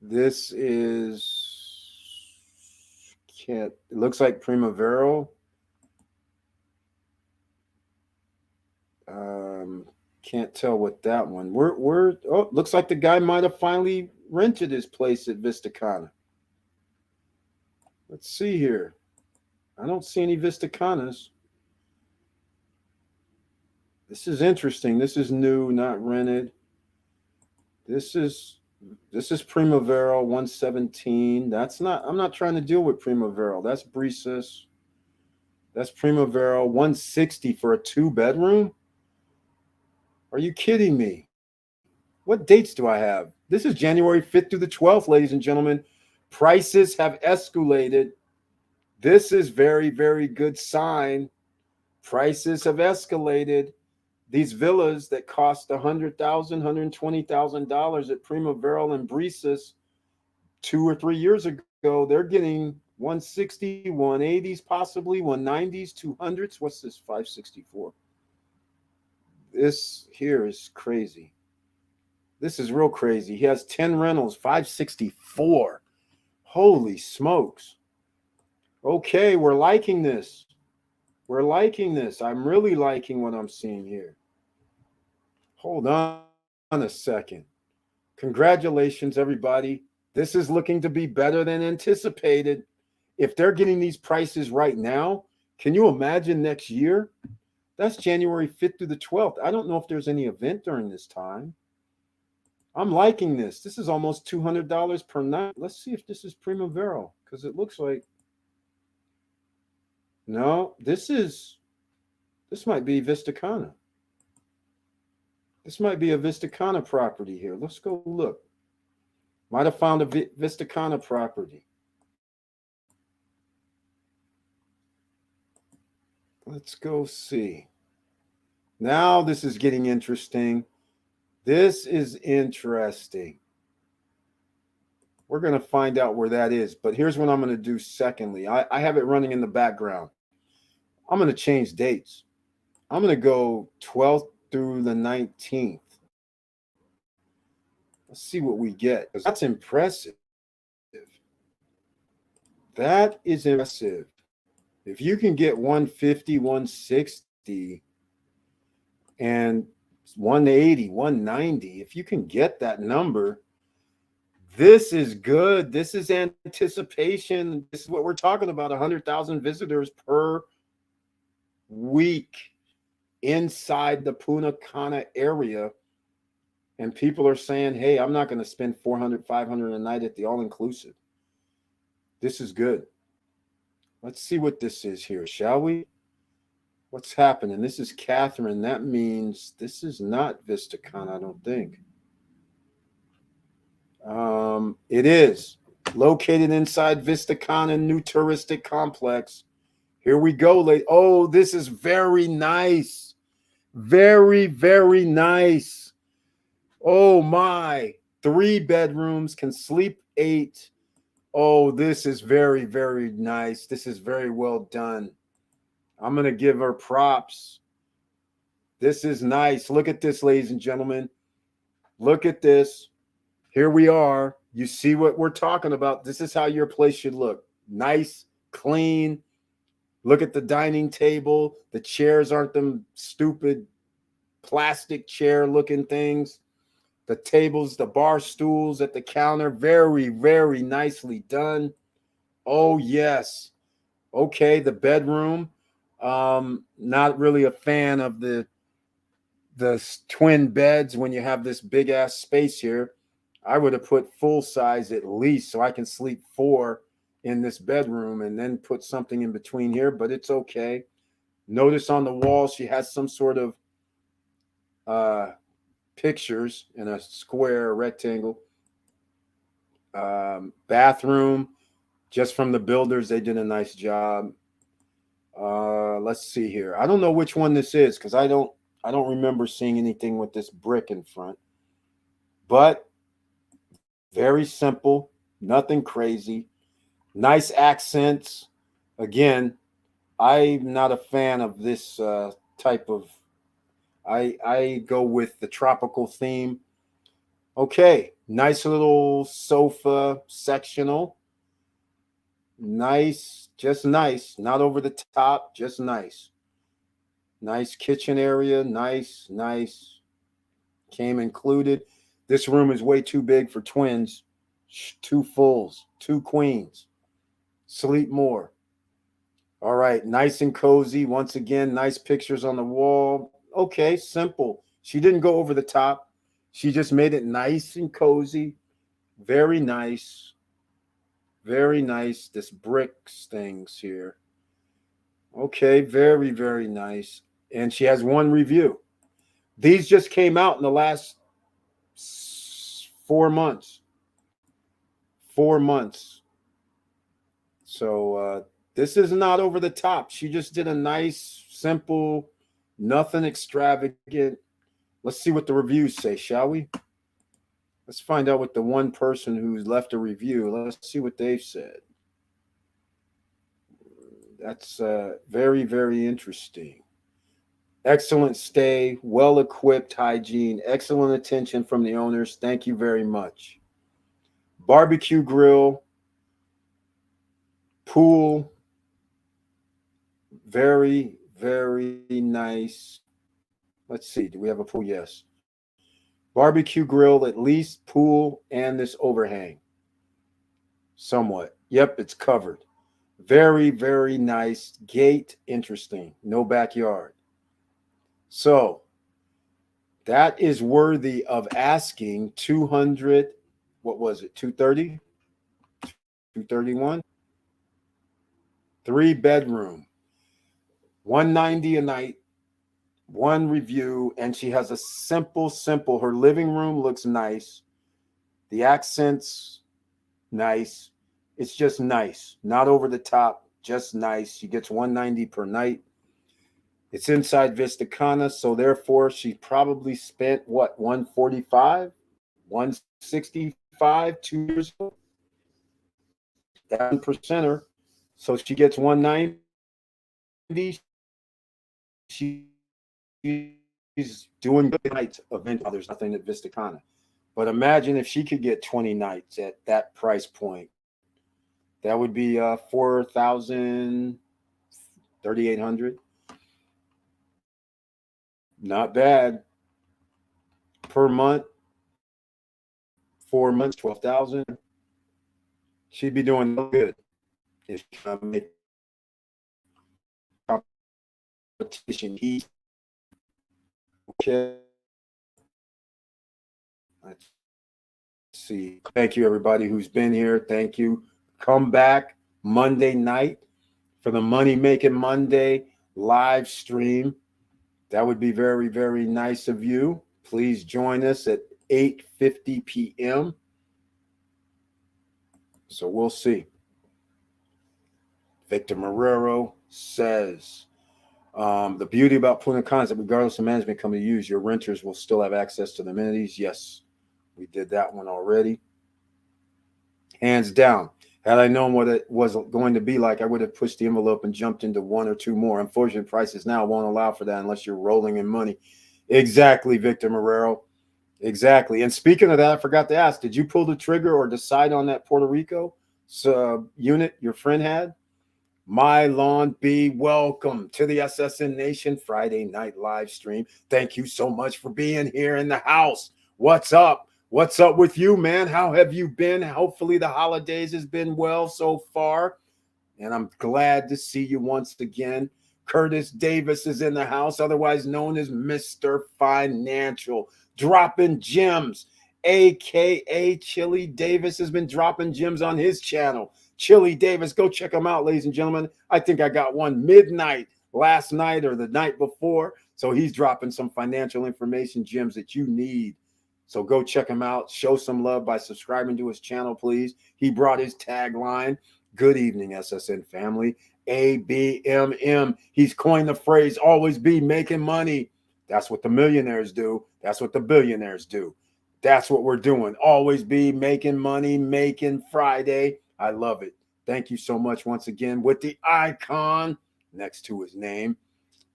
This is can't. It looks like Primavera. Can't tell what that one. We're oh, looks like the guy might have finally rented his place at Vistacana. Let's see here. I don't see any Vistacanas. This is interesting. This is new, not rented. This is Primavera 117. That's not. I'm not trying to deal with Primavera. That's Brisas. That's Primavera 160 for a 2-bedroom. Are you kidding me? What dates do I have? This is January 5th through the 12th, ladies and gentlemen. Prices have escalated. This is very, very good sign. Prices have escalated. These villas that cost $100,000, $120,000 at Primavera and Brisas 2 or 3 years ago, they're getting 160, 180s, possibly 190s, 200s. What's this? 564. This here is crazy. This is real crazy. He has 10 rentals, 564. Holy smokes. Okay, we're liking this. We're liking this. I'm really liking what I'm seeing here. Hold on a second. Congratulations, everybody. This is looking to be better than anticipated. If they're getting these prices right now, can you imagine next year? That's January 5th through the 12th. I don't know if there's any event during this time. I'm liking this. This is almost $200 per night. Let's see if this is Primavera, because it looks like, no, this might be Vistacana. This might be a Vistacana property here. Let's go look. Might have found a Vistacana property. Let's go see. Now this is getting interesting. This is interesting. We're going to find out where that is. But here's what I'm going to do secondly. I have it running in the background. I'm going to change dates. I'm going to go 12th through the 19th. Let's see what we get. That's impressive. That is impressive. If you can get 150, 160, and 180, 190, if you can get that number, this is good. This is anticipation. This is what we're talking about, 100,000 visitors per week inside the Punta Cana area. And people are saying, hey, I'm not going to spend 400, 500 a night at the all-inclusive. This is good. Let's see what this is here, shall we? What's happening? This is Catherine. That means this is not Vistacana, I don't think. It is located inside Vistacana new touristic complex. Here we go, ladies. Oh, this is very nice. Very, very nice. Oh my. 3 bedrooms, can sleep 8. Oh, this is very, very nice. This is very well done. I'm going to give her props. This is nice. Look at this, ladies and gentlemen. Look at this. Here we are. You see what we're talking about. This is how your place should look. Nice, clean. Look at the dining table. The chairs aren't them stupid plastic chair looking things. The tables, the bar stools at the counter, very, very nicely done. Oh, yes. Okay, the bedroom. Not really a fan of the twin beds when you have this big ass space here. I would have put full size at least so I can sleep 4 in this bedroom and then put something in between here, but it's okay. Notice on the wall she has some sort of pictures in a square rectangle. Bathroom, just from the builders, they did a nice job. Let's see here. I don't know which one this is because I don't remember seeing anything with this brick in front. But very simple, nothing crazy. Nice accents. Again, I'm not a fan of this type of. I go with the tropical theme. Okay, nice little sofa sectional. Nice, just nice. Not over the top, just nice. Nice kitchen area. Nice, nice. Came included. This room is way too big for twins. 2 fulls, 2 queens. Sleep more. All right, nice and cozy. Once again, nice pictures on the wall. Okay, simple. She didn't go over the top. She just made it nice and cozy. Very nice. Very nice. This bricks things here. Okay, very, very nice. And she has 1 review. These just came out in the last 4 months. 4 months. So this is not over the top. She just did a nice, simple, nothing extravagant. Let's see what the reviews say, shall we? Let's find out what the one person who's left a review. Let's see what they've said. That's very, very interesting. Excellent stay, well-equipped hygiene, excellent attention from the owners. Thank you very much. Barbecue grill, pool, very, very nice. Let's see. Do we have a pool? Yes. Barbecue grill, at least, pool, and this overhang. Somewhat. Yep, it's covered. Very, very nice. Gate, interesting. No backyard. So that is worthy of asking 200. What was it? 230? 231? 3 bedroom. 190 a night. 1 review, and she has a simple. Her living room looks nice. The accents, nice. It's just nice. Not over the top, just nice. She gets 190 per night. It's inside Vista Cana, so therefore she probably spent what, 145, 165 2 years ago. That 1%er. So she gets 190. She's doing good nights event. There's nothing at Vista Cana. But imagine if she could get 20 nights at that price point. That would be 4,000, 3,800. Not bad. Per month, 4 months, 12,000. She'd be doing good if she made competition easy. Okay. Let's see. Thank you, everybody who's been here. Thank you. Come back Monday night for the Money Making Monday live stream. That would be very, very nice of you. Please join us at 8:50 p.m. So we'll see. Victor Marrero says, the beauty about Punta Cana is that regardless of management company you use, your renters will still have access to the amenities. Yes, we did that one already. Hands down. Had I known what it was going to be like, I would have pushed the envelope and jumped into 1 or 2 more. Unfortunately, prices now won't allow for that unless you're rolling in money. Exactly, Victor Marrero. Exactly. And speaking of that, I forgot to ask, did you pull the trigger or decide on that Puerto Rico unit your friend had? My Lawn B, welcome to the SSN Nation Friday night live stream. Thank you so much for being here in the house. What's up? What's up with you, man? How have you been? Hopefully the holidays has been well so far. And I'm glad to see you once again. Curtis Davis is in the house, otherwise known as Mr. Financial, dropping gems. AKA Chili Davis has been dropping gems on his channel. Chili Davis, go check him out, ladies and gentlemen. I think I got one midnight last night or the night before. So he's dropping some financial information gems that you need. So go check him out. Show some love by subscribing to his channel, please. He brought his tagline. Good evening, SSN family. ABMM. He's coined the phrase, always be making money. That's what the millionaires do. That's what the billionaires do. That's what we're doing. Always be making money, making Friday. I love it. Thank you so much once again with the icon next to his name.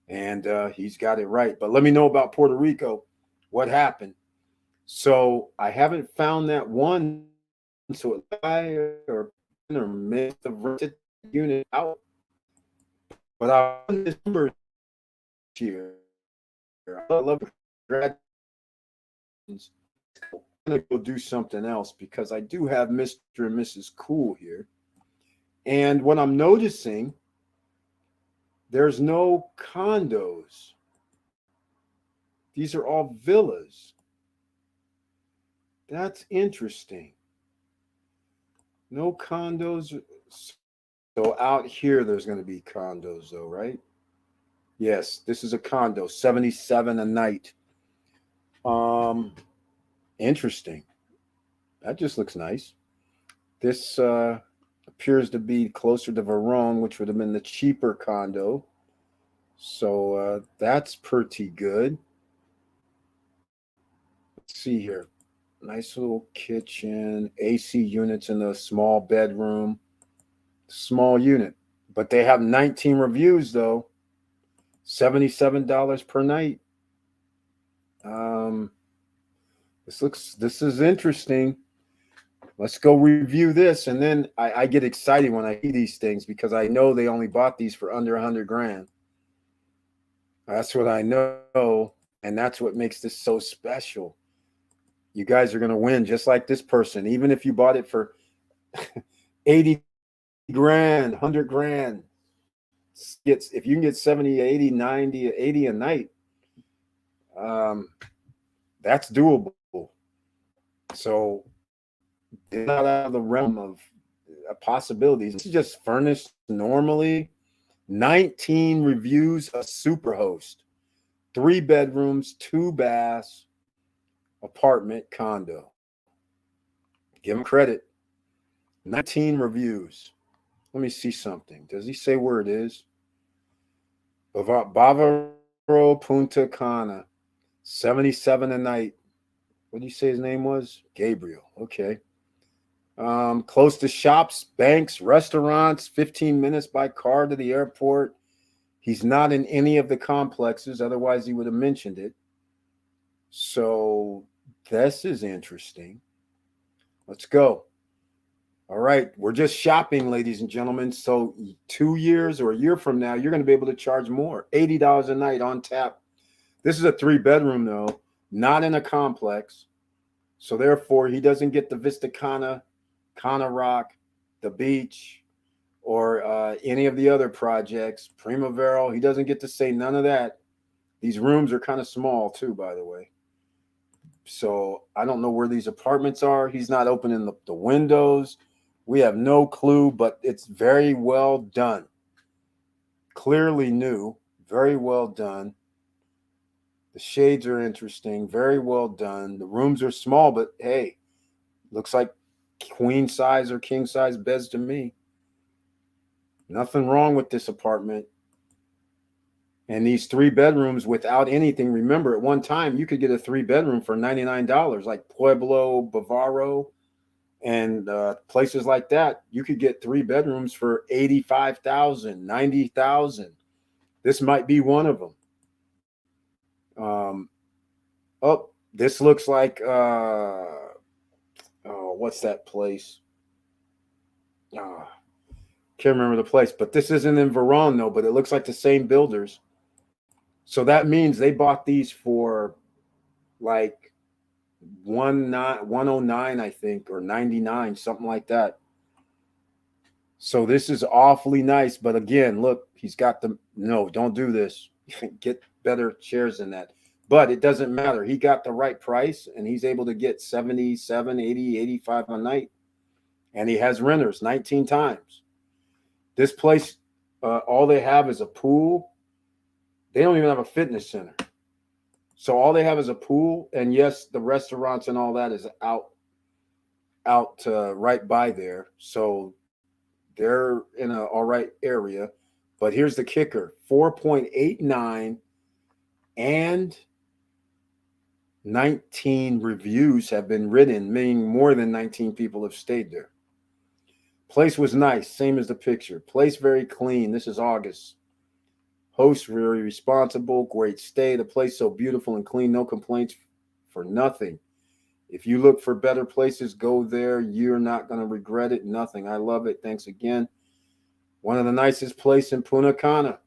And he's got it right. But let me know about Puerto Rico. What happened? So I haven't found that one. So I or missed the rented unit out. But I won this number here. I love graduations. I'm gonna go do something else because I do have Mr. and Mrs. Cool here. And what I'm noticing, there's no condos. These are all villas. That's interesting. No condos. So out here, there's going to be condos, though, right? Yes, this is a condo, 77 a night. Interesting. That just looks nice. This appears to be closer to Verone, which would have been the cheaper condo. So that's pretty good. Let's see here. Nice little kitchen, AC units in the small bedroom. Small unit. But they have 19 reviews, though. $77 per night. This is interesting. Let's go review this. And then I get excited when I see these things because I know they only bought these for under 100 grand. That's what I know. And that's what makes this so special. You guys are going to win just like this person. Even if you bought it for 80 grand, 100 grand, if you can get 70, 80, 90, 80 a night, that's doable. So it's not out of the realm of possibilities. This is just furnished normally. 19 reviews, a Superhost, 3 bedrooms, 2 baths, apartment, condo. Give him credit. 19 reviews. Let me see something. Does he say where it is? Bavaro Punta Cana, 77 a night. What did you say his name was? Gabriel. Okay. Close to shops, banks, restaurants, 15 minutes by car to the airport. He's not in any of the complexes. Otherwise, he would have mentioned it. So this is interesting. Let's go. All right. We're just shopping, ladies and gentlemen. So 2 years or a year from now, you're going to be able to charge more. $80 a night on tap. This is a 3-bedroom, though, not in a complex. So therefore, he doesn't get the Vista Cana, Cana Rock, the beach, or any of the other projects. Primavera, he doesn't get to say none of that. These rooms are kind of small, too, by the way. So I don't know where these apartments are. He's not opening the windows. We have no clue, but it's very well done. Clearly new, very well done. The shades are interesting, very well done. The rooms are small, but hey, looks like queen size or king size beds to me. Nothing wrong with this apartment. And these 3 bedrooms without anything. Remember, at one time, you could get a 3-bedroom for $99, like Pueblo, Bavaro, and places like that. You could get 3 bedrooms for $85,000, $90,000. This might be one of them. This looks like what's that place? Can't remember the place, but this isn't in Verone though, but it looks like the same builders. So that means they bought these for like 109, I think, or 99, something like that. So this is awfully nice. But again, look, he's got the no, don't do this. Get better chairs than that. But it doesn't matter. He got the right price and he's able to get 77, 80, 85 a night. And he has renters 19 times. This place, all they have is a pool. They don't even have a fitness center. So all they have is a pool. And yes, the restaurants and all that is out right by there. So they're in an all right area. But here's the kicker: 4.89 and 19 reviews have been written, meaning more than 19 people have stayed there. Place was nice, same as the picture. Place very clean. This is August. Host very responsible, great stay. The place so beautiful and clean, no complaints for nothing. If you look for better places, go there. You're not going to regret it. Nothing. I love it. Thanks again. One of the nicest places in Punta Cana.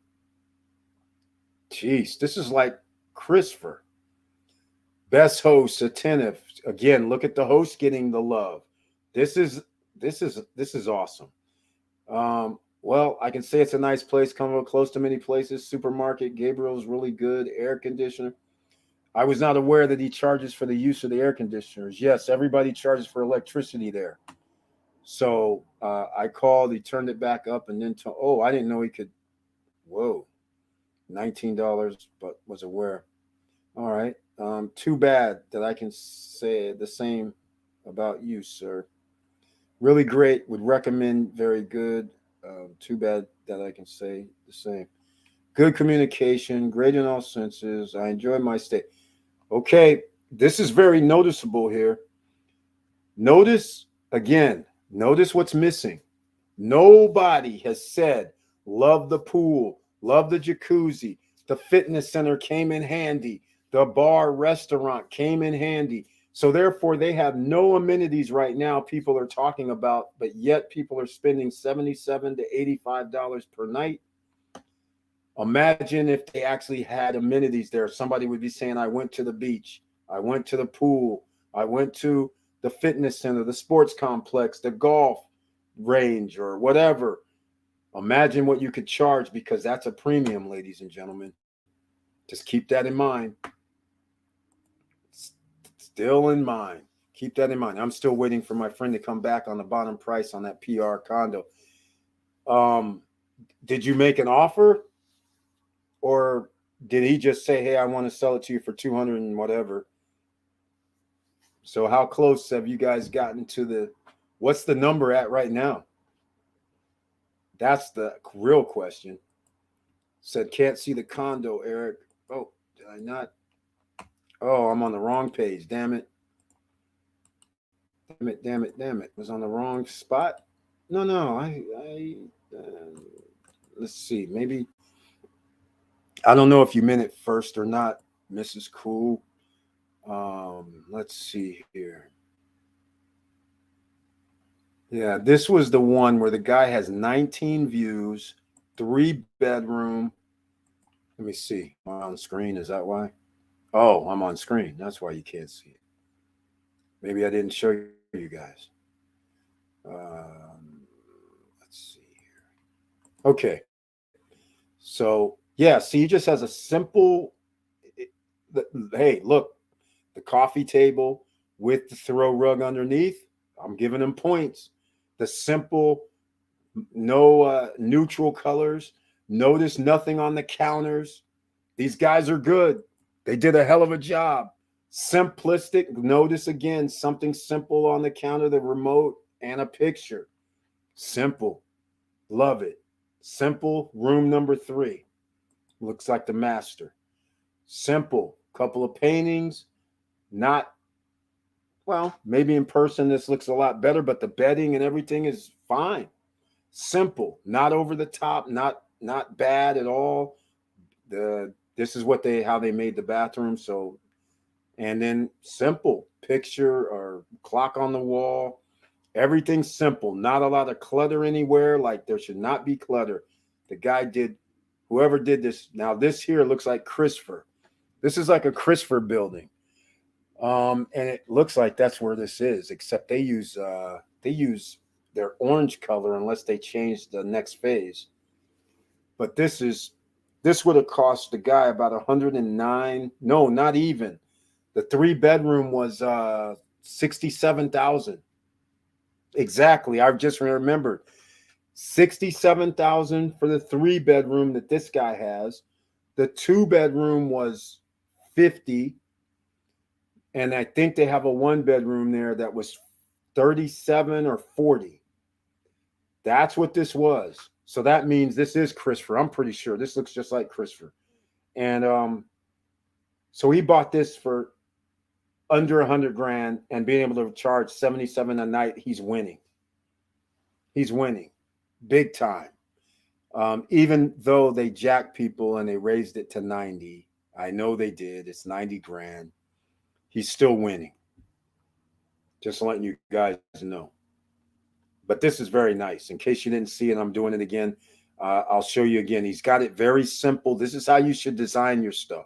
Jeez, this is like Christopher. Best host, attentive. Again, look at the host getting the love. This is awesome. Well, I can say it's a nice place, coming close to many places. Supermarket, Gabriel's really good. Air conditioner. I was not aware that he charges for the use of the air conditioners. Yes, everybody charges for electricity there. So I called, he turned it back up, and then I didn't know he could. Whoa, $19, but was aware. All right. Too bad that I can say the same about you, sir. Really great. Would recommend. Very good. Too bad that I can say the same. Good communication. Great in all senses. I enjoy my stay. Okay. This is very noticeable here. Notice what's missing. Nobody has said, love the pool, love the jacuzzi. The fitness center came in handy. The bar restaurant came in handy. So therefore, they have no amenities right now people are talking about, but yet people are spending $77 to $85 per night. Imagine if they actually had amenities there. Somebody would be saying, I went to the beach. I went to the pool. I went to the fitness center, the sports complex, the golf range, or whatever. Imagine what you could charge, because that's a premium, ladies and gentlemen. Just keep that in mind. Still in mind. Keep that in mind. I'm still waiting for my friend to come back on the bottom price on that PR condo. Did you make an offer? Or did he just say, hey, I want to sell it to you for 200 and whatever? So how close have you guys gotten to what's the number at right now? That's the real question. Said, can't see the condo, Eric. Oh, did I not? Oh, I'm on the wrong page. Damn it. Was on the wrong spot. No. Let's see. Maybe. I don't know if you meant it first or not, Mrs. Cool. Let's see here. Yeah, this was the one where the guy has 19 views, 3-bedroom. Let me see. Am I on screen? Is that why? Oh, I'm on screen. That's why you can't see it. Maybe I didn't show you guys. Let's see here. Okay. So, yeah, see, he just has a simple, hey, look, the coffee table with the throw rug underneath. I'm giving him points. The simple, no neutral colors. Notice nothing on the counters. These guys are good. They did a hell of a job. Simplistic. Notice again, something simple on the counter, the remote, and a picture. Simple. Love it. Simple. Room number 3. Looks like the master. Simple. Couple of paintings. Not, well, maybe in person this looks a lot better, but the bedding and everything is fine. Simple. Not over the top. Not bad at all. This is how they made the bathroom. So And then simple picture or clock on the wall. Everything's simple. Not a lot of clutter anywhere. Like there should not be clutter. The guy did, whoever did this. Now this here looks like Christopher. This is like a Christopher building. And it looks like that's where this is, except they use their orange color unless they change the next phase. But this would have cost the guy about 109. No, not even. The 3-bedroom was 67,000. Exactly. I just remembered. 67,000 for the 3-bedroom that this guy has. The 2-bedroom was 50. And I think they have a 1-bedroom there that was 37 or 40. That's what this was. So that means this is Christopher. I'm pretty sure this looks just like Christopher. And so he bought this for under 100 grand and being able to charge 77 a night. He's winning. He's winning big time. Even though they jacked people and they raised it to 90, I know they did. It's 90 grand. He's still winning. Just letting you guys know. But this is very nice. In case you didn't see it, I'm doing it again. I'll show you again. He's got it very simple. This is how you should design your stuff,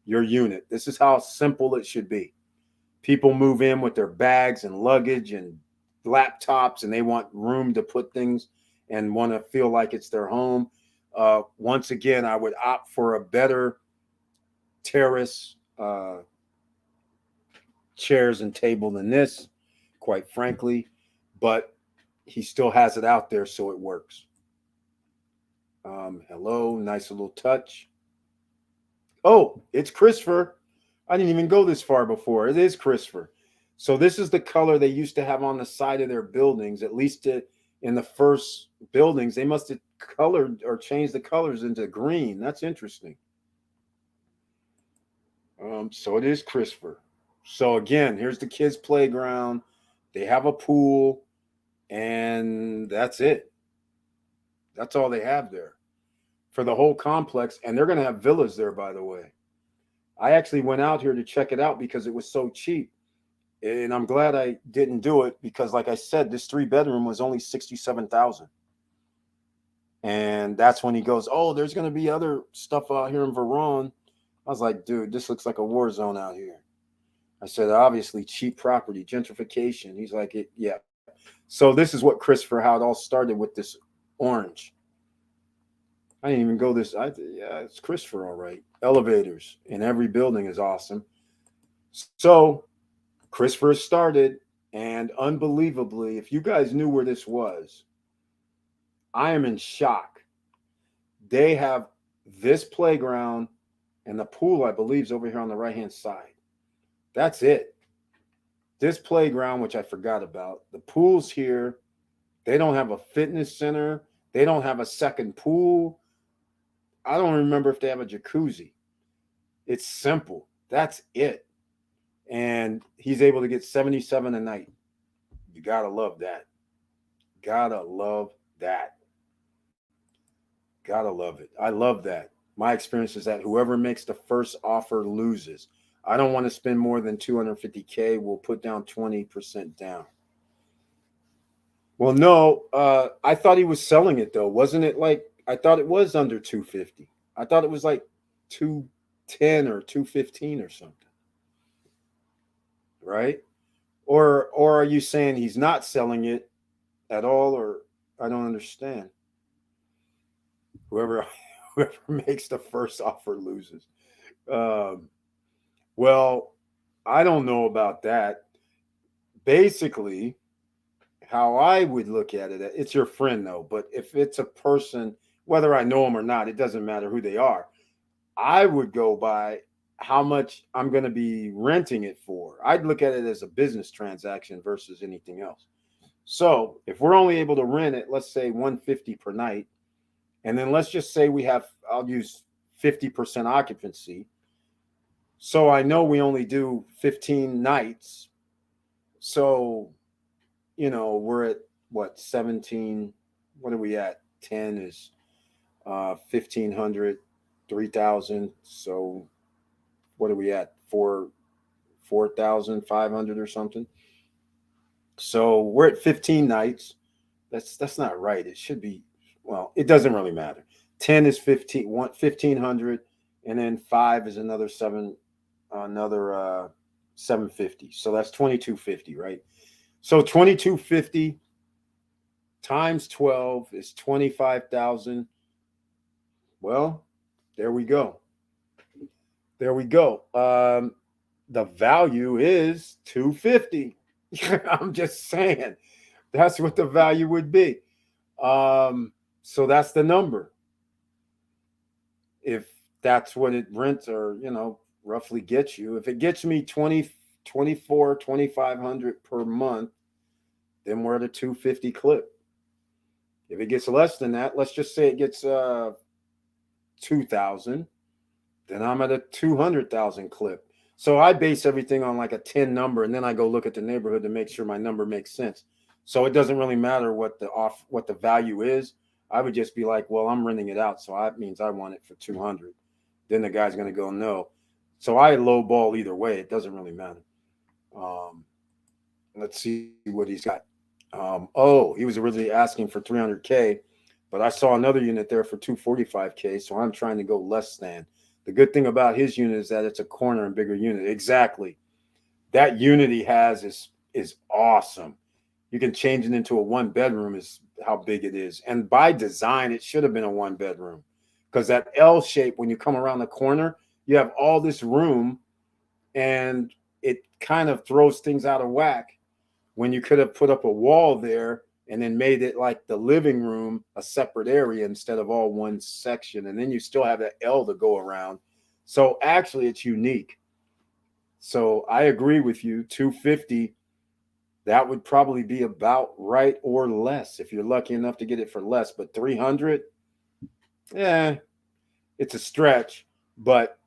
your unit. This is how simple it should be. People move in with their bags and luggage and laptops, and they want room to put things and want to feel like it's their home. Once again, I would opt for a better terrace chairs and table than this, quite frankly. But he still has it out there, so it works. Hello, nice little touch. Oh, it's Christopher. I didn't even go this far before. It is Christopher. So this is the color they used to have on the side of their buildings, at least in the first buildings. They must have colored or changed the colors into green. That's interesting. So it is Christopher. So again, here's the kids' playground. They have a pool, and that's it. That's all they have there for the whole complex. And they're going to have villas there, by the way. I actually went out here to check it out because it was so cheap. And I'm glad I didn't do it because, like I said, this 3-bedroom was only 67,000. And that's when he goes, oh, there's going to be other stuff out here in Verone. I was like, dude, this looks like a war zone out here. I said, obviously, cheap property, gentrification. He's like, yeah. So this is what Christopher, how it all started with this orange. I didn't even go this. Yeah, it's Christopher, all right. Elevators in every building is awesome. So Christopher started, and unbelievably, if you guys knew where this was, I am in shock. They have this playground and the pool, I believe, is over here on the right-hand side. That's it. This playground, which I forgot about, the pool's here. They don't have a fitness center. They don't have a second pool. I don't remember if they have a jacuzzi. It's simple. That's it. And he's able to get 77 a night. You got to love that. Gotta love that. Gotta love it. I love that. My experience is that whoever makes the first offer loses. I don't want to spend more than 250K. We'll put down 20% down. Well, no, I thought he was selling it though. Wasn't it like, I thought it was under 250. I thought it was like 210 or 215 or something. Right? Or are you saying he's not selling it at all, or I don't understand. Whoever makes the first offer loses. Well, I don't know about that. Basically, how I would look at it, it's your friend though, but if it's a person, whether I know them or not, it doesn't matter who they are. I would go by how much I'm going to be renting it for. I'd look at it as a business transaction versus anything else. So if we're only able to rent it, let's say 150 per night, and then let's just say we have, I'll use 50% occupancy. So I know we only do 15 nights. So, we're at what, 17, what are we at? 10 is 1,500, 3,000. So what are we at? 4,500 or something. So we're at 15 nights. That's not right. It should be, well, it doesn't really matter. 10 is 1,500, and then 5 is another 750. So that's 2,250, right? So 2,250 times 12 is 25,000. Well, there we go. There we go. The value is 250. I'm just saying. That's what the value would be. So that's the number. If that's what it rents or, roughly gets you. If it gets me 2,500 per month, then we're at a 250 clip. If it gets less than that, let's just say it gets 2,000, then I'm at a 200,000 clip. So I base everything on like a 10 number, and then I go look at the neighborhood to make sure my number makes sense. So it doesn't really matter what the value is. I would just be like, well, I'm renting it out, so that means I want it for 200. Then the guy's going to go no. So I lowball either way. It doesn't really matter. Let's see what he's got. He was originally asking for 300K, but I saw another unit there for 245K, so I'm trying to go less than. The good thing about his unit is that it's a corner and bigger unit. Exactly. That unit he has is awesome. You can change it into a 1-bedroom is how big it is. And by design, it should have been a 1-bedroom because that L shape, when you come around the corner, you have all this room and it kind of throws things out of whack when you could have put up a wall there and then made it like the living room, a separate area instead of all one section. And then you still have that L to go around. So actually it's unique. So I agree with you, 250, that would probably be about right or less if you're lucky enough to get it for less. But 300, it's a stretch, but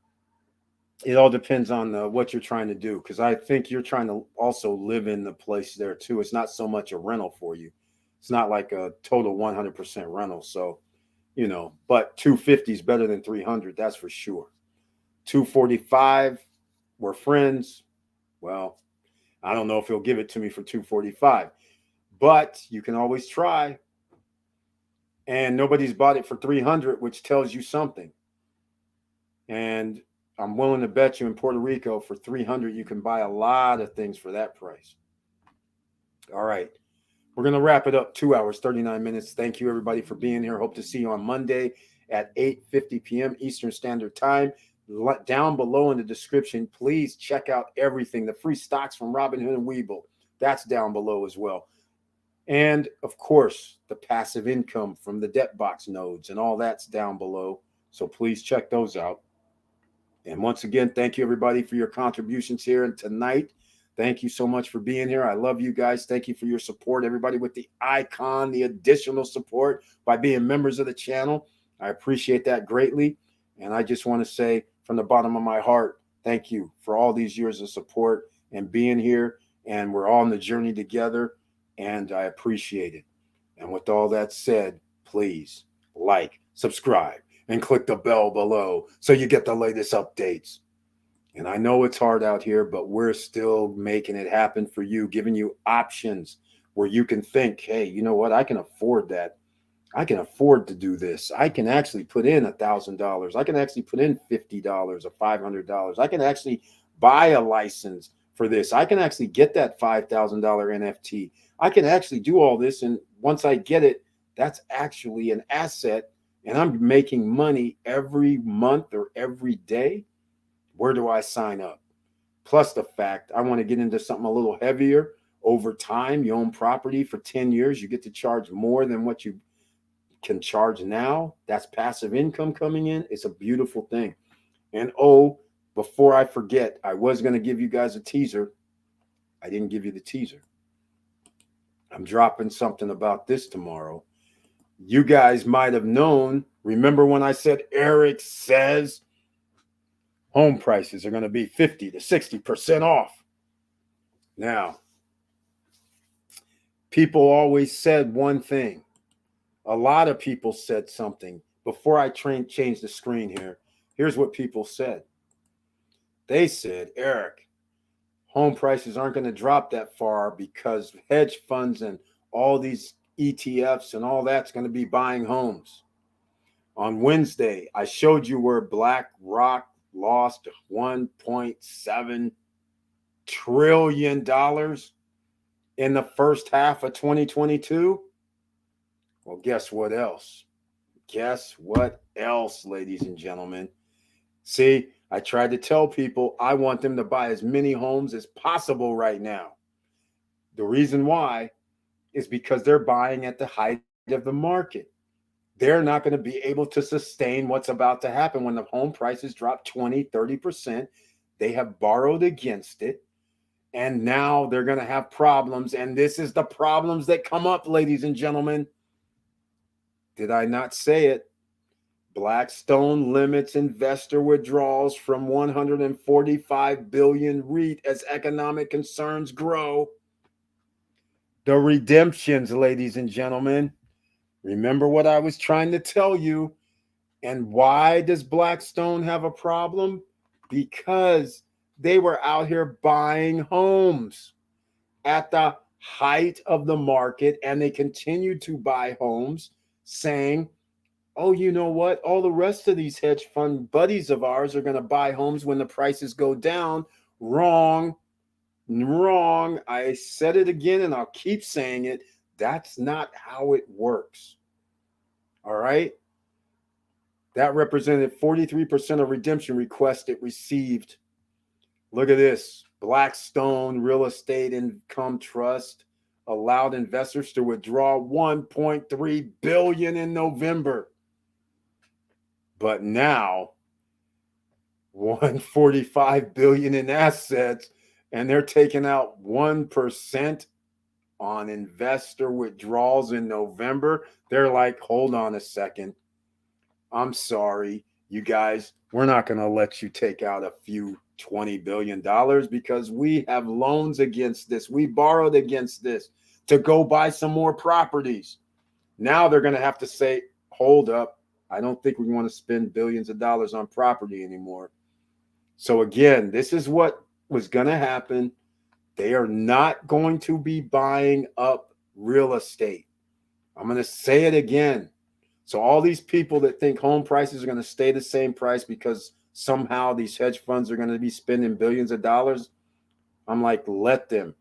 it all depends on what you're trying to do. Because I think you're trying to also live in the place there too. It's not so much a rental for you. It's not like a total 100% rental. So, but 250 is better than 300. That's for sure. 245, we're friends. Well, I don't know if he'll give it to me for 245, but you can always try. And nobody's bought it for 300, which tells you something. And I'm willing to bet you in Puerto Rico for 300, you can buy a lot of things for that price. All right. We're going to wrap it up. 2 hours, 39 minutes. Thank you, everybody, for being here. Hope to see you on Monday at 8:50 p.m. Eastern Standard Time. Down below in the description, please check out everything. The free stocks from Robinhood and Webull. That's down below as well. And, of course, the passive income from the debt box nodes and all that's down below. So please check those out. And once again, thank you, everybody, for your contributions here and tonight. Thank you so much for being here. I love you guys. Thank you for your support, everybody with the icon, the additional support by being members of the channel. I appreciate that greatly. And I just want to say from the bottom of my heart, thank you for all these years of support and being here. And we're all on the journey together. And I appreciate it. And with all that said, please like, subscribe, and click the bell below so you get the latest updates. And I know it's hard out here, but we're still making it happen for you, giving you options where you can think, hey, you know what? I can afford that. I can afford to do this. I can actually put in $1,000. I can actually put in $50 or $500. I can actually buy a license for this. I can actually get that $5,000 NFT. I can actually do all this. And once I get it, that's actually an asset. And I'm making money every month or every day. Where do I sign up? Plus the fact I want to get into something a little heavier over time. You own property for 10 years. You get to charge more than what you can charge now. That's passive income coming in. It's a beautiful thing. And before I forget, I was going to give you guys a teaser. I didn't give you the teaser. I'm dropping something about this tomorrow. You guys might have known. Remember when I said Eric says home prices are going to be 50 to 60% off? Now, people always said one thing. A lot of people said something. Before I change the screen here, here's what people said. They said, Eric, home prices aren't going to drop that far because hedge funds and all these ETFs and all that's going to be buying homes. On Wednesday, I showed you where BlackRock lost $1.7 trillion in the first half of 2022. Well, guess what else? Guess what else, ladies and gentlemen? See, I tried to tell people I want them to buy as many homes as possible right now. The reason why is because they're buying at the height of the market. They're not going to be able to sustain what's about to happen when the home prices drop 20, 30%. They have borrowed against it. And now they're going to have problems. And this is the problems that come up, ladies and gentlemen. Did I not say it? Blackstone limits investor withdrawals from 145 billion REIT as economic concerns grow. The redemptions, ladies and gentlemen. Remember what I was trying to tell you. And why does Blackstone have a problem? Because they were out here buying homes at the height of the market, and they continued to buy homes saying, oh, you know what? All the rest of these hedge fund buddies of ours are going to buy homes when the prices go down. Wrong. Wrong. I said it again and I'll keep saying it. That's not how it works. All right. That represented 43% of redemption requests it received. Look at this. Blackstone Real Estate Income Trust allowed investors to withdraw $1.3 billion in November. But now, $145 billion in assets, and they're taking out 1% on investor withdrawals in November. They're like, hold on a second. I'm sorry, you guys, we're not going to let you take out a few $20 billion because we have loans against this. We borrowed against this to go buy some more properties. Now they're going to have to say, hold up. I don't think we want to spend billions of dollars on property anymore. So again, this is what was going to happen. They are not going to be buying up real estate. I'm going to say it again. So all these people that think home prices are going to stay the same price because somehow these hedge funds are going to be spending billions of dollars, I'm like, let them.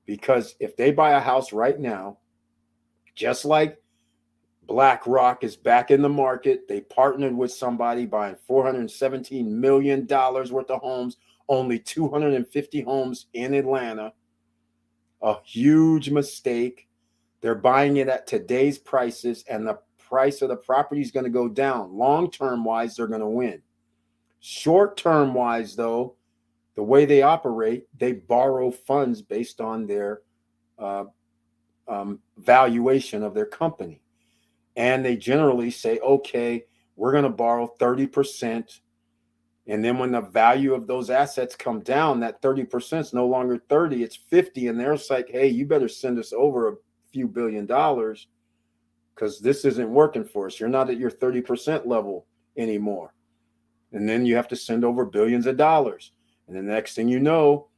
Because if they buy a house right now, just like BlackRock is back in the market, they partnered with somebody buying $417 million worth of homes, only 250 homes in Atlanta. A huge mistake. They're buying it at today's prices, and the price of the property is going to go down. Long-term wise, they're going to win. Short-term wise, though, the way they operate, they borrow funds based on their valuation of their company. And they generally say, okay, we're going to borrow 30%. And then when the value of those assets come down, that 30% is no longer 30, it's 50. And they're like, hey, you better send us over a few $1 billion because this isn't working for us. You're not at your 30% level anymore. And then you have to send over billions of dollars. And the next thing you know,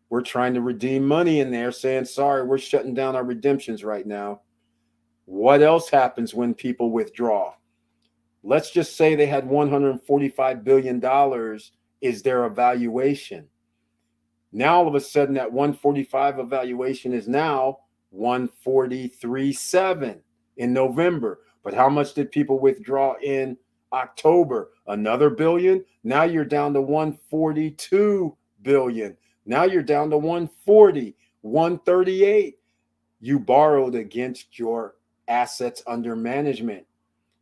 we're trying to redeem money in there saying, sorry, we're shutting down our redemptions right now. What else happens when people withdraw? Let's just say they had $145 billion is their evaluation. Now, all of a sudden, that 145 evaluation is now 143.7 in November. But how much did people withdraw in October? Another billion. Now you're down to 142 billion. Now you're down to 140, 138. You borrowed against your assets under management.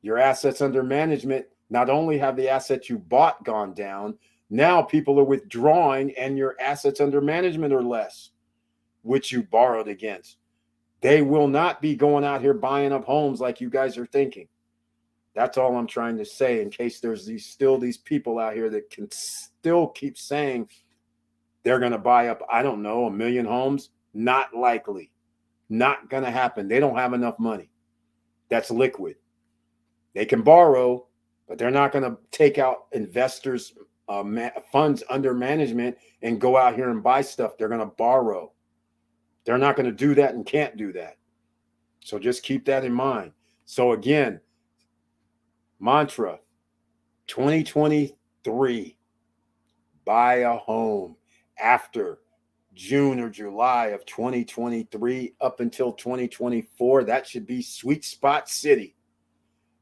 Your assets under management, not only have the assets you bought gone down, now people are withdrawing and your assets under management are less, which you borrowed against. They will not be going out here buying up homes like you guys are thinking. That's all I'm trying to say in case there's these people out here that can still keep saying they're going to buy up, I don't know, 1 million homes. Not likely. Not going to happen. They don't have enough money. That's liquid. They can borrow, but they're not going to take out investors' funds under management and go out here and buy stuff. They're going to borrow. They're not going to do that and can't do that. So just keep that in mind. So again, mantra 2023, buy a home after June or July of 2023 up until 2024. That should be sweet spot city.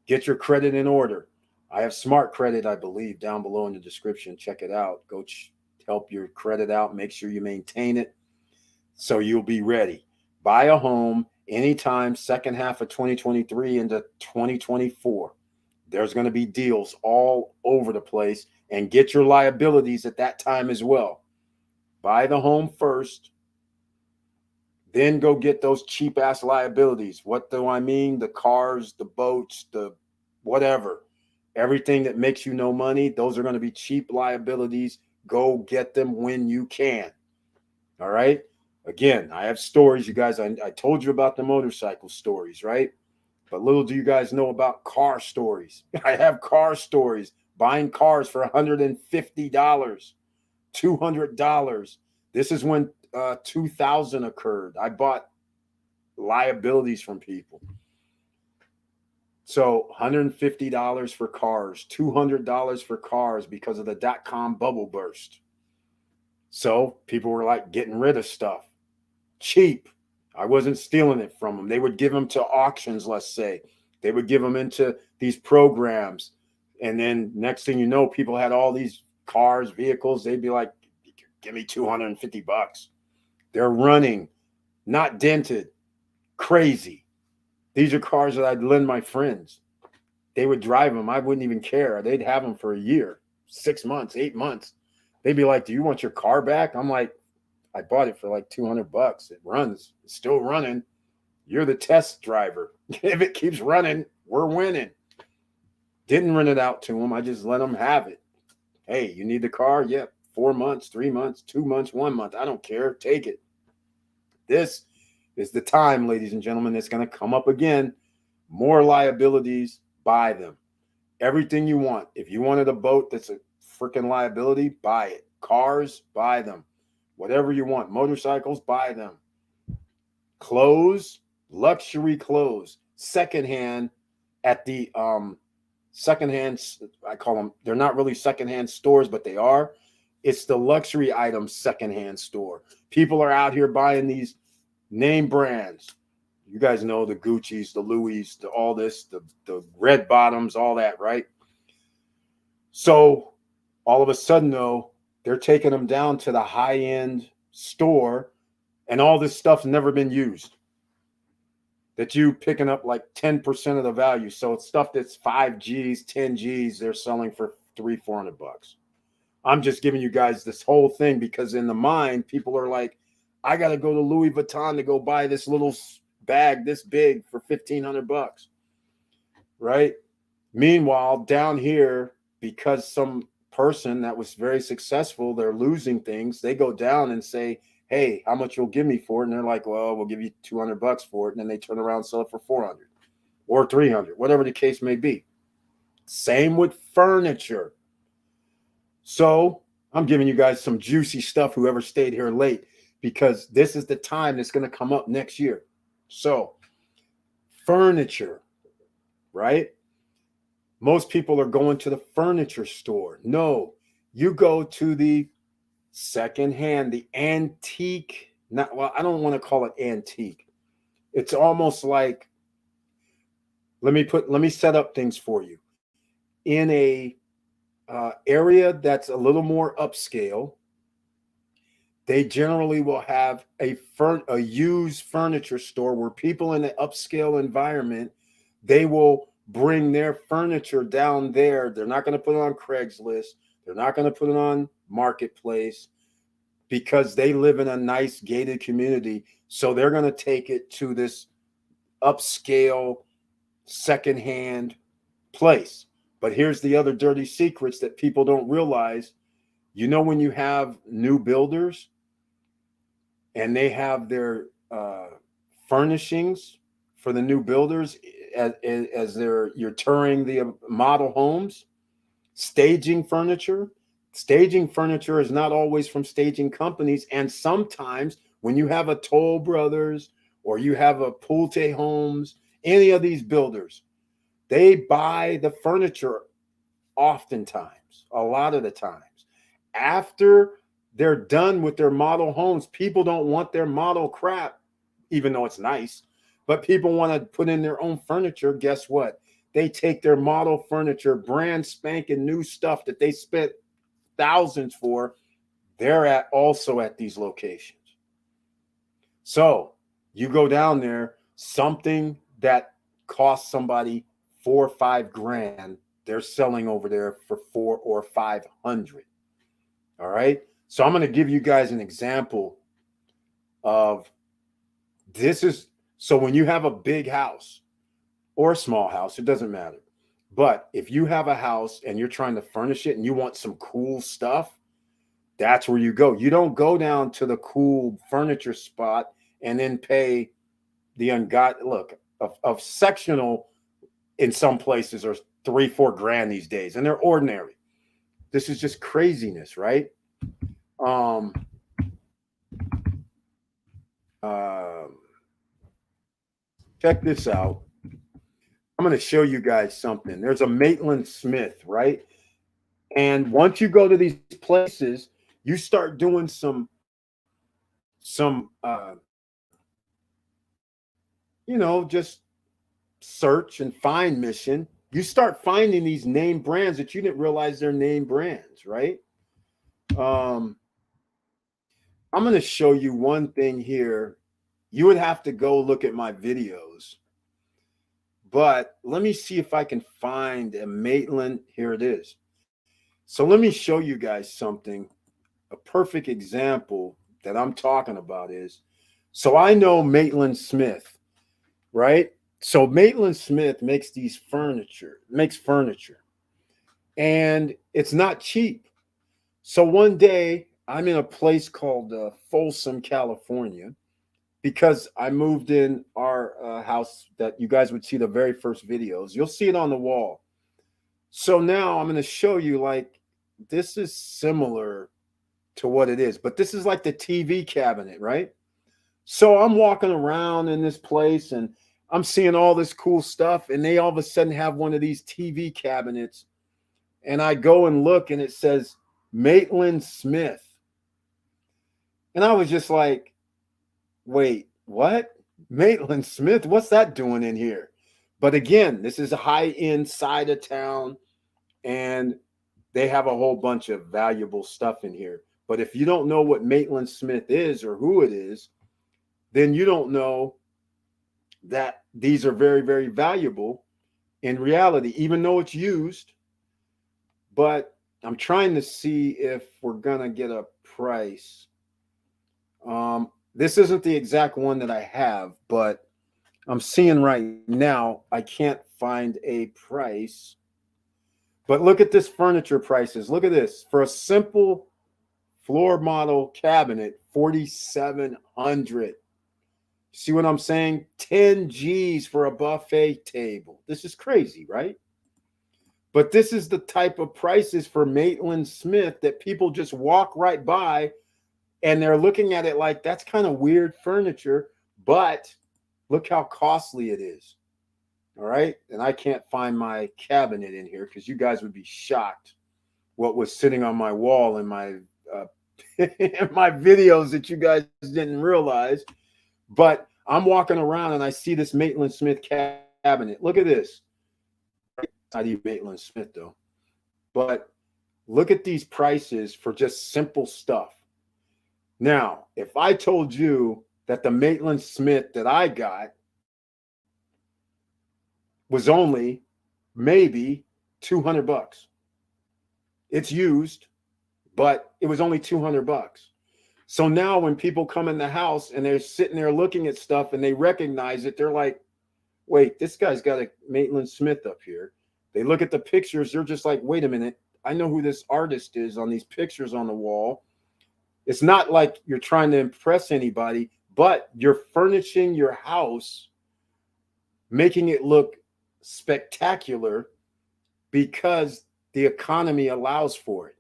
Get your credit in order. I have Smart Credit, I believe, down below in the description. Check it out. Go help your credit out. Make sure you maintain it so you'll be ready. Buy a home anytime second half of 2023 into 2024. There's going to be deals all over the place, and get your liabilities at that time as well. Buy the home first, then go get those cheap ass liabilities. What do I mean? The cars, the boats, the whatever, everything that makes you no money. Those are going to be cheap liabilities. Go get them when you can. All right. Again, I have stories, you guys. I told you about the motorcycle stories, right? But little do you guys know about car stories. I have car stories, buying cars for $150, $200. This is when 2000 occurred. I bought liabilities from people. So $150 for cars, $200 for cars because of the dot-com bubble burst. So people were like getting rid of stuff cheap. I wasn't stealing it from them. They would give them to auctions, let's say. They would give them into these programs. And then next thing you know, people had all these cars, vehicles. They'd be like, give me $250. They're running, not dented, crazy. These are cars that I'd lend my friends. They would drive them. I wouldn't even care. They'd have them for a year, 6 months, 8 months. They'd be like, do you want your car back? I'm like, I bought it for like $200. It runs. It's still running. You're the test driver. If it keeps running, we're winning. Didn't rent it out to them. I just let them have it. Hey, you need the car? Yep. 4 months, 3 months, 2 months, 1 month. I don't care. Take it. This is the time, ladies and gentlemen, it's going to come up again. More liabilities, buy them. Everything you want. If you wanted a boat that's a freaking liability, buy it. Cars, buy them. Whatever you want. Motorcycles, buy them. Clothes, luxury clothes, secondhand at the secondhand, I call them, they're not really secondhand stores, but they are. It's the luxury items secondhand store. People are out here buying these name brands. You guys know the Gucci's, the Louis, the all this, the red bottoms, all that, right? So all of a sudden, though, they're taking them down to the high-end store, and all this stuff's never been used. That you picking up like 10% of the value. So it's stuff that's 5 G's, 10 G's, they're selling for $300-400. I'm just giving you guys this whole thing because in the mind, people are like, I got to go to Louis Vuitton to go buy this little bag this big for $1,500, right? Meanwhile, down here, because some person that was very successful, they're losing things, they go down and say, hey, how much you'll give me for it? And they're like, well, we'll give you $200 for it. And then they turn around and sell it for $400 or $300, whatever the case may be. Same with furniture. So I'm giving you guys some juicy stuff, whoever stayed here late, because this is the time that's going to come up next year. So furniture, right? Most people are going to the furniture store. No, you go to the secondhand, the antique. Not, well, I don't want to call it antique. It's almost like, let me set up things for you. In a area that's a little more upscale, they generally will have a used furniture store where people in the upscale environment, they will bring their furniture down there. They're not going to put it on Craigslist. They're not going to put it on Marketplace because they live in a nice gated community. So they're going to take it to this upscale secondhand place. But here's the other dirty secrets that people don't realize. You know, when you have new builders and they have their furnishings for the new builders as you're touring the model homes, staging furniture, Staging furniture is not always from staging companies. And sometimes when you have a Toll Brothers or you have a Pulte Homes, any of these builders, they buy the furniture oftentimes, a lot of the times. After they're done with their model homes, people don't want their model crap, even though it's nice, but people want to put in their own furniture. Guess what? They take their model furniture, brand spanking new stuff that they spent thousands for. They're also at these locations. So you go down there, something that costs somebody 4 or 5 grand, they're selling over there for 400 or 500. All right. So I'm going to give you guys an example of this. So when you have a big house or a small house, it doesn't matter. But if you have a house and you're trying to furnish it and you want some cool stuff, that's where you go. You don't go down to the cool furniture spot and then pay the ungodly. Look, of sectional in some places are 3-4 grand these days, and they're ordinary. This is just craziness, right? Check this out. I'm going to show you guys something. There's a Maitland Smith, right? And once you go to these places, you start doing some just search and find mission. You start finding these name brands that you didn't realize they're name brands, right? I'm going to show you one thing here. You would have to go look at my videos, but let me see if I can find a Maitland. Here it is. So let me show you guys something. A perfect example that I'm talking about is, so I know Maitland Smith, right? So Maitland Smith makes furniture, and it's not cheap. So one day I'm in a place called Folsom, California, because I moved in our house that you guys would see the very first videos. You'll see it on the wall. So now I'm going to show you, like, this is similar to what it is, but this is like the TV cabinet, right? So I'm walking around in this place and I'm seeing all this cool stuff, and they all of a sudden have one of these TV cabinets, and I go and look and it says Maitland Smith. And I was just like, wait, what? Maitland Smith? What's that doing in here? But again, this is a high-end side of town, and they have a whole bunch of valuable stuff in here. But if you don't know what Maitland Smith is or who it is, then you don't know that these are very, very valuable in reality, even though it's used. But I'm trying to see if we're going to get a price. This isn't the exact one that I have, but I'm seeing right now, I can't find a price. But look at this furniture prices. Look at this. For a simple floor model cabinet, $4,700. See what I'm saying? 10 G's for a buffet table. This is crazy, right? But this is the type of prices for Maitland Smith that people just walk right by, and they're looking at it like, that's kind of weird furniture, but look how costly it is. All right. And I can't find my cabinet in here because you guys would be shocked what was sitting on my wall in my in my videos that you guys didn't realize. But I'm walking around and I see this Maitland Smith cabinet. Look at this. Not even Maitland Smith though. But look at these prices for just simple stuff. Now, if I told you that the Maitland Smith that I got was only maybe $200. It's used, but it was only $200. So now when people come in the house and they're sitting there looking at stuff and they recognize it, they're like, wait, this guy's got a Maitland Smith up here. They look at the pictures. They're just like, wait a minute. I know who this artist is on these pictures on the wall. It's not like you're trying to impress anybody, but you're furnishing your house, making it look spectacular because the economy allows for it.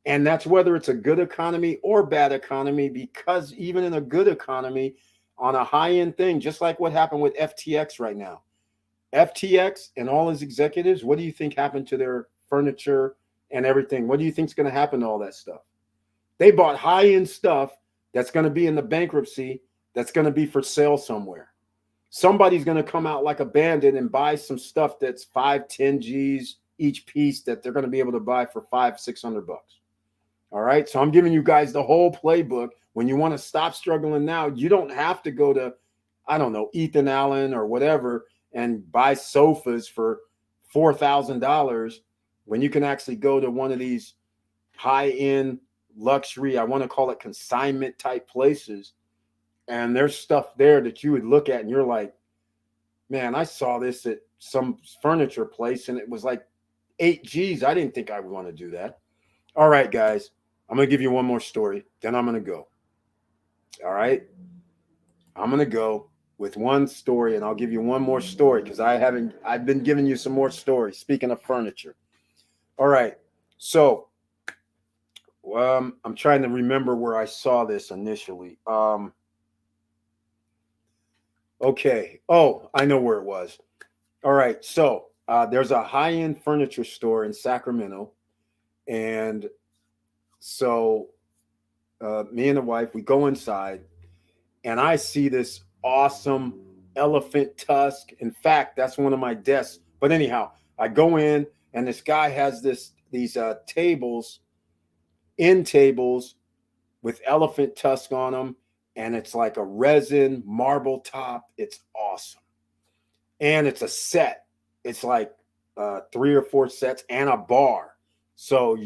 And that's whether it's a good economy or bad economy, because even in a good economy, on a high-end thing, just like what happened with FTX right now. FTX and all his executives, what do you think happened to their furniture and everything? What do you think is going to happen to all that stuff? They bought high-end stuff that's going to be in the bankruptcy, that's going to be for sale somewhere. Somebody's going to come out like a bandit and buy some stuff that's 5, 10 G's each piece that they're going to be able to buy for $500-600. All right. So I'm giving you guys the whole playbook. When you want to stop struggling now, you don't have to go to, I don't know, Ethan Allen or whatever and buy sofas for $4,000 when you can actually go to one of these high-end luxury, I want to call it consignment type places. And there's stuff there that you would look at and you're like, man, I saw this at some furniture place and it was like 8 G's. I didn't think I would want to do that. All right, guys, I'm going to give you one more story. Then I'm going to go. All right. I'm going to go with one story and I'll give you one more story because I've been giving you some more stories. Speaking of furniture. All right. So I'm trying to remember where I saw this initially. Okay. Oh, I know where it was. All right. So there's a high-end furniture store in Sacramento. And so me and the wife, we go inside and I see this awesome elephant tusk. In fact, that's one of my desks. But anyhow, I go in and this guy has these tables, end tables with elephant tusk on them. And it's like a resin marble top. It's awesome. And it's a set. It's like 3 or 4 sets and a bar. So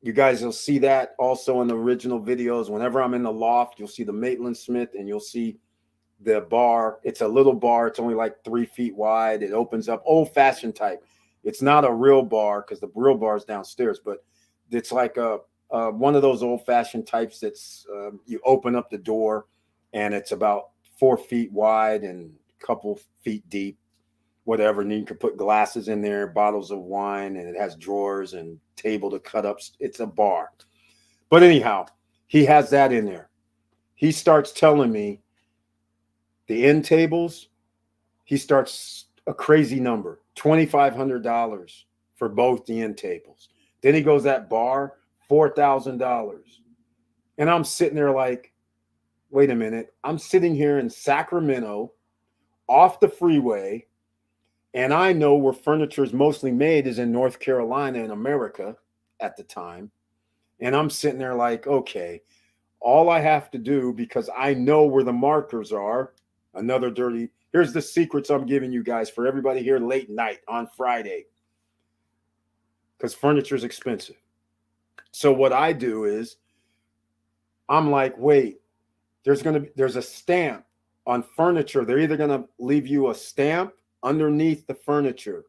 you guys will see that also in the original videos. Whenever I'm in the loft, you'll see the Maitland Smith and you'll see the bar. It's a little bar. It's only like 3 feet wide. It opens up, old-fashioned type. It's not a real bar because the real bar is downstairs, but it's like one of those old-fashioned types that's you open up the door and it's about 4 feet wide and a couple feet deep, whatever. And you can put glasses in there, bottles of wine, and it has drawers and table to cut up. It's a bar. But anyhow, he has that in there. He starts telling me the end tables, he starts a crazy number, $2,500 for both the end tables. Then he goes that bar, $4,000. And I'm sitting there like, wait a minute. I'm sitting here in Sacramento off the freeway. And I know where furniture is mostly made is in North Carolina in America at the time. And I'm sitting there like, okay, all I have to do, because I know where the markers are, here's the secrets I'm giving you guys for everybody here late night on Friday, because furniture is expensive. So what I do is I'm like, wait, there's a stamp on furniture. They're either going to leave you a stamp underneath the furniture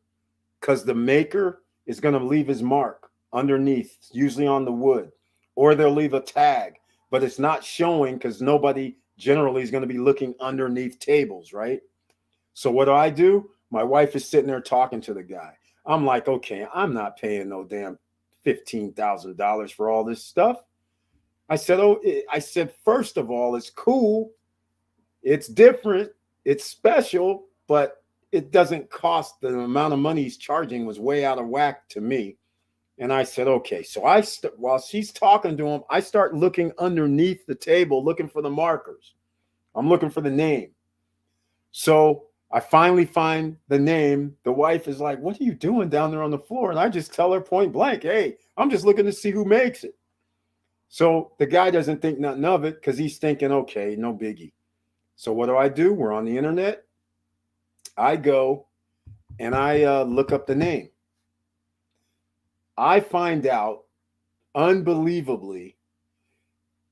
because the maker is going to leave his mark underneath, usually on the wood, or they'll leave a tag, but it's not showing because nobody generally is going to be looking underneath tables, right? So what do? My wife is sitting there talking to the guy. I'm like, okay, I'm not paying no damn $15,000 for all this stuff. I said, first of all, it's cool. It's different. It's special, but it doesn't cost the amount of money he's charging was way out of whack to me. And I said, okay. So while she's talking to him, I start looking underneath the table, looking for the markers. I'm looking for the name. So I finally find the name. The wife is like, what are you doing down there on the floor? And I just tell her point blank, hey, I'm just looking to see who makes it. So the guy doesn't think nothing of it because he's thinking, okay, no biggie. So what do? We're on the internet. I go and I look up the name. I find out, unbelievably,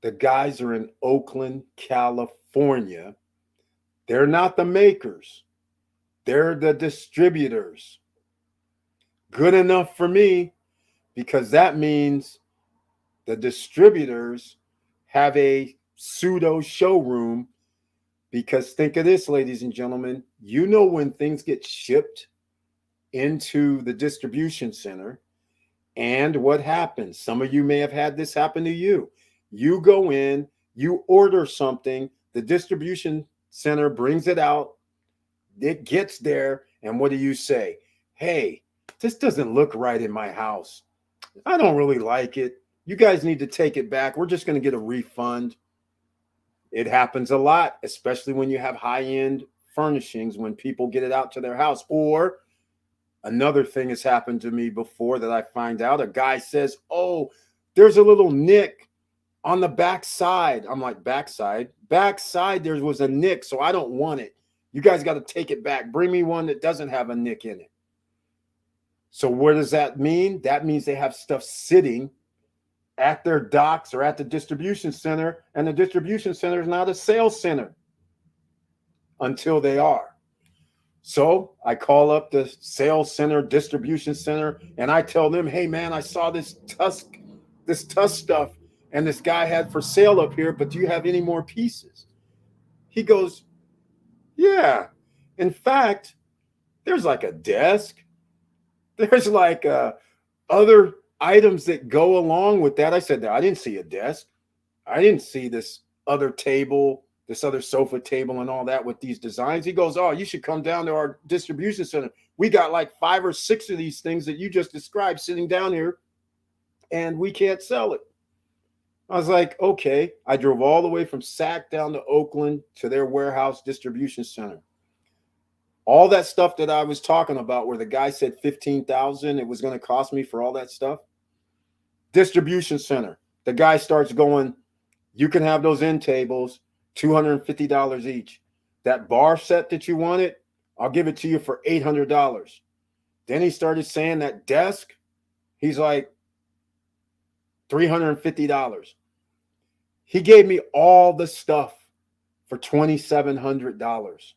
the guys are in Oakland, California. They're not the makers. They're the distributors. Good enough for me, because that means the distributors have a pseudo showroom. Because think of this, ladies and gentlemen, you know when things get shipped into the distribution center And what happens? Some of you may have had this happen to you. You go in, you order something, the distribution center brings it out, it gets there, and what do you say? Hey, this doesn't look right in my house. I don't really like it. You guys need to take it back. We're just going to get a refund. It happens a lot, especially when you have high-end furnishings, when people get it out to their house. Or another thing has happened to me before that I find out. A guy says, oh, there's a little nick on the back side. I'm like, backside? Backside, there was a nick, so I don't want it. You guys got to take it back. Bring me one that doesn't have a nick in it. So what does that mean? That means they have stuff sitting at their docks or at the distribution center, and the distribution center is not a sales center until they are. So I call up the sales center, distribution center, and I tell them, hey man, I saw this Tusk stuff and this guy had for sale up here, but do you have any more pieces? He goes, yeah. In fact, there's like a desk. There's like other items that go along with that. I said, I didn't see a desk. I didn't see this other table, this other sofa table and all that with these designs. He goes, oh, you should come down to our distribution center. We got like 5 or 6 of these things that you just described sitting down here, and we can't sell it. I was like, okay. I drove all the way from Sac down to Oakland to their warehouse distribution center. All that stuff that I was talking about where the guy said $15,000 it was going to cost me for all that stuff. Distribution center. The guy starts going, you can have those end tables, $250 each. That bar set that you wanted, I'll give it to you for $800. Then he started saying that desk, he's like $350. He gave me all the stuff for $2,700.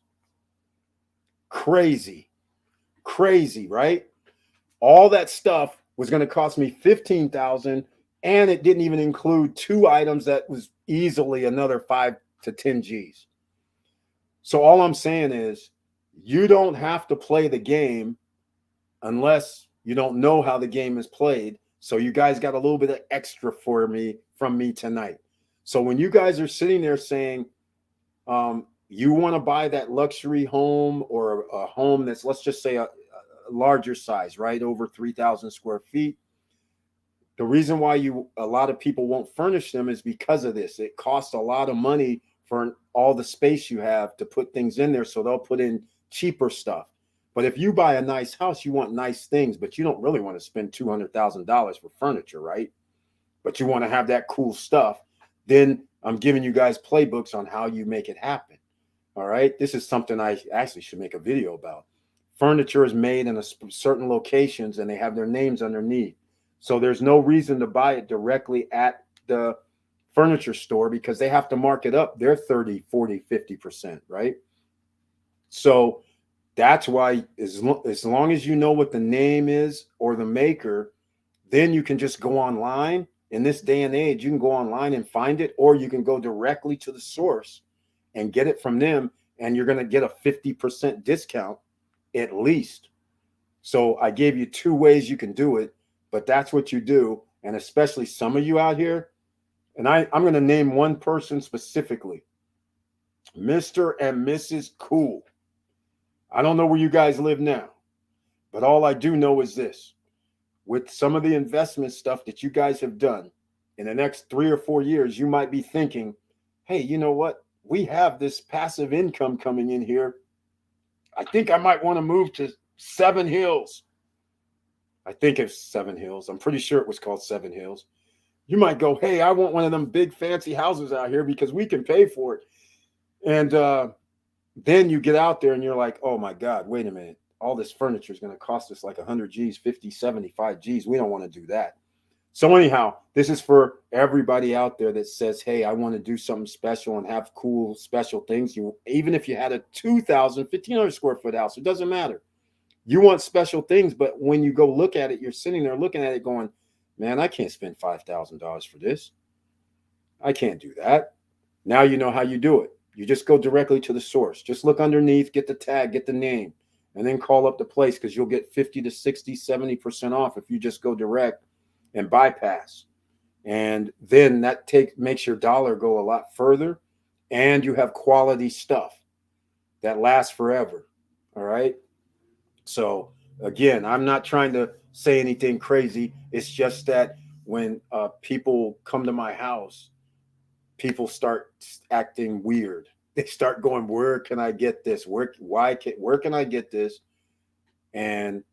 Crazy, right? All that stuff was going to cost me $15,000, and it didn't even include 2 items that was easily another 5 to 10 G's. So all I'm saying is you don't have to play the game unless you don't know how the game is played. So you guys got a little bit of extra from me tonight. So when you guys are sitting there saying, you want to buy that luxury home or a home that's, let's just say, a larger size, right? Over 3,000 square feet. The reason why a lot of people won't furnish them is because of this. It costs a lot of money for all the space you have to put things in there. So they'll put in cheaper stuff. But if you buy a nice house, you want nice things, but you don't really want to spend $200,000 for furniture, right? But you want to have that cool stuff. Then I'm giving you guys playbooks on how you make it happen. All right. This is something I actually should make a video about. Furniture is made in certain locations and they have their names underneath. So there's no reason to buy it directly at the furniture store because they have to mark it up. They're 30, 40, 50%, right? So that's why as long as you know what the name is or the maker, then you can just go online. In this day and age, you can go online and find it, or you can go directly to the source and get it from them, and you're going to get a 50% discount at least. So I gave you 2 ways you can do it, but that's what you do. And especially some of you out here, and I'm going to name one person specifically, Mr. and Mrs. Cool. I don't know where you guys live now, but all I do know is this. With some of the investment stuff that you guys have done, in the next 3 or 4 years, you might be thinking, hey, you know what? We have this passive income coming in here. I think I might want to move to Seven Hills. I think it's Seven Hills. I'm pretty sure it was called Seven Hills. You might go, hey, I want one of them big fancy houses out here because we can pay for it. And then you get out there and you're like, oh my God, wait a minute. All this furniture is going to cost us like 100 G's, 50, 75 G's. We don't want to do that. So anyhow, this is for everybody out there that says, hey, I want to do something special and have cool, special things. Even if you had a 2,000, 1,500 square foot house, it doesn't matter. You want special things, but when you go look at it, you're sitting there looking at it going, man, I can't spend $5,000 for this. I can't do that. Now you know how you do it. You just go directly to the source. Just look underneath, get the tag, get the name, and then call up the place because you'll get 50 to 60, 70% off if you just go direct and bypass. And then that makes your dollar go a lot further, and you have quality stuff that lasts forever. All right. So again, I'm not trying to say anything crazy. It's just that when people come to my house, people start acting weird. They start going, "Where can I get this? Where can I get this? And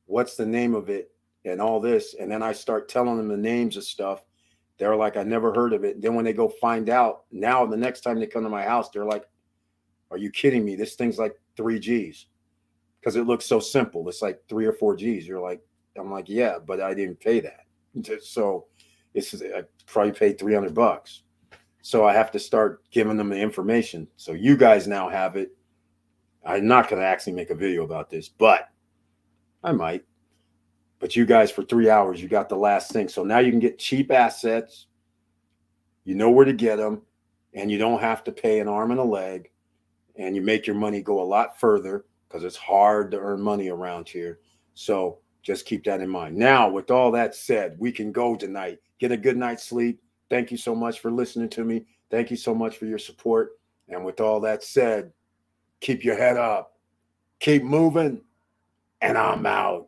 what's the name of it?" And all this. And then I start telling them the names of stuff. They're like, "I never heard of it." Then when they go find out, now the next time they come to my house, they're like, "Are you kidding me? This thing's like 3 G's." Because it looks so simple. It's like 3 or 4 G's. You're like, I'm like, yeah, but I didn't pay that. So I probably paid $300. So I have to start giving them the information. So you guys now have it. I'm not going to actually make a video about this, but I might. But you guys, for 3 hours, you got the last thing. So now you can get cheap assets. You know where to get them, and you don't have to pay an arm and a leg, and you make your money go a lot further because it's hard to earn money around here. So just keep that in mind. Now, with all that said, we can go tonight. Get a good night's sleep. Thank you so much for listening to me. Thank you so much for your support. And with all that said, keep your head up, keep moving, and I'm out.